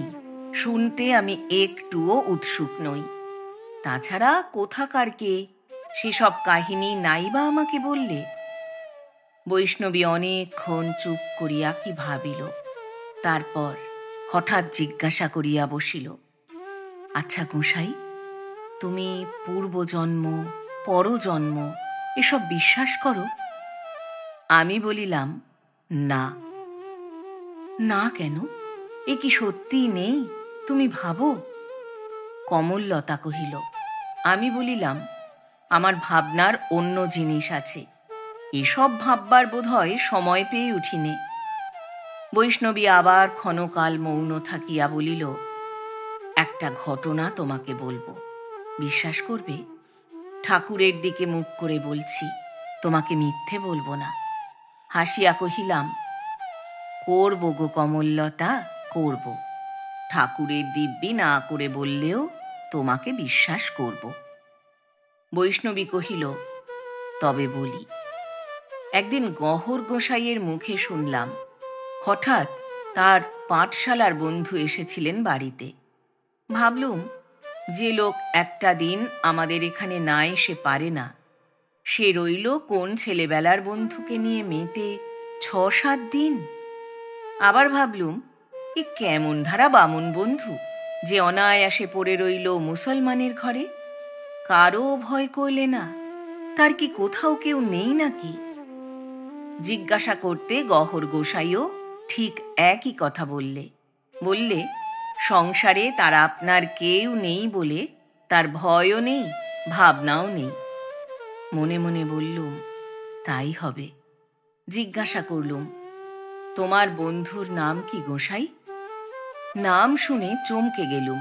শুনতে আমি একটুও উৎসুক নই। তাছাড়া কোথাকার কে, সেসব কাহিনী নাই বা আমাকে বললে? বৈষ্ণবী অনেকক্ষণ চুপ করিয়া কি ভাবিল, তারপর হঠাৎ জিজ্ঞাসা করিয়া বসিল, আচ্ছা গোসাই, তুমি পূর্বজন্ম, পরজন্ম এসব বিশ্বাস করো? আমি বলিলাম, না। না কেন? এ কি সত্যি নেই? তুমি ভাবো? কমললতা কহিল, আমি বলিলাম, আমার ভাবনার অন্য জিনিস আছে, এসব ভাববার বোধহয় সময় পেয়ে উঠিনে। বৈষ্ণবী আবার ক্ষণকাল মৌন থাকিয়া বলিল, একটা ঘটনা তোমাকে বলবো, বিশ্বাস করবে? ঠাকুরের দিকে মুখ করে বলছি, তোমাকে মিথ্যে বলবো না। হাসিয়া কহিলাম, করব গো কমললতা, করব। ঠাকুরের দিব্যি না করে বললেও তোমাকে বিশ্বাস করব। বৈষ্ণবী কহিল, তবে বলি। একদিন গহর গোসাইয়ের মুখে শুনলাম, হঠাৎ তার পাঠশালার বন্ধু এসেছিলেন বাড়িতে। ভাবলুম, যে লোক একটা দিন আমাদের এখানে না এসে পারে না, সে রইল কোন ছেলেবেলার বন্ধুকে নিয়ে মেতে ৬-৭ দিন। আবার ভাবলুম, এ কেমন ধারা বামুন বন্ধু যে অনায়াসে পড়ে রইল মুসলমানের ঘরে, কারও ভয় করলে না। তার কি কোথাও কেউ নেই নাকি? জিজ্ঞাসা করতে গহর গোসাইও ঠিক একই কথা বললে। বললে, সংসারে তার আপনার কেউ নেই বলে তার ভয়ও নেই, ভাবনাও নেই। মনে মনে বললুম, তাই হবে। জিজ্ঞাসা করলুম, তোমার বন্ধুর নাম কি গোসাই? নাম শুনে চমকে গেলুম।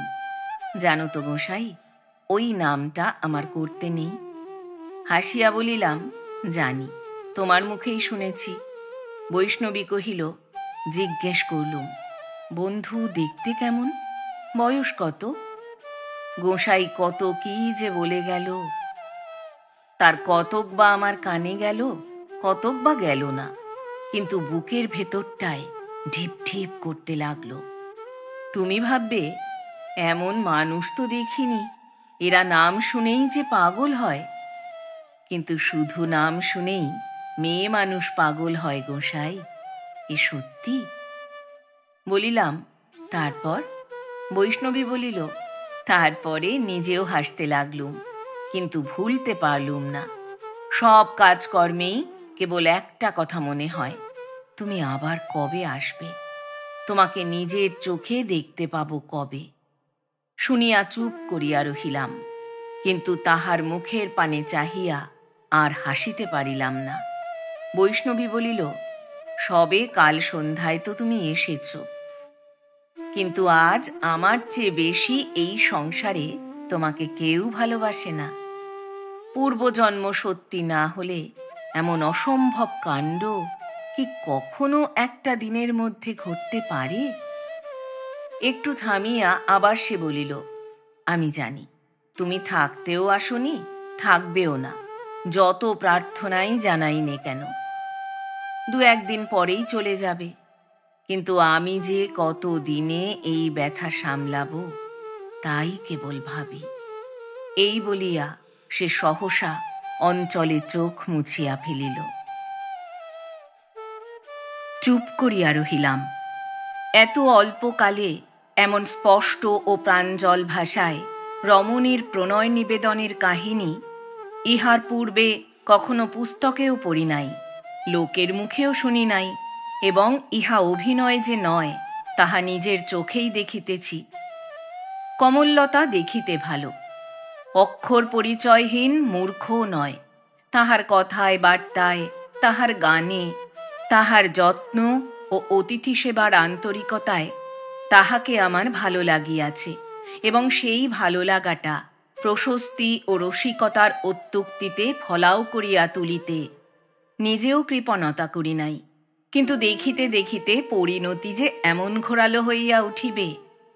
জানো তো গোসাই, ওই নামটা আমার করতে নেই। হাসিয়া বলিলাম, জানি, তোমার মুখেই শুনেছি। বৈষ্ণবী কহিল, জিজ্ঞেস করলুম, বন্ধু দেখতে কেমন, বয়স কত? গোসাই কত কি যে বলে গেল, তার কতক বা আমার কানে গেল, কতক বা গেল না, কিন্তু বুকের ভেতরটায় ঢিপ ঢিপ করতে লাগলো। তুমি ভাববে, এমন মানুষ তো দেখিনি, এরা নাম শুনেই যে পাগল হয়। কিন্তু শুধু নাম শুনেই মেয়ে মানুষ পাগল হয় গোসাই, এ সত্যি। বলিলাম, তারপর? বৈষ্ণবী বলিল, তারপরে নিজেও হাসতে লাগলুম, কিন্তু ভুলতে পারলুম না। সব কাজকর্মেই কেবল একটা কথা মনে হয়, তুমি আবার কবে আসবে, তোমাকে নিজের চোখে দেখতে পাবো কবে। শুনিয়া চুপ করিয়া রহিলাম, কিন্তু তাহার মুখের পানে চাহিয়া আর হাসিতে পারিলাম না। বৈষ্ণবী বলিল, সবে কাল সন্ধ্যায় তো তুমি এসেছ, কিন্তু আজ আমার চেয়ে বেশি এই সংসারে তোমাকে কেউ ভালোবাসে না। পূর্বজন্ম সত্যি না হলে এমন অসম্ভব কাণ্ড কি কখনো একটা দিনের মধ্যে ঘটতে পারে? একটু থামিয়া আবার সে বলিল, আমি জানি, তুমি থাকতেও আসনি, থাকবেও না, যত প্রার্থনাই জানাই নে কেন। ২-১ দিন পরেই চলে যাবে, কিন্তু আমি যে কত দিনে এই ব্যথা সামলাবো তাই কেবল ভাবি। এই বলিয়া সে সহসা অঞ্চলে চোখ মুছিয়া ফেলিল। চুপ করিয়া রহিলাম। এত অল্পকালে এমন স্পষ্ট ও প্রাঞ্জল ভাষায় রমণীর প্রণয় নিবেদনের কাহিনী ইহার পূর্বে কখনো পুস্তকেও পড়ি নাই, লোকের মুখেও শুনি নাই, এবং ইহা অভিনয় যে নয় তাহা নিজের চোখেই দেখিতেছি। কমললতা দেখিতে ভালো, অক্ষর পরিচয়হীন মূর্খও নয়। তাহার কথায় বার্তায়, তাহার গানে, তাহার যত্ন ও অতিথি সেবার আন্তরিকতায় তাহাকে আমার ভালো লাগিয়াছে, এবং সেই ভালো লাগাটা প্রশস্তি ও রসিকতার অত্যুক্তিতে ফলাও করিয়া তুলিতে নিজেও কৃপণতা করি নাই। কিন্তু দেখিতে দেখিতে পরিণতি যে এমন ঘোরালো হইয়া উঠিবে,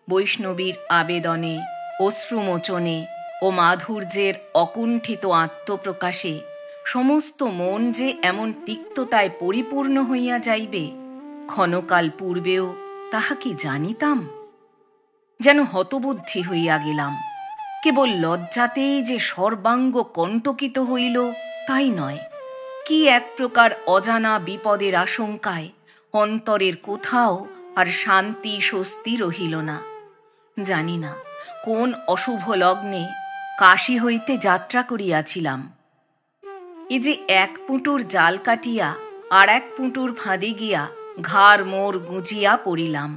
বৈষ্ণবীর আবেদনে, অশ্রুমোচনে ও মাধুর্যের অকুণ্ঠিত আত্মপ্রকাশে সমস্ত মন যে এমন তিক্ততায় পরিপূর্ণ হইয়া যাইবে, ক্ষণকাল পূর্বেও তাহা কি জানিতাম? যেন হতবুদ্ধি হইয়া গেলাম। কেবল লজ্জাতেই যে সর্বাঙ্গ কণ্টকিত হইল তাই নয়, কি এক প্রকার অজানা বিপদের আশঙ্কায় অন্তরের কোথাও আর শান্তি স্বস্তি রহিল না। জানি না কোন অশুভ লগ্নে কাশী হইতে যাত্রা করিয়াছিলাম। এ যে এক পুঁটুর জাল কাটিয়া আর এক পুঁটুর ফাঁদে গিয়া ঘাড় মোড় গুঁজিয়া পড়িলাম।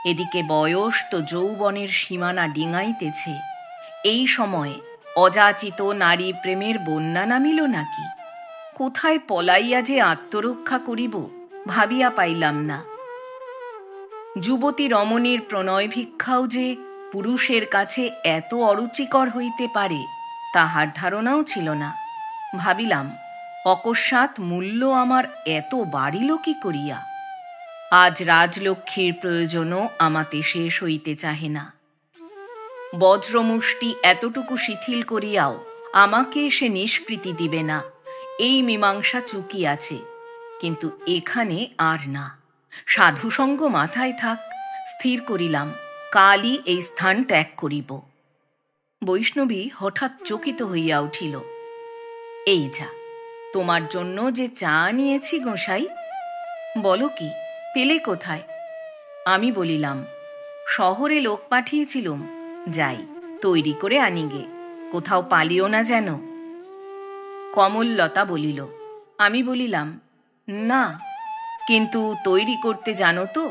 এদিকে বয়স তো যৌবনের সীমানা ডিঙাইতেছে। এই সময় অযাচিত নারী প্রেমের বন্যা নামিল নাকি? কোথায় পলাইয়া যে আত্মরক্ষা করিব ভাবিয়া পাইলাম না। যুবতী রমণীর প্রণয় ভিক্ষাও যে পুরুষের কাছে এত অরুচিকর হইতে পারে তাহার ধারণাও ছিল না। ভাবিলাম, অকস্মাৎ মূল্য আমার এত বাড়িল কি করিয়া? আজ রাজলক্ষ্মীর প্রয়োজনও আমাতে শেষ হইতে চাহে না। বজ্রমুষ্টি এতটুকু শিথিল করিয়াও আমাকে সে নিষ্কৃতি দিবে না, এই মীমাংসা চুকিয়াছে। কিন্তু এখানে আর না, সাধুসঙ্গ মাথায় থাক। স্থির করিলাম, কালই এই স্থান ত্যাগ করিব। বৈষ্ণবী হঠাৎ চকিত হইয়া উঠিল। এই যা, তোমার জন্য যে চা নিয়েছি গোসাই। বলো কি, পেলে কোথায়? আমি বলিলাম, শহরে লোক পাঠিয়েছিলুম, যাই তৈরি করে আনিগে, কোথাও পালিও না যেন। কমললতা বলিল। আমি বলিলাম, না, কিন্তু তৈরি করতে জানো তো?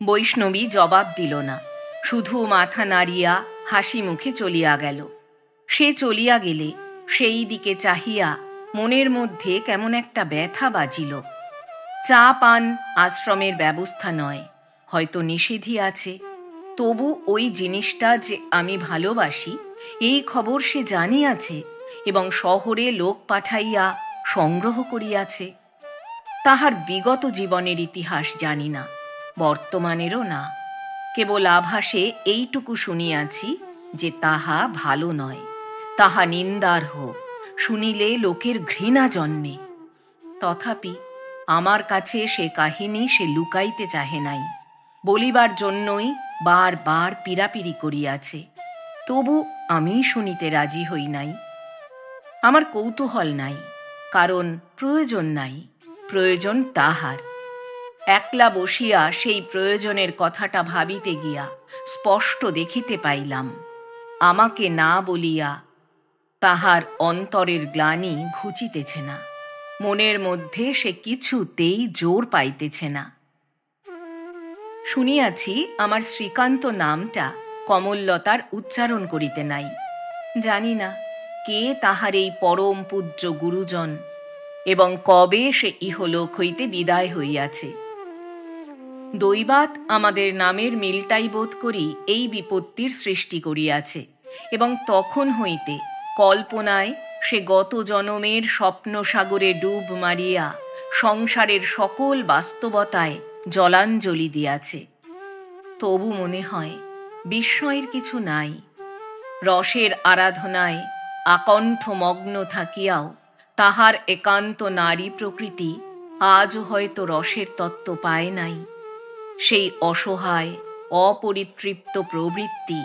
বৈষ্ণবী জবাব দিল না, শুধু মাথা নাড়িয়া হাসি মুখে চলিয়া গেল। সে চলিয়া গেলে সেই দিকে চাহিয়া মনের মধ্যে কেমন একটা ব্যথা বাজিল। চা পান আশ্রমের ব্যবস্থা নয়, হয়তো নিষেধই আছে, তবু ওই জিনিসটা যে আমি ভালোবাসি এই খবর সে জানিয়াছে এবং শহরে লোক পাঠাইয়া সংগ্রহ করিয়াছে। তাহার বিগত জীবনের ইতিহাস জানি না, বর্তমানেরও না। কেবল আভাসে এইটুকু শুনিয়াছি যে তাহা ভালো নয়, তাহা নিন্দার্হ, শুনিলে লোকের ঘৃণা জন্মে। তথাপি আমার কাছে সে কাহিনী সে লুকাইতে চাহে নাই, বলিবার জন্যই বার বার পীড়াপিড়ি করিয়াছে। তবু আমি শুনিতে রাজি হই নাই। আমার কৌতূহল নাই, কারণ প্রয়োজন নাই, প্রয়োজন তাহার। একলা বসিয়া সেই প্রয়োজনের কথাটা ভাবিতে গিয়া স্পষ্ট দেখিতে পাইলাম, আমাকে না বলিয়া তাহার অন্তরের গ্লানি ঘুচিতেছে না, মনের মধ্যে সে কিছুতেই জোর পাইতেছে না। শুনিয়াছি আমার শ্রীকান্ত নামটা কমললতার উচ্চারণ করিতে নাই। জানি না কে তাহার এই পরম পূজ্য গুরুজন এবং কবে সে ইহলোক হইতে বিদায় হইয়াছে। দৈবাৎ আমাদের নামের মিলটাই বোধ করি এই বিপত্তির সৃষ্টি করিয়াছে, এবং তখন হইতে কল্পনায় সে গত জনমের স্বপ্নসাগরে ডুব মারিয়া সংসারের সকল বাস্তবতায় জলাঞ্জলি দিয়াছে। তবু মনে হয় বিস্ময়ের কিছু নাই। রসের আরাধনায় আকণ্ঠ মগ্ন থাকিয়াও তাহার একান্ত নারী প্রকৃতি আজও হয়তো রসের তত্ত্ব পায় নাই। সেই অসহায় অপরিতৃপ্ত প্রবৃত্তি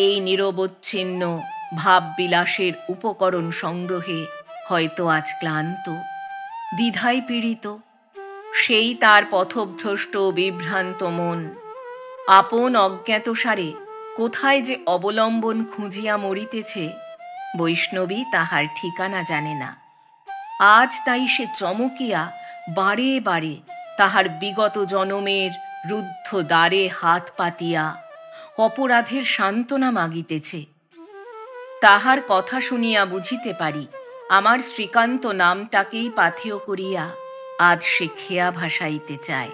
এই নিরবচ্ছিন্ন ভাববিলাসের উপকরণ সংগ্রহে হয়তো আজ ক্লান্ত, দ্বিধায় পীড়িত। সেই তার পথভ্রষ্ট বিভ্রান্ত মন আপন অজ্ঞাতসারে কোথায় যে অবলম্বন খুঁজিয়া মরিতেছে, বৈষ্ণবী তাহার ঠিকানা জানে না। আজ তাই সে চমকিয়া বারে বারে তাহার বিগত জনমের রুদ্ধ দ্বারে হাত পাতিয়া অপরাধের সান্ত্বনা মাগিতেছে। তাহার কথা শুনিয়া বুঝিতে পারি আমার শ্রীকান্ত নামটাকেই পাথেয় করিয়া আজ সে খেয়া ভাসাইতে চায়।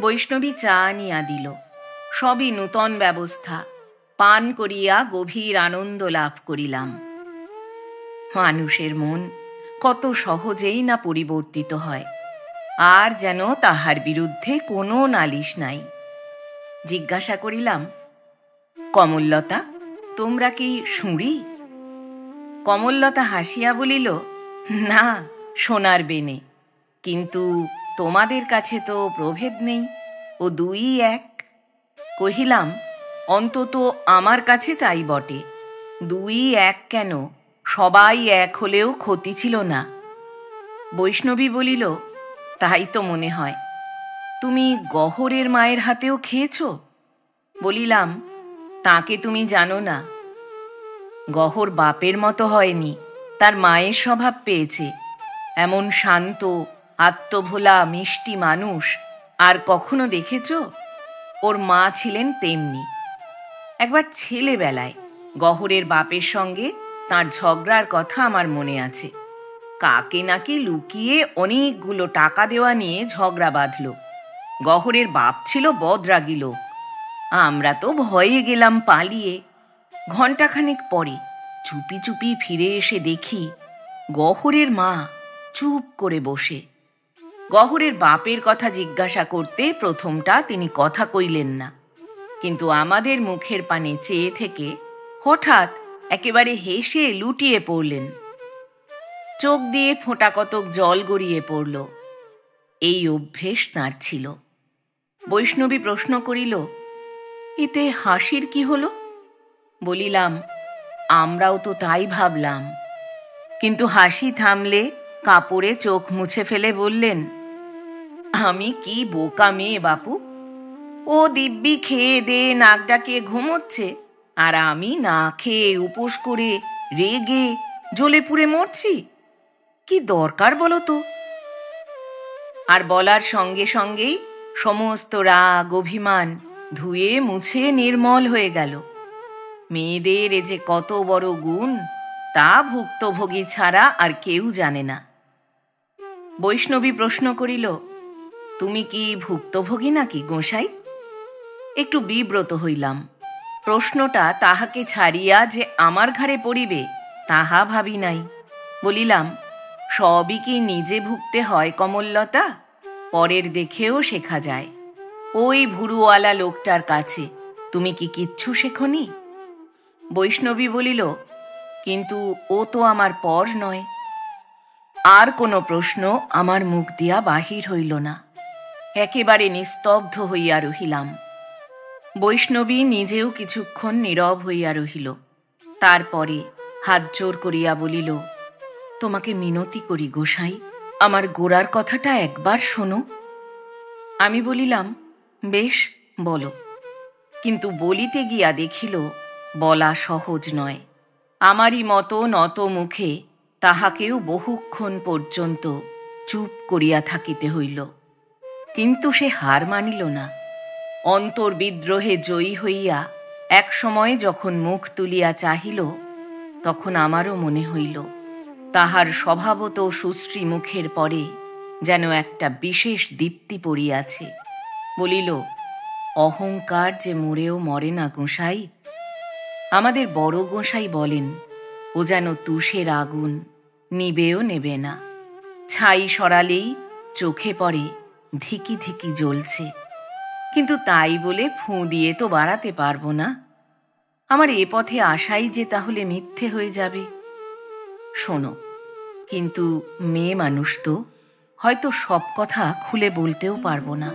বৈষ্ণবী চা আনিয়া দিল। সবই নূতন ব্যবস্থা। পান করিয়া গভীর আনন্দ লাভ করিলাম। মানুষের মন কত সহজেই না পরিবর্তিত হয়, আর যেন তাহার বিরুদ্ধে কোনো নালিশ নাই। জিজ্ঞাসা করিলাম, কমললতা, তোমরা কি শুঁড়ি? কমললতা হাসিয়া বলিল, না, সোনার বেনে, কিন্তু তোমাদের কাছে তো প্রভেদ নেই, ও দুই এক। কহিলাম, অন্তত আমার কাছে তাই বটে। দুই এক কেন, সবাই এক হলেও ক্ষতি ছিল না। বৈষ্ণবী বলিল, তাই তো মনে হয়। তুমি গহরের মায়ের হাতেও খেয়েছ? বলিলাম, তাকে তুমি জানো না। গহর বাপের মতো হয়নি, তার মায়ের স্বভাব পেয়েছে। এমন শান্ত, আত্মভোলা, মিষ্টি মানুষ আর কখনো দেখেছ? ওর মা ছিলেন তেমনি। একবার ছেলেবেলায় গহরের বাপের সঙ্গে তার ঝগড়ার কথা আমার মনে আছে। কাকে নাকি লুকিয়ে অনেকগুলো টাকা দেওয়া নিয়ে ঝগড়া বাঁধল। গহরের বাপ ছিল বদরাগী লোক। আমরা তো ভয়ে গেলাম পালিয়ে। ঘণ্টাখানেক পরে চুপি চুপি ফিরে এসে দেখি গহরের মা চুপ করে বসে। গহরের বাপের কথা জিজ্ঞাসা করতে প্রথমটা তিনি কথা কইলেন না, কিন্তু আমাদের মুখের পানে চেয়ে থেকে হঠাৎ একেবারে হেসে লুটিয়ে পড়লেন। চোখ দিয়ে ফোঁটা কতক জল গড়িয়ে পড়ল। এই অভ্যেস তাঁর ছিল। বৈষ্ণবী প্রশ্ন করিল, এতে হাসির কি হলো? বলিলাম, আমরাও তো তাই ভাবলাম। কিন্তু হাসি থামলে কাপড়ে চোখ মুছে ফেলে বললেন, আমি কি বোকা মেয়ে বাপু! ও দিব্যি খেয়ে দিয়ে নাক ডাকিয়ে ঘুমোচ্ছে, আর আমি না খেয়ে উপোস করে রেগে জ্বলে পুড়ে মরছি। কি দরকার বলো তো? আর বলার সঙ্গে সঙ্গেই সমস্ত রাগ অভিমান ধুয়ে মুছে নির্মল হয়ে গেল। মেয়েদের এ যে কত বড় গুণ, তা ভুক্তভোগী ছাড়া আর কেউ জানে না। বৈষ্ণবী প্রশ্ন করিল, তুমি কি ভুক্তভোগী নাকি গোসাই? একটু বিব্রত হইলাম। প্রশ্নটা তাহাকে ছাড়িয়া যে আমার ঘাড়ে পড়িবে তাহা ভাবি নাই। বলিলাম, সবই কি নিজে ভুগতে হয় কমললতা? পরের দেখেও শেখা যায়। ওই ভুরুওয়ালা লোকটার কাছে তুমি কি কিচ্ছু শেখনি? বৈষ্ণবী বলিল, কিন্তু ও তো আমার পর নয়। আর কোনো প্রশ্ন আমার মুখ দিয়া বাহির হইল না। একেবারে নিস্তব্ধ হইয়া রহিলাম। বৈষ্ণবী নিজেও কিছুক্ষণ নীরব হইয়া রহিল। তারপরে হাত জোর করিয়া বলিল, তোমাকে মিনতি করি গোসাই, আমার গোড়ার কথাটা একবার শোনো। আমি বলিলাম, বেশ, বলো। কিন্তু বলিতে গিয়া দেখিল বলা সহজ নয়। আমারই মতো নত মুখে তাহাকেও বহুক্ষণ পর্যন্ত চুপ করিয়া থাকিতে হইল। কিন্তু সে হার মানিল না। অন্তর্বিদ্রোহে জয়ী হইয়া একসময় যখন মুখ তুলিয়া চাহিল, তখন আমারও মনে হইল তাহার স্বভাবত সুশ্রী মুখের পরে যেন একটা বিশেষ দীপ্তি পড়িয়াছে। বলিল, অহংকার যে মরেও মরে না গোসাই। আমাদের বড় গোসাই বলেন, ও যেন তুষের আগুন, নিবেও নেবে না। ছাই সরালেই চোখে পড়ে ধিকি ধিকি জ্বলছে। কিন্তু তাই বলে ফুঁ দিয়ে তো বাড়াতে পারবো না। আমার এ পথে আসাই যে তাহলে মিথ্যে হয়ে যাবে। শোনো, কিন্তু মেয়ে মানুষ তো, হয়তো সব কথা খুলে বলতেও পারবো না।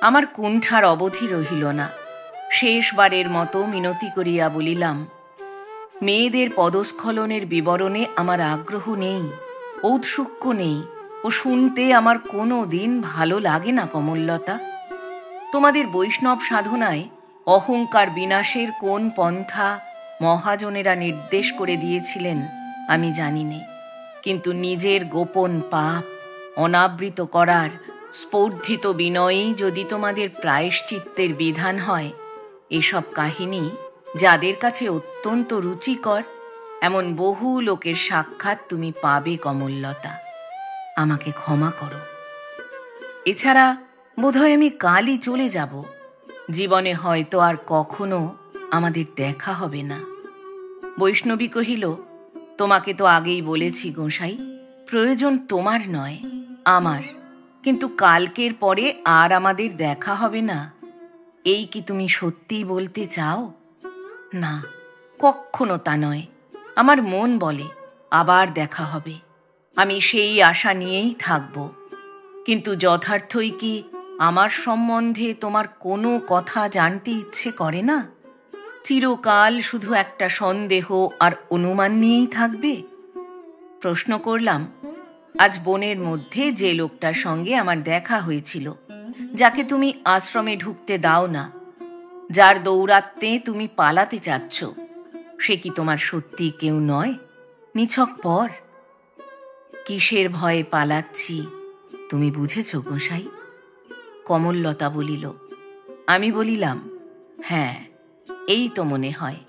আমার কুণ্ঠার অবধি রহিল না। শেষবারের মতো মিনতি করিয়া বলিলাম, মেয়েদের পদস্খলনের বিবরণে আমার আগ্রহ নেই, ঔৎসুক্য নেই, ও শুনতে আমার কোনো দিন ভালো লাগে না কমললতা। তোমাদের বৈষ্ণব সাধনায় অহংকার বিনাশের কোন পন্থা মহাজনেরা নির্দেশ করে দিয়েছিলেন আমি জানি নে, কিন্তু নিজের গোপন পাপ, অনাবৃত করার স্পর্ধিত বিনয়েই যদি তোমাদের প্রায়শ্চিত্তের বিধান হয়, এসব কাহিনী যাদের কাছে অত্যন্ত রুচিকর, এমন বহু লোকের সাক্ষাৎ তুমি পাবে কমললতা। আমাকে ক্ষমা করো। এছাড়া বোধহয় আমি কালই চলে যাব। জীবনে হয়তো আর কখনো আমাদের দেখা হবে না। বৈষ্ণবী কহিল, তোমাকে তো আগেই বলেছি গোসাই, প্রয়োজন তোমার নয়, আমার। কিন্তু কালকের পরে আর আমাদের দেখা হবে না, এই কি তুমি সত্যিই বলতে চাও? না, কখনো তা নয়। আমার মন বলে আবার দেখা হবে, আমি সেই আশা নিয়েই থাকব। কিন্তু যথার্থই কি আমার সম্বন্ধে তোমার কোনো কথা জানতে ইচ্ছে করে না? চিরকাল শুধু একটা সন্দেহ আর অনুমান নিয়েই থাকবে? প্রশ্ন করলাম, আজ বনের মধ্যে যে লোকটার সঙ্গে আমার দেখা হয়েছিল, যাকে তুমি আশ্রমে ঢুকতে দাও না, যার দৌরাত্ম্যে তুমি পালাতে চাচ্ছ, সে কি তোমার সত্যি কেউ নয়, নিছক পর? কিসের ভয়ে পালাচ্ছি তুমি বুঝেছ গোসাই? কমললতা বলিল। আমি বলিলাম, হ্যাঁ, এই তো মনে হয়,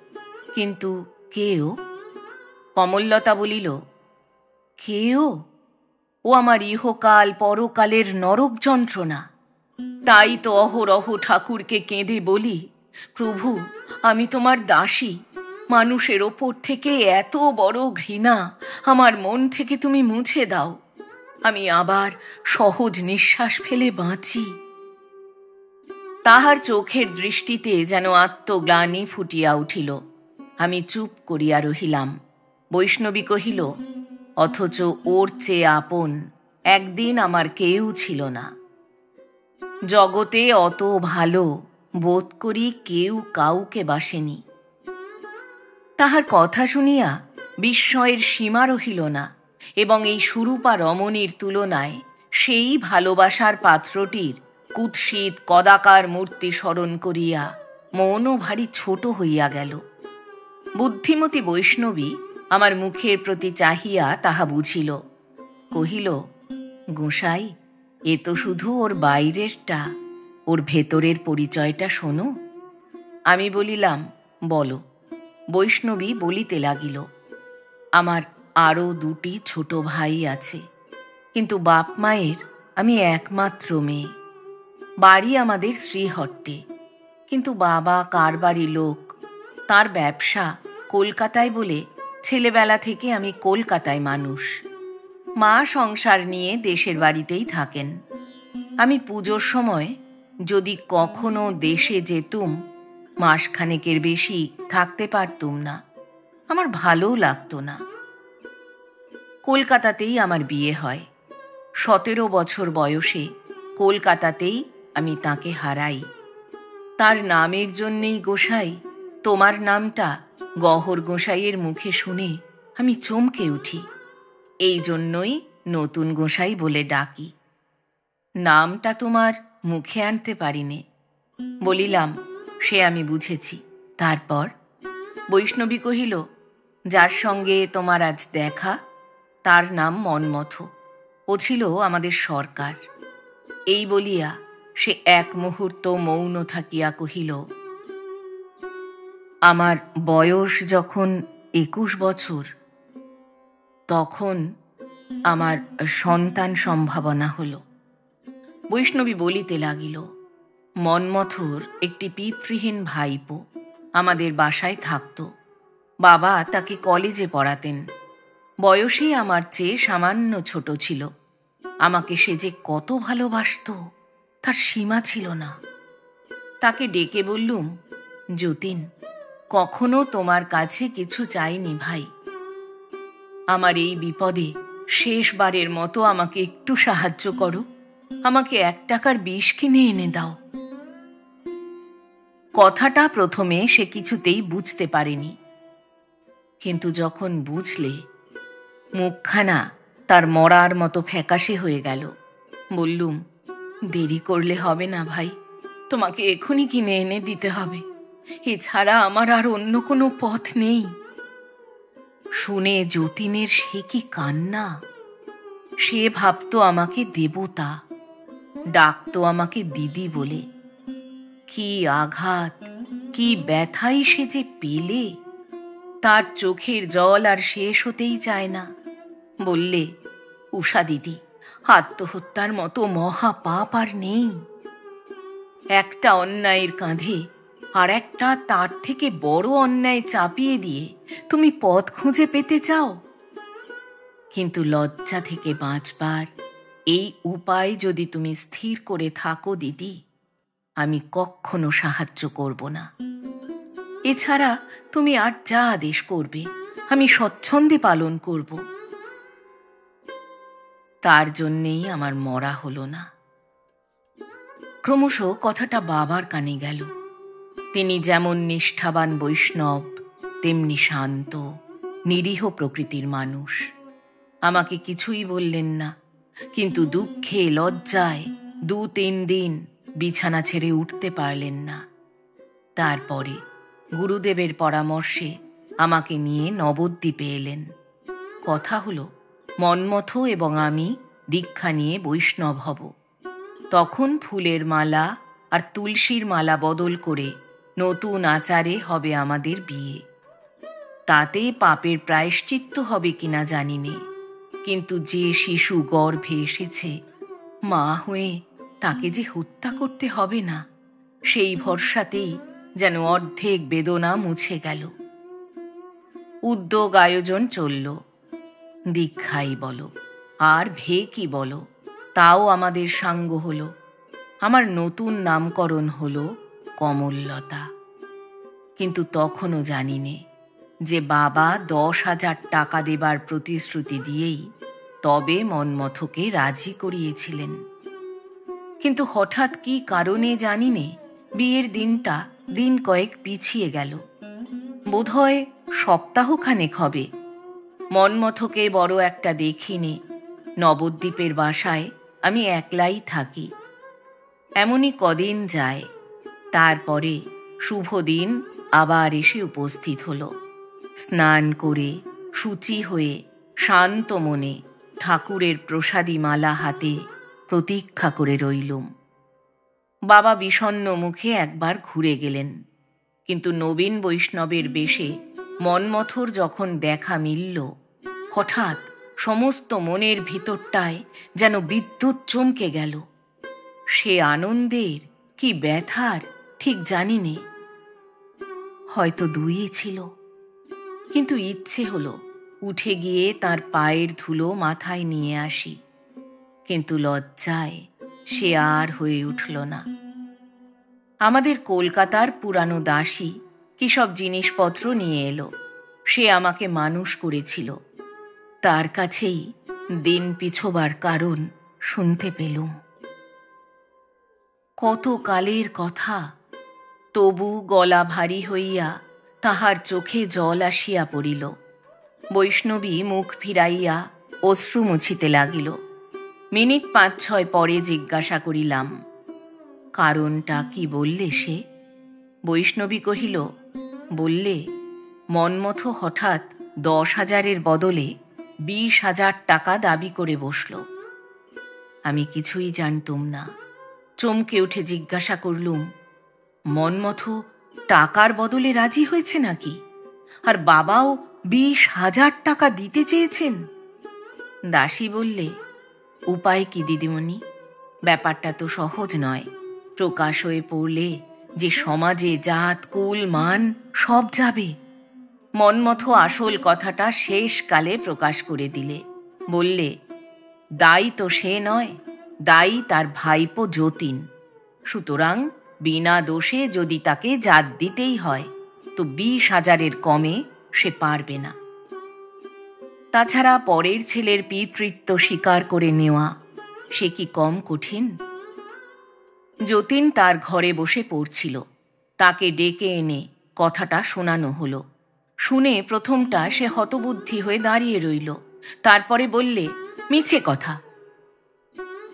কিন্তু কেও? কমললতা বলিল, কেও? ও আমার ইহকাল পরকালের নরক যন্ত্রণা। তাই তো অহরহ ঠাকুরকে কেঁদে বলি, প্রভু, আমি তোমার দাসী, মানুষের ওপর থেকে এত বড় ঘৃণা আমার মন থেকে তুমি মুছে দাও, আমি আবার সহজ নিঃশ্বাস ফেলে বাঁচি। তাহার চোখের দৃষ্টিতে যেন আত্মগ্লানি ফুটিয়া উঠিল। আমি চুপ করিয়া রহিলাম। বৈষ্ণবী কহিল, অথচ ওর চেয়ে আপন একদিন আমার কেউ ছিল না। জগতে অত ভালো বোধ করি কেউ কাউকে বাসেনি। তাহার কথা শুনিয়া বিস্ময়ের সীমা রহিল না, এবং এই সুরূপা রমণীর তুলনায় সেই ভালোবাসার পাত্রটির কুৎসিত কদাকার মূর্তি স্মরণ করিয়া মনও ভারী ছোট হইয়া গেল। বুদ্ধিমতী বৈষ্ণবী আমার মুখের প্রতি চাহিয়া তাহা বুঝিল। কহিল, গোসাই, এ তো শুধু ওর বাইরেরটা, ওর ভেতরের পরিচয়টা শোনো। আমি বলিলাম, বলো। বৈষ্ণবী বলিতে লাগিল, আমার আরও 2টি ছোট ভাই আছে, কিন্তু বাপ মায়ের আমি একমাত্র মেয়ে। বাড়ি আমাদের শ্রীহট্টে, কিন্তু বাবা কারবারি লোক, তার ব্যবসা কলকাতায় বলে ছেলেবেলা থেকে আমি কলকাতায় মানুষ। মা সংসার নিয়ে দেশের বাড়িতেই থাকেন। আমি পুজোর সময় যদি কখনো দেশে যেতুম, মাসখানেকের বেশি থাকতে পারতুম না, আমার ভালোও লাগতো না। কলকাতাতেই আমার বিয়ে হয়। 17 বছর বয়সে কলকাতাতেই আমি তাকে হারাই। তার নামের জন্যেই গোসাই, তোমার নামটা গহর গোসাইয়ের মুখে শুনে আমি চমকে উঠি। এই জন্যই নতুন গোসাই বলে ডাকি। নামটা তোমার মুখে আনতে পারিনে। বলিলাম, সে আমি বুঝেছি। তারপর? বৈষ্ণবী কহিল, যার সঙ্গে তোমার আজ দেখা তার নাম মন্মথ, ও ছিল আমাদের সরকার। এই বলিয়া সে এক মুহূর্ত মৌন থাকিয়া কহিল, আমার বয়স যখন 21 বছর, তখন আমার সন্তান সম্ভাবনা হল। বৈষ্ণবী বলিতে লাগিল, মন্মথর একটি পিতৃহীন ভাইপো আমাদের বাসায় থাকত। বাবা তাকে কলেজে পড়াতেন। বয়সেই আমার চেয়ে সামান্য ছোট ছিল। আমাকে সে যে কত ভালোবাসত তার সীমা ছিল না। তাকে ডেকে বললুম, যতীন, কখনো তোমার কাছে কিছু চাইনি ভাই, আমার এই বিপদে শেষবারের মতো আমাকে একটু সাহায্য করো, আমাকে 1 টাকার বিষ কিনে এনে দাও। কথাটা প্রথমে সে কিছুতেই বুঝতে পারেনি, কিন্তু যখন বুঝলে, মুখখানা তার মরার মতো ফ্যাকাশে হয়ে গেল। বললুম, দেরি করলে হবে না ভাই, তোমাকে এখনই কিনে এনে দিতে হবে, এছাড়া আমার আর অন্য কোনো পথ নেই। শুনে যতীনের সে কি কান্না! সে ভাবতো আমাকে দেবতা, ডাকতো আমাকে দিদি বলে। কি আঘাত, কি ব্যথাই সে যে পেলে! তার চোখের জল আর শেষ হতেই চায় না। বললে, উষা দিদি, আত্মহত্যার মতো মহা পাপ আর নেই। একটা অন্যায়ের কাঁধে আর একটা তার থেকে বড় অন্যায় চাপিয়ে দিয়ে তুমি পথ খুঁজে পেতে চাও। কিন্তু লজ্জা থেকে বাঁচবার এই উপায় যদি তুমি স্থির করে থাকো দিদি, আমি কখনো সাহায্য করব না। এছাড়া তুমি আর যা আদেশ করবে আমি স্বচ্ছন্দে পালন করব। তার জন্যেই আমার মরা হলো না। ক্রমশ কথাটা বাবার কানে গেল। তিনি যেমন নিষ্ঠাবান বৈষ্ণব, তেমনি শান্ত, নিরীহ প্রকৃতির মানুষ। আমাকে কিছুই বললেন না, কিন্তু দুঃখে লজ্জায় 2-3 দিন বিছানা ছেড়ে উঠতে পারলেন না। তারপরে গুরুদেবের পরামর্শে আমাকে নিয়ে নবদ্বীপে এলেন। কথা হলো, মন্মথ এবং আমি দীক্ষা নিয়ে বৈষ্ণব হব। তখন ফুলের মালা আর তুলসীর মালা বদল করে নতুন আচারে হবে আমাদের বিয়ে। তাতে পাপের প্রায়শ্চিত্ত হবে কিনা জানি নে, কিন্তু যে শিশু গর্ভে এসেছে, মা হয়ে তাকে যে হত্যা করতে হবে না, সেই ভরসাতেই যেন অর্ধেক বেদনা মুছে গেল। উদ্যোগ আয়োজন চলল। দীক্ষাই বলো আর ভেকি বলো, তাও আমাদের সাঙ্গ হলো। আমার নতুন নামকরণ হলো কমললতা। কিন্তু তখনও জানি নে যে বাবা 10,000 টাকা দেবার প্রতিশ্রুতি দিয়েই তবে মন্মথকে রাজি করিয়েছিলেন। কিন্তু হঠাৎ কি কারণে জানি নে বিয়ের দিনটা দিন কয়েক পিছিয়ে গেল। বোধহয় সপ্তাহখানেক হবে। মন্মথকে বড় একটা দেখিনি। নবদ্বীপের বাসায় আমি একলাই থাকি। এমনই কদিন যায়। তারপরে শুভ দিন আবার এসে উপস্থিত হলো। স্নান করে শুচি হয়ে শান্ত মনে ঠাকুরের প্রসাদী মালা হাতে প্রতীক্ষা করে রইলুম। বাবা বিষণ্ণ মুখে একবার ঘুরে গেলেন, কিন্তু নবীন বৈষ্ণবের বেশে মন্মথর যখন দেখা মিলল, হঠাৎ সমস্ত মনের ভিতরটায় যেন বিদ্যুৎ চমকে গেল। সে আনন্দের কি ব্যথার ঠিক জানি নে। হয়তো দুইই ছিল, কিন্তু ইচ্ছে হলো উঠে গিয়ে তার পায়ের ধুলো মাথায় নিয়ে আসি। কিন্তু লজ্জায় সে আর হয়ে উঠল না। আমাদের কলকাতার পুরানো দাসী কি সব জিনিসপত্র নিয়ে এলো। সে আমাকে মানুষ করেছিল। তার কাছেই দিন পিছোবার কারণ শুনতে পেলুম। কত কালের কথা, তবু গলা ভারী হইয়া তাহার চোখে জল আসিয়া পড়িল। বৈষ্ণবী মুখ ফিরাইয়া অশ্রু মুছিতে লাগিল। মিনিট 5-6 পরে জিজ্ঞাসা করিলাম, কারণটা কি বললে সে? বৈষ্ণবী কহিল, বললে মন্মথ হঠাৎ 10,000-এর বদলে 20,000 টাকা দাবি করে বসল। আমি কিছুই জানতুম না। চমকে উঠে জিজ্ঞাসা করলুম, মন্মথ টাকার বদলে রাজি হয়েছে নাকি? আর বাবাও 20,000 টাকা দিতে চেয়েছেন? দাসী বললে, উপায় কি দিদিমণি? ব্যাপারটা তো সহজ নয়। প্রকাশ হয়ে পড়লে যে সমাজে জাত কুল মান সব যাবে। মন্মথ আসল কথাটা শেষকালে প্রকাশ করে দিলে। বললে, দায়ী তো সে নয়, দায়ী তার ভাইপো যতীন। সুতরাং বিনা দোষে যদি তাকে জাত দিতেই হয়, তো 20,000-এর কমে সে পারবে না। তাছাড়া পরের ছেলের পিতৃত্ব স্বীকার করে নেওয়া সে কি কম কঠিন? যতীন তার ঘরে বসে পড়ছিল। তাকে ডেকে এনে কথাটা শোনানো হলো। শুনে প্রথমটা সে হতবুদ্ধি হয়ে দাঁড়িয়ে রইল। তারপরে বললে, মিছে কথা।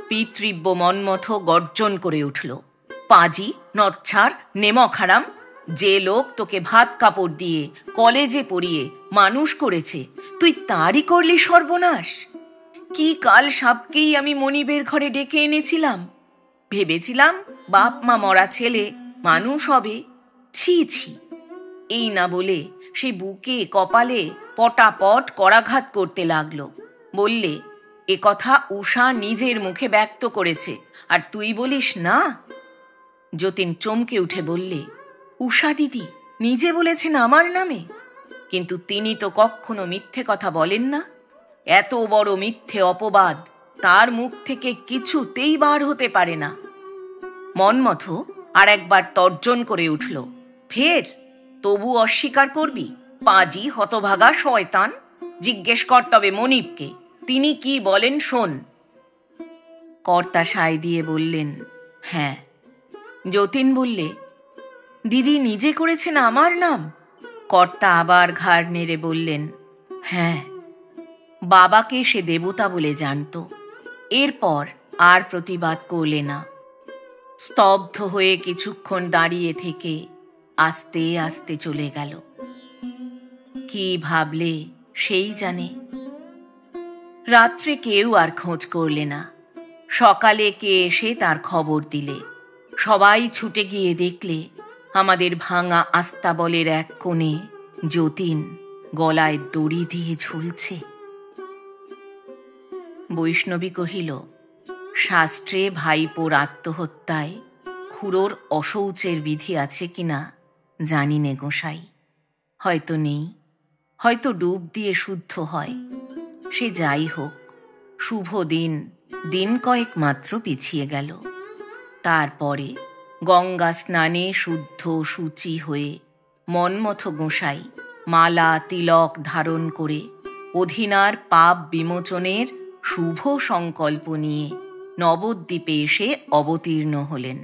পিতৃব্য মন্মথ গর্জন করে উঠল, পাজি, নচ্ছার, নেমক হারাম! যে লোক তোকে ভাত কাপড় দিয়ে কলেজে পড়িয়ে মানুষ করেছে, তুই তারই করলি সর্বনাশ। কি কাল সাপকেই আমি মনিবের ঘরে ডেকে এনেছিলাম। ভেবেছিলাম বাপ মা মরা ছেলে মানুষ হবে। ছি ছি। এই না বলে সে বুকে কপালে পটাপট করাঘাত করতে লাগলো। বললে, এ কথা উষা নিজের মুখে ব্যক্ত করেছে, আর তুই বলিস না? যতীন চমকে উঠে বললে, উষা দিদি নিজে বলেছেন আমার নামে? কিন্তু তিনি তো কখনো মিথ্যে কথা বলেন না। এত বড় মিথ্যে অপবাদ তার মুখ থেকে কিছুতেই বার হতে পারে না। মন্মথ আর একবার তর্জন করে উঠল। ফের তবু অস্বীকার করবি? পাজি হতভাগা শয়তান! জিজ্ঞেস কর তবে মনিবকে, তিনি কি বলেন শোন। কর্তা সায় দিয়ে বললেন, হ্যাঁ। যতীন বললে, দিদি নিজে করেছেন আমার নাম? কর্তা আবার ঘাড় নেড়ে বললেন, হ্যাঁ। বাবাকে সে দেবতা বলে জানত। এরপর আর প্রতিবাদ করলে না। স্তব্ধ হয়ে কিছুক্ষণ দাঁড়িয়ে থেকে আস্তে আস্তে চলে গেল। কি ভাবলে সেই জানে। রাত্রে কেউ আর খোঁজ করলে না। সকালে কে এসে তার খবর দিলে। সবাই ছুটে গিয়ে দেখলে আমাদের ভাঙা আস্তাবলের এক কোণে যতীন গলায় দড়ি দিয়ে ঝুলছে। বৈষ্ণবী কহিল, শাস্ত্রে ভাইপোর আত্মহত্যায় খুড়োর অশৌচের বিধি আছে কিনা জানি নে গোসাই। হয়তো নেই, হয়তো ডুব দিয়ে শুদ্ধ হয়। সে যাই হোক, শুভ দিন দিন কয়েক মাত্র পিছিয়ে গেল। তারপরে গঙ্গা স্নানে শুদ্ধ শুচি হয়ে মন্মথ গোসাই মালা তিলক ধারণ করে অধিনার পাপ বিমোচনের শুভ সংকল্প নিয়ে নবদ্বীপে এসে অবতীর্ণ হলেন।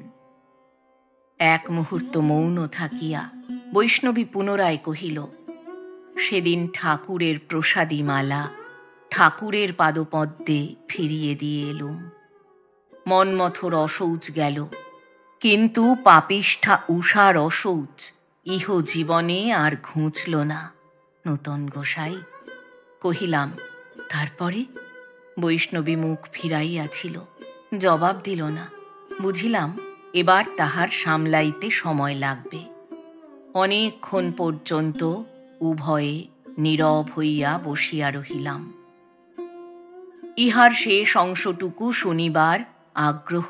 এক মুহূর্ত মৌন থাকিয়া বৈষ্ণবী পুনরায় কহিল, সেদিন ঠাকুরের প্রসাদী মালা ঠাকুরের পাদপদ্মে ফিরিয়ে দিয়ে এলুম। মন্মথর অশৌচ গেল, কিন্তু পাপিষ্ঠা উষার অশৌচ ইহ জীবনে আর ঘুঁচল না। নূতন গোসাই। কহিলাম, তারপরে? বৈষ্ণবী মুখ ফিরাইয়াছিল, জবাব দিল না। বুঝিলাম এবার তাহার সামলাইতে সময় লাগবে। অনেকক্ষণ পর্যন্ত উভয়ে নীরব হইয়া বসিয়া রহিলাম। ইহার শেষ অংশটুকু শুনিবার আগ্রহ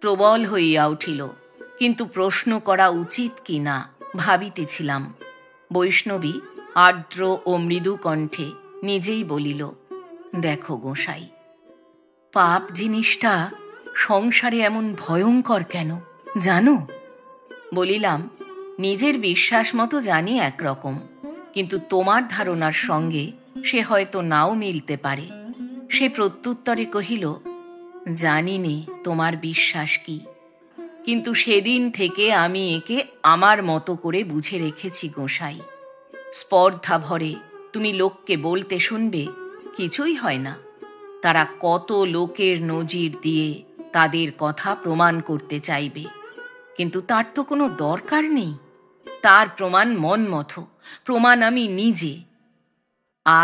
প্রবল হইয়া উঠিল, কিন্তু প্রশ্ন করা উচিত কি না ভাবিতেছিলাম। বৈষ্ণবী আর্দ্র ও মৃদু কণ্ঠে নিজেই বলিল, দেখো গোসাই, পাপ জিনিসটা সংসারে এমন ভয়ঙ্কর কেন জানো? বলিলাম, নিজের বিশ্বাস মতো জানি একরকম, কিন্তু তোমার ধারণার সঙ্গে সে হয়তো নাও মিলতে পারে। সে প্রত্যুত্তরে কহিল, জানি নে তোমার বিশ্বাস কি, কিন্তু সেদিন থেকে আমি একে আমার মতো করে বুঝে রেখেছি গোসাই। স্পর্ধা ভরে তুমি লোককে বলতে শুনবে, কিছুই হয় না। তারা কত লোকের নজির দিয়ে তাদের কথা প্রমাণ করতে চাইবে, কিন্তু তার তো কোনো দরকার নেই। তার প্রমাণ মন্মথ, প্রমাণ আমি নিজে।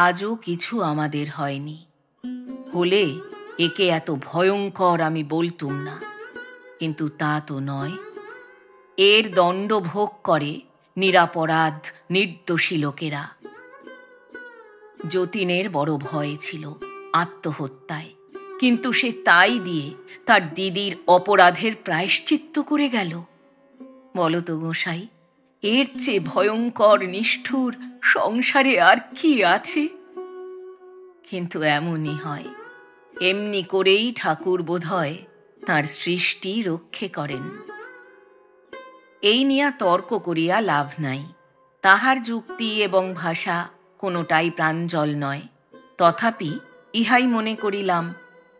আজও কিছু আমাদের হয়নি। হলে একে এত ভয়ঙ্কর আমি বলতুম না, কিন্তু তা তো নয়। এর দণ্ড ভোগ করে নিরাপরাধ নির্দোষী লোকেরা। যতীনের বড় ভয় ছিল আত্মহত্যায়, কিন্তু সে তাই দিয়ে তার দিদির অপরাধের প্রায়শ্চিত্ত করে গেল। বলতো গোসাই, এর চেয়ে ভয়ঙ্কর নিষ্ঠুর সংসারে আর কি আছে? কিন্তু এমনই হয়। এমনি করেই ঠাকুর বোধহয় তাঁর সৃষ্টি রক্ষে করেন। এই নিয়ে তর্ক করিয়া লাভ নাই। তাহার যুক্তি এবং ভাষা কোনোটাই প্রাঞ্জল নয়। তথাপি ইহাই মনে করিলাম,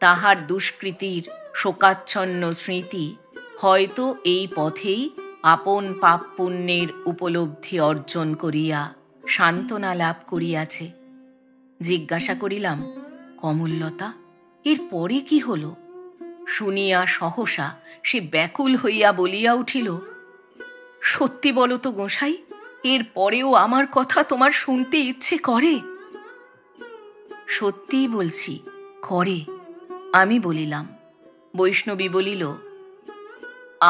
তাহার দুষ্কৃতির শোকাচ্ছন্ন স্মৃতি হয়তো এই পথেই আপন পাপ পুণ্যের উপলব্ধি অর্জন করিয়া সান্ত্বনা লাভ করিয়াছে। জিজ্ঞাসা করিলাম, কমললতা, এর পরে কি হল? শুনিয়া সহসা সে ব্যাকুল হইয়া বলিয়া উঠিল, সত্যি বলো তো গোসাই, এর পরেও আমার কথা তোমার শুনতে ইচ্ছে করে? সত্যিই বলছি, করে? আমি বলিলাম। বৈষ্ণবী বলিল,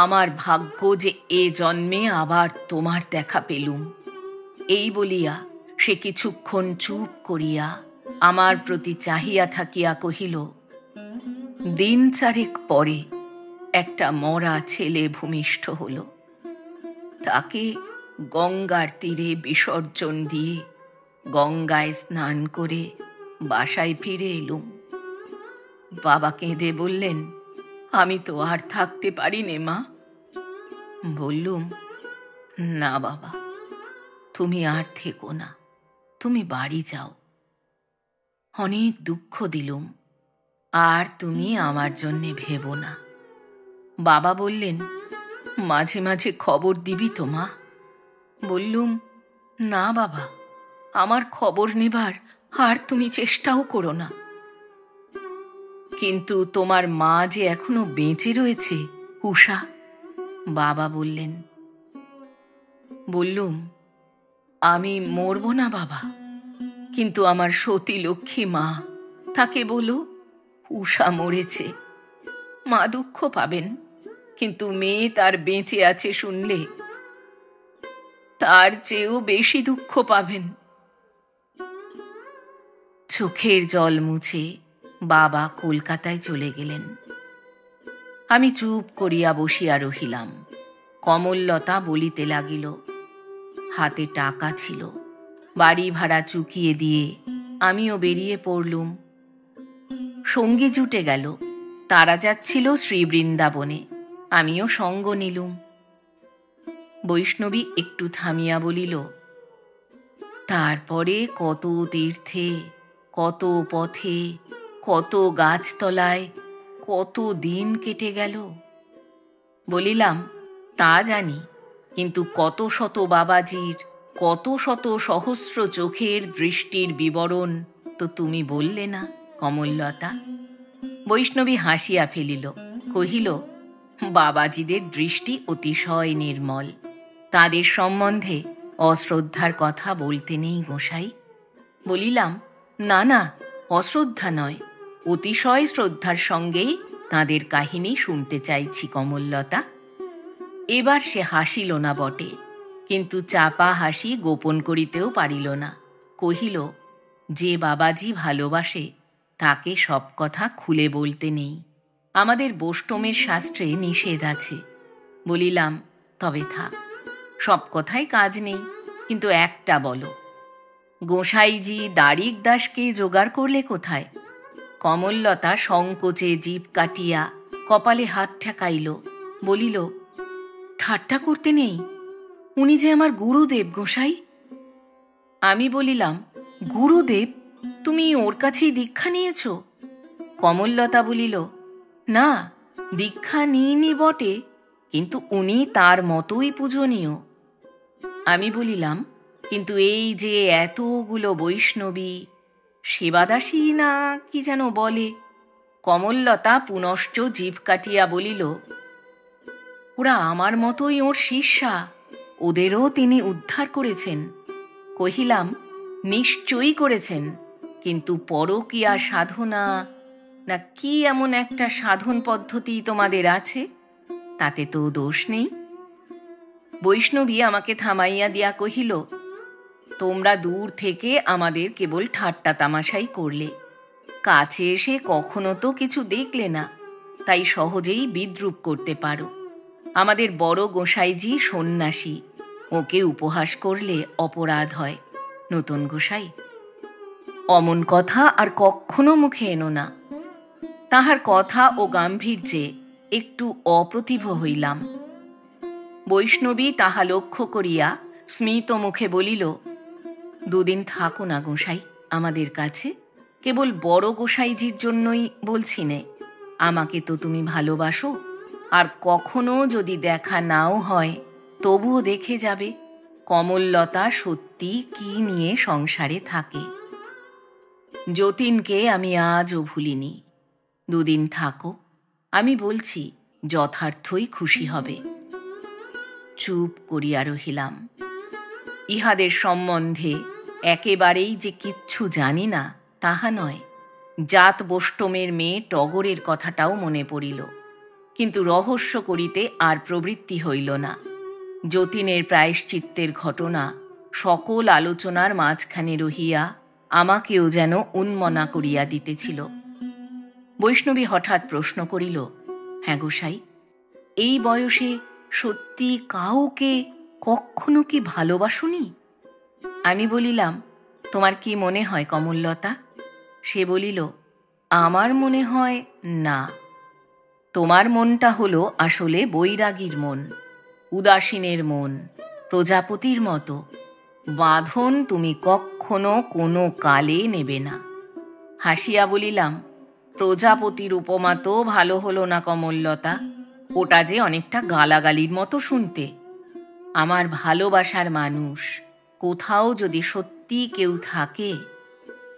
আমার ভাগ্য যে এ জন্মে আবার তোমার দেখা পেলুম। এই বলিয়া সে কিছুক্ষণ চুপ করিয়া আমার প্রতি চাহিয়া থাকিয়া কহিল, দিন চারেক পরে একটা মরা ছেলে ভূমিষ্ঠ হল। তাকে গঙ্গার তীরে বিসর্জন দিয়ে গঙ্গায় স্নান করে বাসায় ফিরে এলুম। বাবা কেঁদে বললেন, আমি তো আর থাকতে পারি নে মা। বললুম, না বাবা, তুমি আর থেকো না, তুমি বাড়ি যাও। অনেক দুঃখ দিলুম, আর তুমি আমার জন্যে ভেবো না। বাবা বললেন, মাঝে মাঝে খবর দিবি তো মা? বললুম, না বাবা, আমার খবর নেবার আর তুমি চেষ্টাও করো না। কিন্তু তোমার মা যে এখনো বেঁচে রয়েছে, উষা। বাবা বললেন। বললুম, আমি মরব না বাবা, কিন্তু আমার সতী লক্ষ্মী মা, তাকে বলো উষা মরেছে। মা দুঃখ পাবেন, কিন্তু মেয়ে তার বেঁচে আছে শুনলে তার চেয়েও বেশি দুঃখ পাবেন। চোখের জল মুছে বাবা কলকাতায় চলে গেলেন। আমি চুপ করিয়া বসিয়া রহিলাম। কমললতা বলিতে লাগিল, হাতে টাকা ছিল, বাড়ি ভাড়া চুকিয়ে দিয়ে আমিও বেরিয়ে পড়লুম। সঙ্গী জুটে গেল, তারা যাচ্ছিল শ্রীবৃন্দাবনে, আমিও সঙ্গ নিলুম। বৈষ্ণবী একটু থামিয়া বলিল, তারপরে কত তীর্থে, কত পথে, কত গাছতলায় কত দিন কেটে গেল। বলিলাম, তা জানি, কিন্তু কত শত বাবাজির, কত শত সহস্র চোখের দৃষ্টির বিবরণ তো তুমি বললে না কমললতা। বৈষ্ণবী হাসিয়া ফেলিল, কহিল, বাবাজিদের দৃষ্টি অতিশয় নির্মল, তাদের সম্বন্ধে অশ্রদ্ধার কথা বলতে নেই গোসাই। বলিলাম, না না, অশ্রদ্ধা নয়, অতিশয় শ্রদ্ধার সঙ্গেই তাঁদের কাহিনী শুনতে চাইছি কমললতা। এবার সে হাসিল না বটে, কিন্তু চাপা হাসি গোপন করিতেও পারিল না। কহিল, যে বাবাজি ভালোবাসে তাকে সব কথা খুলে বলতে নেই, আমাদের বৈষ্ণবের শাস্ত্রে নিষেধ আছে। বলিলাম, তবে থাক, সব কথায় কাজ নেই, কিন্তু একটা বলো, গোসাইজি দারিক দাসকে জোগাড় করলে কোথায়? কমললতা সংকোচে জিভ কাটিয়া কপালে হাত ঠেকাইল, বলিল, ঠাট্টা করতে নেই, উনি যে আমার গুরুদেব গোসাই। আমি বলিলাম, গুরুদেব? তুমি ওর কাছেই দীক্ষা নিয়েছ? কমললতা বলিল, না, দীক্ষা নিইনি বটে, কিন্তু উনি তার মতোই পূজনীয়। আমি বলিলাম, কিন্তু এই যে এতগুলো বৈষ্ণবী, সেবাদাসী না কি যেন বলে। কমললতা পুনশ্চ জিভ কাটিয়া বলিল, ওরা আমার মতোই ওর শিষ্যা, ওদেরও তিনি উদ্ধার করেছেন। কহিলাম, নিশ্চয়ই করেছেন, কিন্তু পরকীয়া সাধনা না কি এমন একটা সাধন পদ্ধতি তোমাদের আছে, তাতে তো দোষ নেই। বৈষ্ণবী আমাকে থামাইয়া দিয়া কহিল, তোমরা দূর থেকে আমাদের কেবল ঠাট্টা তামাশাই করলে, কাছে এসে কখনো তো কিছু দেখলে না, তাই সহজেই বিদ্রূপ করতে পারো। আমাদের বড় গোসাইজি সন্ন্যাসী, ওকে উপহাস করলে অপরাধ হয়। নতুন গোসাই, অমন কথা আর কখনো মুখে এনো না। তাহার কথা ও গাম্ভীর্যে একটু অপ্রতিভ হইলাম। বৈষ্ণবী তাহা লক্ষ্য করিয়া স্মিত মুখে বলিল, দুদিন থাকো না গোসাই আমাদের কাছে, কেবল বড় গোসাইজির জন্যই বলছি নে, আমাকে তো তুমি ভালোবাসো, আর কখনো যদি দেখা নাও হয় তবুও দেখে যাবে কমললতা সত্যি কি নিয়ে সংসারে থাকে। যতীনকে আমি আজও ভুলিনি। দুদিন থাকো, আমি বলছি যথার্থই খুশি হবে। চুপ করিয়া রহিলাম। ইহাদের সম্বন্ধে একেবারেই যে কিচ্ছু জানি না তাহা নয়, জাত বোষ্টমের মেয়ে টগরের কথাটাও মনে পড়িল, কিন্তু রহস্য করিতে আর প্রবৃত্তি হইল না। যতীনের প্রায়শ্চিত্তের ঘটনা সকল আলোচনার মাঝখানে রহিয়া আমাকেও যেন উন্মনা করিয়া দিতেছিল। বৈষ্ণবী হঠাৎ প্রশ্ন করিল, হ্যাঁ গোসাই, এই বয়সে সত্যি কাউকে কখনো কি ভালোবাসুনি? আমি বলিলাম, তোমার কি মনে হয় কমললতা? সে বলিল, আমার মনে হয় না। তোমার মনটা হলো আসলে বৈরাগীর মন, উদাসীনের মন, প্রজাপতির মতো। বাঁধন তুমি কখনো কোনো কালে নেবে না। হাসিয়া বলিলাম, প্রজাপতির উপমা তো ভালো হলো না কমললতা, ওটা যে অনেকটা গালাগালির মতো শুনতে। আমার ভালোবাসার মানুষ কোথাও যদি সত্যি কেউ থাকে,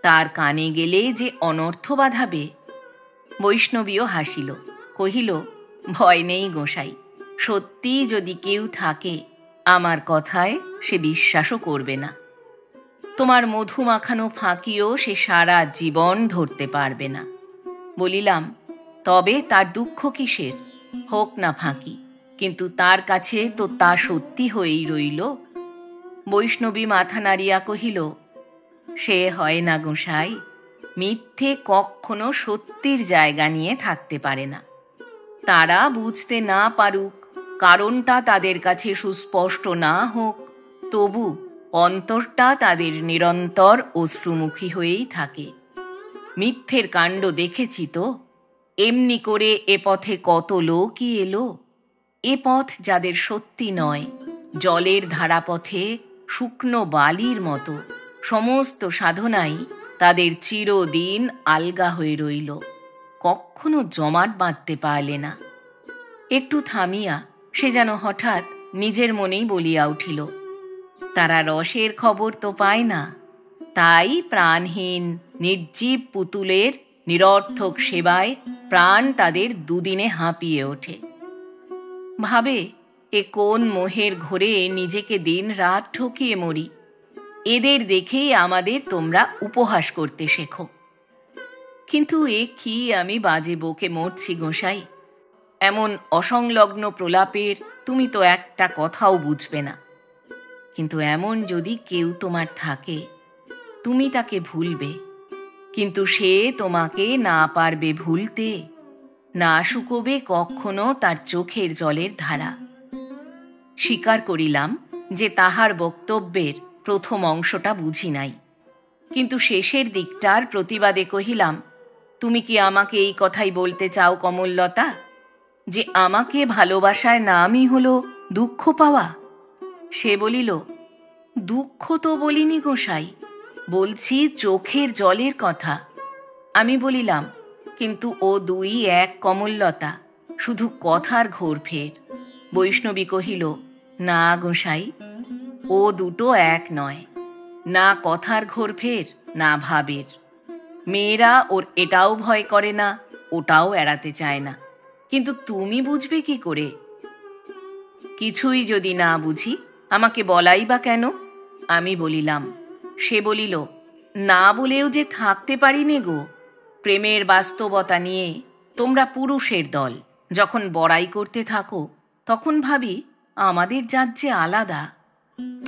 তার কানে গেলে যে অনর্থ বাধাবে। বৈষ্ণবীও হাসিল, কহিল, ভয় নেই গোসাই, সত্যি যদি কেউ থাকে আমার কথায় সে বিশ্বাসও করবে না। তোমার মধু মাখানো ফাঁকিও সে সারা জীবন ধরতে পারবে না। বলিলাম, তবে তার দুঃখ কিসের? হোক না ফাঁকি, কিন্তু তার কাছে তো তা সত্যি হয়েই রইল। বৈষ্ণবী মাথা নাড়িয়া কহিল, সে হয় না গোসাই, মিথ্যে কখনো সত্যির জায়গা নিয়ে থাকতে পারে না। তারা বুঝতে না পারুক, কারণটা তাদের কাছে সুস্পষ্ট না হোক, তবু অন্তরটা তাদের নিরন্তর অশ্রুমুখী হয়েই থাকে। মিথ্যের কাণ্ড দেখেছি তো, এমনি করে এ পথে কত লোকই এলো। এ পথ যাদের সত্যি নয়, জলের ধারাপথে শুকনো বালির মতো, সমস্ত সাধনাই তাদের চিরদিন আলগা হয়ে রইল, কখনো জমাট বাঁধতে পারলে না। একটু থামিয়া সে যেন হঠাৎ নিজের মনেই বলিয়া উঠিল, তারা রসের খবর তো পায় না, তাই প্রাণহীন নির্জীব পুতুলের নিরর্থক সেবায় প্রাণ তাদের দুদিনে হাঁপিয়ে ওঠে। ভাবে, এ কোন মোহের ঘোরে নিজেকে দিন রাত ঠকিয়ে মরি। এদের দেখেই আমাদের তোমরা উপহাস করতে শেখো। কিন্তু এ কি আমি বাজে বকে মরছি গোসাই। এমন অসংলগ্ন প্রলাপের তুমি তো একটা কথাও বুঝবে না। কিন্তু এমন যদি কেউ তোমার থাকে, তুমি তাকে ভুলবে, কিন্তু সে তোমাকে না পারবে ভুলতে, না শুকোবে কখনো তার চোখের জলের ধারা। স্বীকার করিলাম যে তাহার বক্তব্যের প্রথম অংশটা বুঝি নাই, কিন্তু শেষের দিকটার প্রতিবাদে কহিলাম, তুমি কি আমাকে এই কথাই বলতে চাও কমললতা, যে আমাকে ভালোবাসার নামই হলো দুঃখ পাওয়া? সে বলিল, দুঃখ তো বলিনি গোসাই, বলছি চোখের জলের কথা। আমি বলিলাম, কিন্তু ও দুই এক কমললতা, শুধু কথার ঘোরফের। বৈষ্ণবী কহিল, না গোসাই, ও দুটো এক নয়, না কথার ঘোরফের না ভাবের। মেয়েরা ওর এটাও ভয় করে না, ওটাও এড়াতে চায় না, কিন্তু তুমি বুঝবে কি করে? কিছুই যদি না বুঝি আমাকে বলাই বা কেন? আমি বলিলাম। সে বলিল, না বলেও যে থাকতে পারি নে গো। প্রেমের বাস্তবতা নিয়ে তোমরা পুরুষের দল যখন বড়াই করতে থাকো, তখন ভাবি আমাদের জাত যে আলাদা।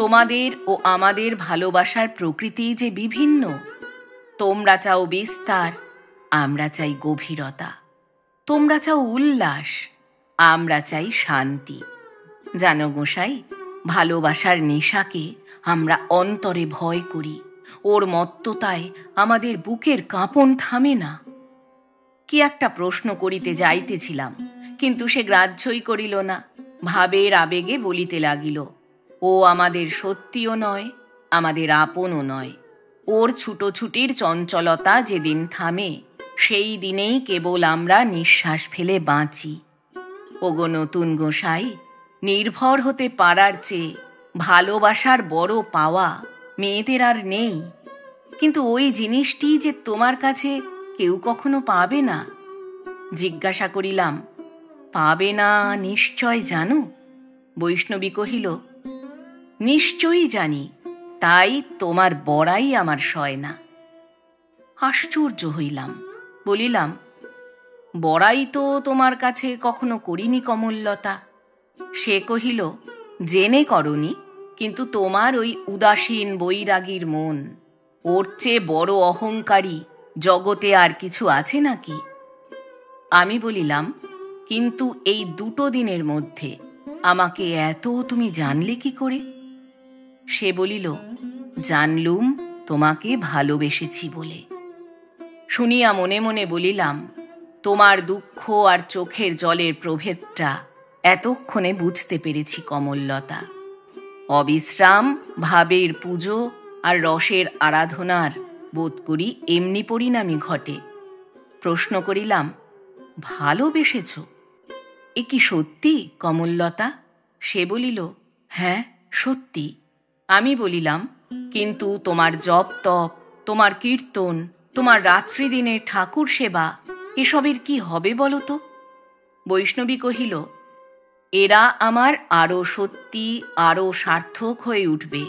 তোমাদের ও আমাদের ভালোবাসার প্রকৃতি যে বিভিন্ন। তোমরা চাও বিস্তার, আমরা চাই গভীরতা। তোমরা চাও উল্লাস, আমরা চাই শান্তি। জানো গোসাই, ভালোবাসার নেশাকে আমরা অন্তরে ভয় করি, ওর মত্ততায় আমাদের বুকের কাঁপন থামে না। কি একটা প্রশ্ন করিতে যাইতেছিলাম, কিন্তু সে গ্রাহ্যই করিল না। ভাবের আবেগে বলিতে লাগিল, ও আমাদের সত্যিও নয়, আমাদের আপনও নয়। ওর ছুটোছুটির চঞ্চলতা যেদিন থামে, সেই দিনেই কেবল আমরা নিঃশ্বাস ফেলে বাঁচি। ওগো নতুন গোসাই, নির্ভর হতে পারার চেয়ে ভালোবাসার বড় পাওয়া মেয়েদের আর নেই। কিন্তু ওই জিনিসটি যে তোমার কাছে কেউ কখনো পাবে না। জিজ্ঞাসা করিলাম, পাবে না নিশ্চয় জানো? বৈষ্ণবী কহিল, নিশ্চয়ই জানি, তাই তোমার বড়াই আমার সয় না। আশ্চর্য হইলাম। বলিলাম, বড়াই তো তোমার কাছে কখনো করিনি কমললতা। সে কহিল, জেনে করনি, কিন্তু তোমার ওই উদাসীন বৈরাগীর মন, ওর চেয়ে বড় অহংকারী জগতে আর কিছু আছে নাকি? আমি বলিলাম, কিন্তু এই 2 দিনের মধ্যে আমাকে এত তুমি জানলে কি করে? সে বলিল, জানলুম তোমাকে ভালোবেসেছি বলে। শুনিয়া মনে মনে বলিলাম, তোমার দুঃখ আর চোখের জলের প্রভেদটা এতক্ষণে বুঝতে পেরেছি কমললতা। অবিশ্রাম ভাবের পুজো আর রসের আরাধনার বোধ করি এমনি পরিণামই ঘটে। প্রশ্ন করিলাম, ভালোবেসেছ? এ কি সত্যি কমললতা? সে বলিল, হ্যাঁ সত্যি। আমি বলিলাম, কিন্তু তোমার জপ তপ, তোমার কীর্তন, তোমার রাত্রিদিনের ঠাকুর সেবা, এসবের কি হবে বলো তো? বৈষ্ণবী কহিল, এরা আমার আরও সত্যি, আরও সার্থক হয়ে উঠবে।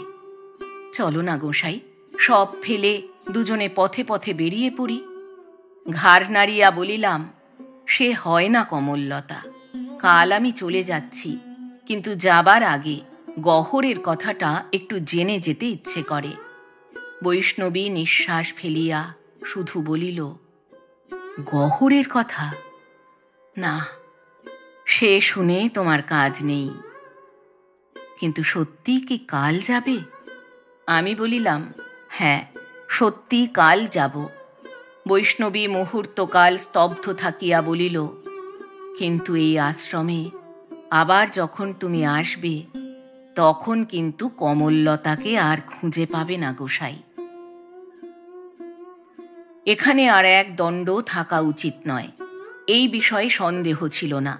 চলো না গোসাই, সব ফেলে দুজনে পথে পথে বেরিয়ে পড়ি। ঘাড় নাড়িয়া বলিলাম, সে হয় না কমললতা। কাল আমি চলে যাচ্ছি, কিন্তু যাবার আগে গহরের কথাটা একটু জেনে যেতে ইচ্ছে করে। বৈষ্ণবী নিঃশ্বাস ফেলিয়া শুধু বলিল, গহরের কথা? না, সে শুনে তোমার কাজ নেই। কিন্তু সত্যি কি কাল যাবে? আমি বলিলাম, হ্যাঁ সত্যি কাল যাব। বৈষ্ণবী মুহূর্তকাল স্তব্ধ থাকিয়া বলিল, কিন্তু এই আশ্রমে আবার যখন তুমি আসবে, তখন কিন্তু কমললতাকে আর খুঁজে পাবে না গোসাই। এখানে আর এক দণ্ড থাকা উচিত নয়, এই বিষয়ে সন্দেহ ছিল না।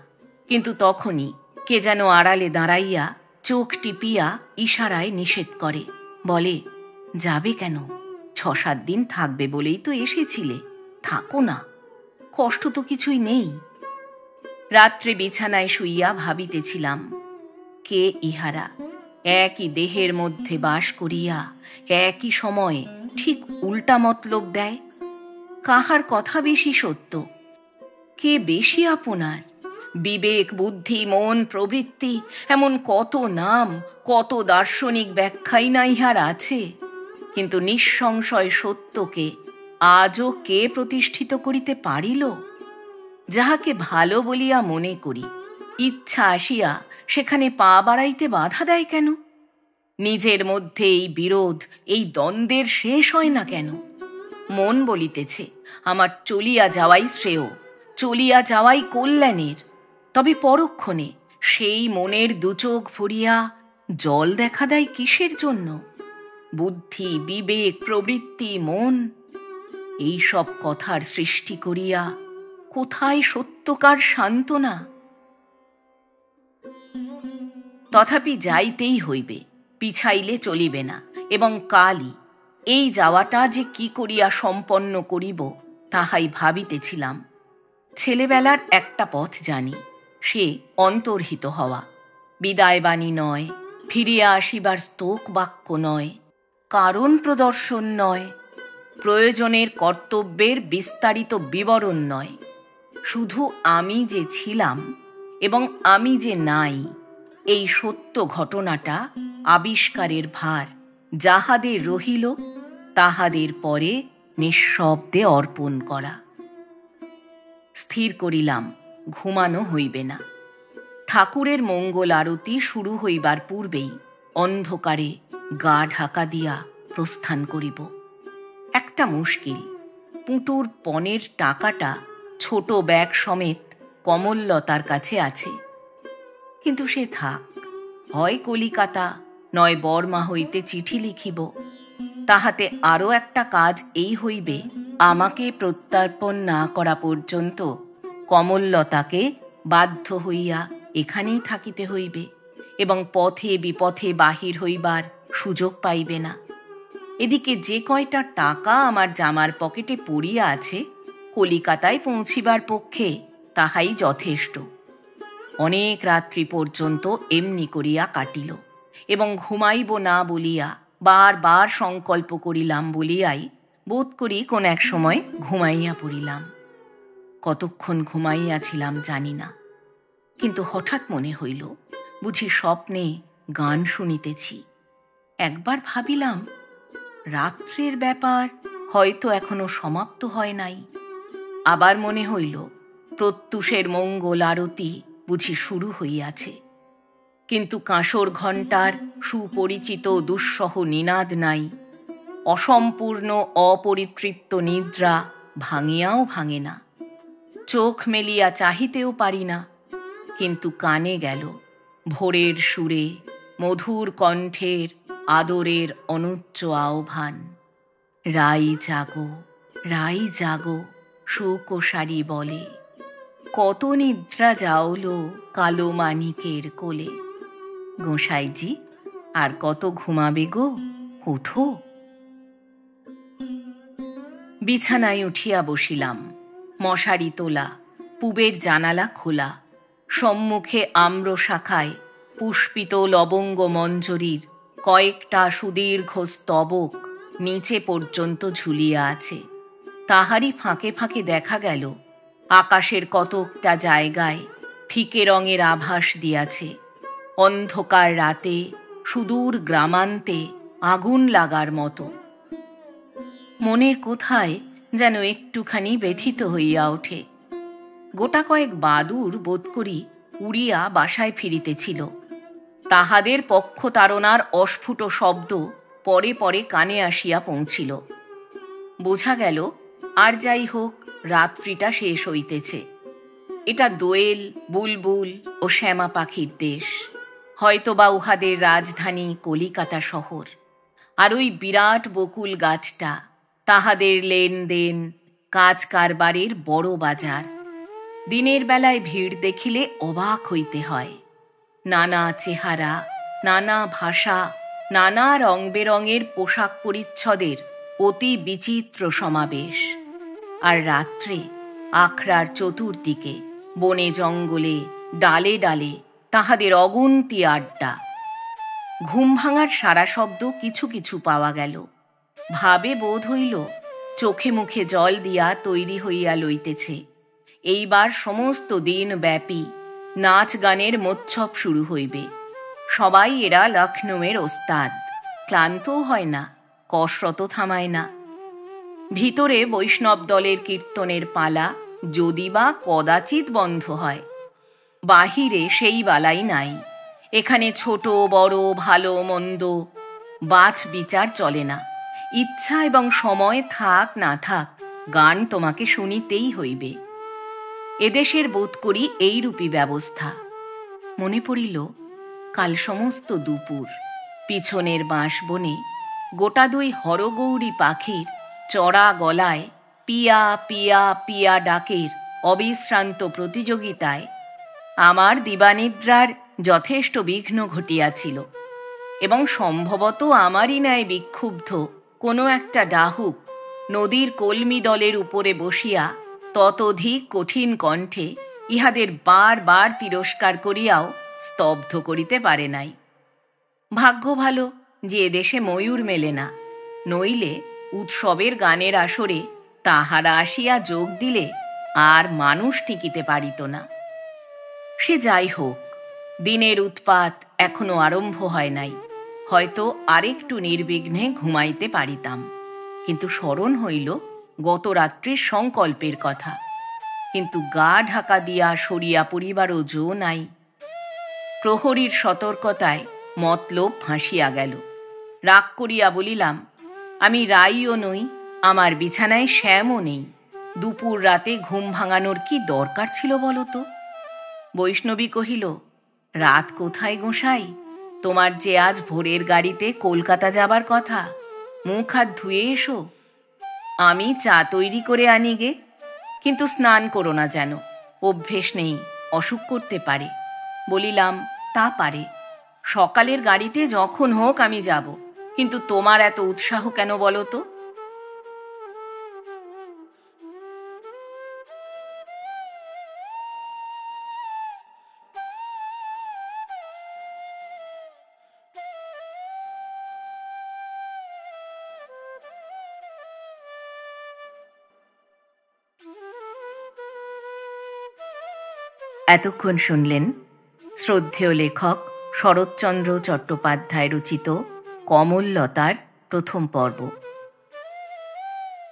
কিন্তু তখনই কে যেন আড়ালে দাঁড়াইয়া চোখ টিপিয়া ইশারায় নিষেধ করে, বলে, যাবে কেন? 6-7 দিন থাকবে বলেই তো এসেছিলে, থাকো না, কষ্ট তো কিছুই নেই। রাত্রে বিছানায় শুইয়া ভাবিতেছিলাম, কে ইহারা? একই দেহের মধ্যে বাস করিয়া একই সময়ে ঠিক উল্টা মতলব দেয়। কাহার কথা বেশি সত্য? কে বেশি আপনার? বিবেক, বুদ্ধি, মন, প্রবৃত্তি, এমন কত নাম, কত দার্শনিক ব্যাখ্যাই না ইহার আছে। কিন্তু নিঃসংশয় সত্যকে আজও কে প্রতিষ্ঠিত করিতে পারিল? যাহাকে ভালো বলিয়া মনে করি, ইচ্ছা আসিয়া সেখানে পা বাড়াইতে বাধা দেয় কেন? নিজের মধ্যে এই বিরোধ, এই দ্বন্দ্বের শেষ হয় না কেন? মন বলিতেছে, আমার চলিয়া যাওয়াই শ্রেয়, চলিয়া যাওয়াই কল্যাণের। তবে পরক্ষণে সেই মনের 2 চোখ ভরিয়া জল দেখা দেয় কিসের জন্য? বুদ্ধি, বিবেক, প্রবৃত্তি, মন, এই সব কথার সৃষ্টি করিয়া কোথায় সত্যকার সান্ত্বনা? তথাপি যাইতেই হইবে, পিছাইলে চলিবে না। এবং কালই এই যাওয়াটা যে কি করিয়া সম্পন্ন করিব, তাহাই ভাবিতেছিলাম। ছেলেবেলার একটা পথ জানি, সে অন্তর্হিত হওয়া। বিদায়বাণী নয়, ফিরিয়া আসিবার স্তোক বাক্য নয়, কারণ প্রদর্শন নয়, প্রয়োজনের কর্তব্যের বিস্তারিত বিবরণ নয়। শুধু আমি যে ছিলাম এবং আমি যে নাই, এই সত্য ঘটনাটা আবিষ্কারের ভার যাহাদের রহিল, তাহাদের পরে নিঃশব্দে অর্পণ করা। স্থির করিলাম, ঘুমানো হইবে না। ঠাকুরের মঙ্গল আরতি শুরু হইবার পূর্বেই অন্ধকারে গা ঢাকা দিয়া প্রস্থান করিব। একটা মুশকিল, পুঁটুর পণের টাকাটা ছোট ব্যাগ সমেত কমললতার কাছে আছে। কিন্তু সে থাক, হয় কলিকাতা নয় বর্মা হইতে চিঠি লিখিব। তাহাতে আরও একটা কাজ এই হইবে, আমাকে প্রত্যর্পণ না করা পর্যন্ত কমললতাকে বাধ্য হইয়া এখানেই থাকিতে হইবে এবং পথে বিপথে বাহির হইবার সুযোগ পাইবে না। এদিকে যে কয়টা টাকা আমার জামার পকেটে পড়িয়া আছে, কলিকাতায় পৌঁছিবার পক্ষে তাহাই যথেষ্ট। অনেক রাত্রি পর্যন্ত এমনি করিয়া কাটিল এবং ঘুমাইব না বলিয়া বার বার সংকল্প করিলাম বলিয়াই বোধ করি কোন এক সময় ঘুমাইয়া পড়িলাম। কতক্ষণ ঘুমাইয়াছিলাম জানি না, কিন্তু হঠাৎ মনে হইল বুঝি স্বপ্নে গান শুনিতেছি। একবার ভাবিলাম রাত্রের ব্যাপার হয়তো এখনো সমাপ্ত হয় নাই। আবার মনে হইল প্রত্যুষের মঙ্গল আরতি বুঝি শুরু হইয়াছে, কিন্তু কাঁসর ঘণ্টার সুপরিচিত দুঃসহ নিনাদ নাই। অসম্পূর্ণ অপরিতৃপ্ত নিদ্রা ভাঙিয়াও ভাঙে না। চোখ মেলিয়া চাহিতেও পারি না, কিন্তু কানে গেল ভোরের সুরে মধুর কণ্ঠের আদরের অনুচ্চ আহ্বান। রাই জাগো, রাই জাগো, শোকসারি বলে, কত নিদ্রা যাওল কালো মানিকের কোলে। গোসাইজি, আর কত ঘুমাবে গো, ওঠো। বিছানায় উঠিয়া বসিলাম। মশারি তোলা, পুবের জানালা খোলা, সম্মুখে আম্র শাখায় পুষ্পিত লবঙ্গ মঞ্জরীর কয়েকটা সুদীর্ঘ স্তবক নিচে পর্যন্ত ঝুলিয়া আছে। তাহারই ফাঁকে ফাঁকে দেখা গেল আকাশের কতকটা জায়গায় ফিকে রঙের আভাস দিয়াছে। অন্ধকার রাতে সুদূর গ্রামান্তে আগুন লাগার মতো। মনের কোথায় যেন একটুখানি ব্যথিত হইয়া ওঠে। গোটা কয়েক বাদুর বোধ করি উড়িয়া বাসায় ফিরিতেছিল। তাহাদের পক্ষতারণার অস্ফুট শব্দ পরে পরে কানে আসিয়া পৌঁছিল। বোঝা গেল আর যাই হোক, রাত্রিটা শেষ হইতেছে। এটা দোয়েল, বুলবুল ও শ্যামা পাখির দেশ। হয়তোবা উহাদের রাজধানী কলিকাতা শহর। আর ওই বিরাট বকুল গাছটা তাহাদের লেনদেন কাজ কারবারের বড় বাজার। দিনের বেলায় ভিড় দেখিলে অবাক হইতে হয়। নানা চেহারা, নানা ভাষা, নানা রং বেরঙের পোশাক পরিচ্ছদের অতি বিচিত্র সমাবেশ। আর রাত্রে আখড়ার চতুর্দিকে বনে জঙ্গলে ডালে ডালে তাহাদের অগুন্তি আড্ডা। ঘুম ভাঙার সারা শব্দ কিছু কিছু পাওয়া গেল। ভাবে বোধ হইল চোখে মুখে জল দিয়া তৈরি হইয়া লইতেছে। এইবার সমস্ত দিন ব্যাপী নাচ গানের মোৎসব শুরু হইবে। সবাই এরা লখনৌয়ের ওস্তাদ। ক্লান্তও হয় না, কসরত থামায় না। ভিতরে বৈষ্ণব দলের কীর্তনের পালা যদি বা কদাচিৎ বন্ধ হয়। বাহিরে সেই বালাই নাই। এখানে ছোট বড়, ভালো মন্দ বাছ বিচার চলে না। ইচ্ছা এবং সময় থাক না থাক, গান তোমাকে শুনিতেই হইবে। এদেশের বোধ করি এইরূপী ব্যবস্থা। মনে পড়িল কাল সমস্ত দুপুর পিছনের বাঁশবনে গোটা দুই হরগৌরী পাখির চড়া গলায় পিয়া পিয়া পিয়া ডাকের অবিশ্রান্ত প্রতিযোগিতায় আমার দিবানিদ্রার যথেষ্ট বিঘ্ন ঘটিয়াছিল, এবং সম্ভবত আমারই ন্যায় বিক্ষুব্ধ কোনো একটা ডাহুক নদীর কলমি দলের উপরে বসিয়া ততোধিক কঠিন কণ্ঠে ইহাদের বার বার তিরস্কার করিয়াও স্তব্ধ করিতে পারে নাই। ভাগ্য ভালো যে এদেশে ময়ূর মেলে না, নইলে উৎসবের গানের আসরে তাহারা আসিয়া যোগ দিলে আর মানুষ টিকিতে পারিত না। সে যাই হোক, দিনের উৎপাত এখনো আরম্ভ হয় নাই। হয়তো আরেকটু নির্বিঘ্নে ঘুমাইতে পারিতাম, কিন্তু স্মরণ হইল গত রাত্রির সংকল্পের কথা। কিন্তু গা ঢাকা দিয়া সরিয়া পড়িবারও জো নাই। প্রহরীর সতর্কতায় মতলব ফাঁসিয়া গেল। রাগ করিয়া বলিলাম, আমি রাইও নই, আমার বিছানায় শ্যামও নেই। দুপুর রাতে ঘুম ভাঙানোর কি দরকার ছিল বলতো? বৈষ্ণবী কহিল, রাত কোথায় গোসাই? তোমার যে আজ ভোরের গাড়িতে কলকাতা যাবার কথা, মুখ হাত ধুয়ে এসো। আমি চা তৈরি করে আনি গে, কিন্তু স্নান করো না যেন, অভ্যেস নেই, অসুখ করতে পারে। বলিলাম, তা পারে, সকালের গাড়িতে যখন হোক আমি যাব, কিন্তু তোমার এত উৎসাহ কেন বলো তো? এতক্ষণ শুনলেন শ্রদ্ধেয় লেখক শরৎচন্দ্র চট্টোপাধ্যায় রচিত কমললতার প্রথম পর্ব।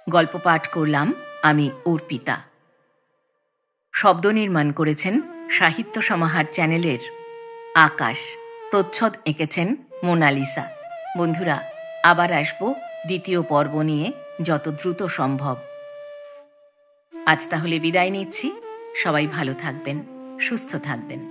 গল্প পাঠ করলাম আমি অর্পিতা। শব্দ নির্মাণ করেছেন সাহিত্য সমাহার চ্যানেলের আকাশ। প্রচ্ছদ এঁকেছেন মোনালিসা। বন্ধুরা, আবার আসবো দ্বিতীয় পর্ব নিয়ে যত দ্রুত সম্ভব। আজ তাহলে বিদায় নিচ্ছি। সবাই ভালো থাকবেন, সুস্থ থাকবেন।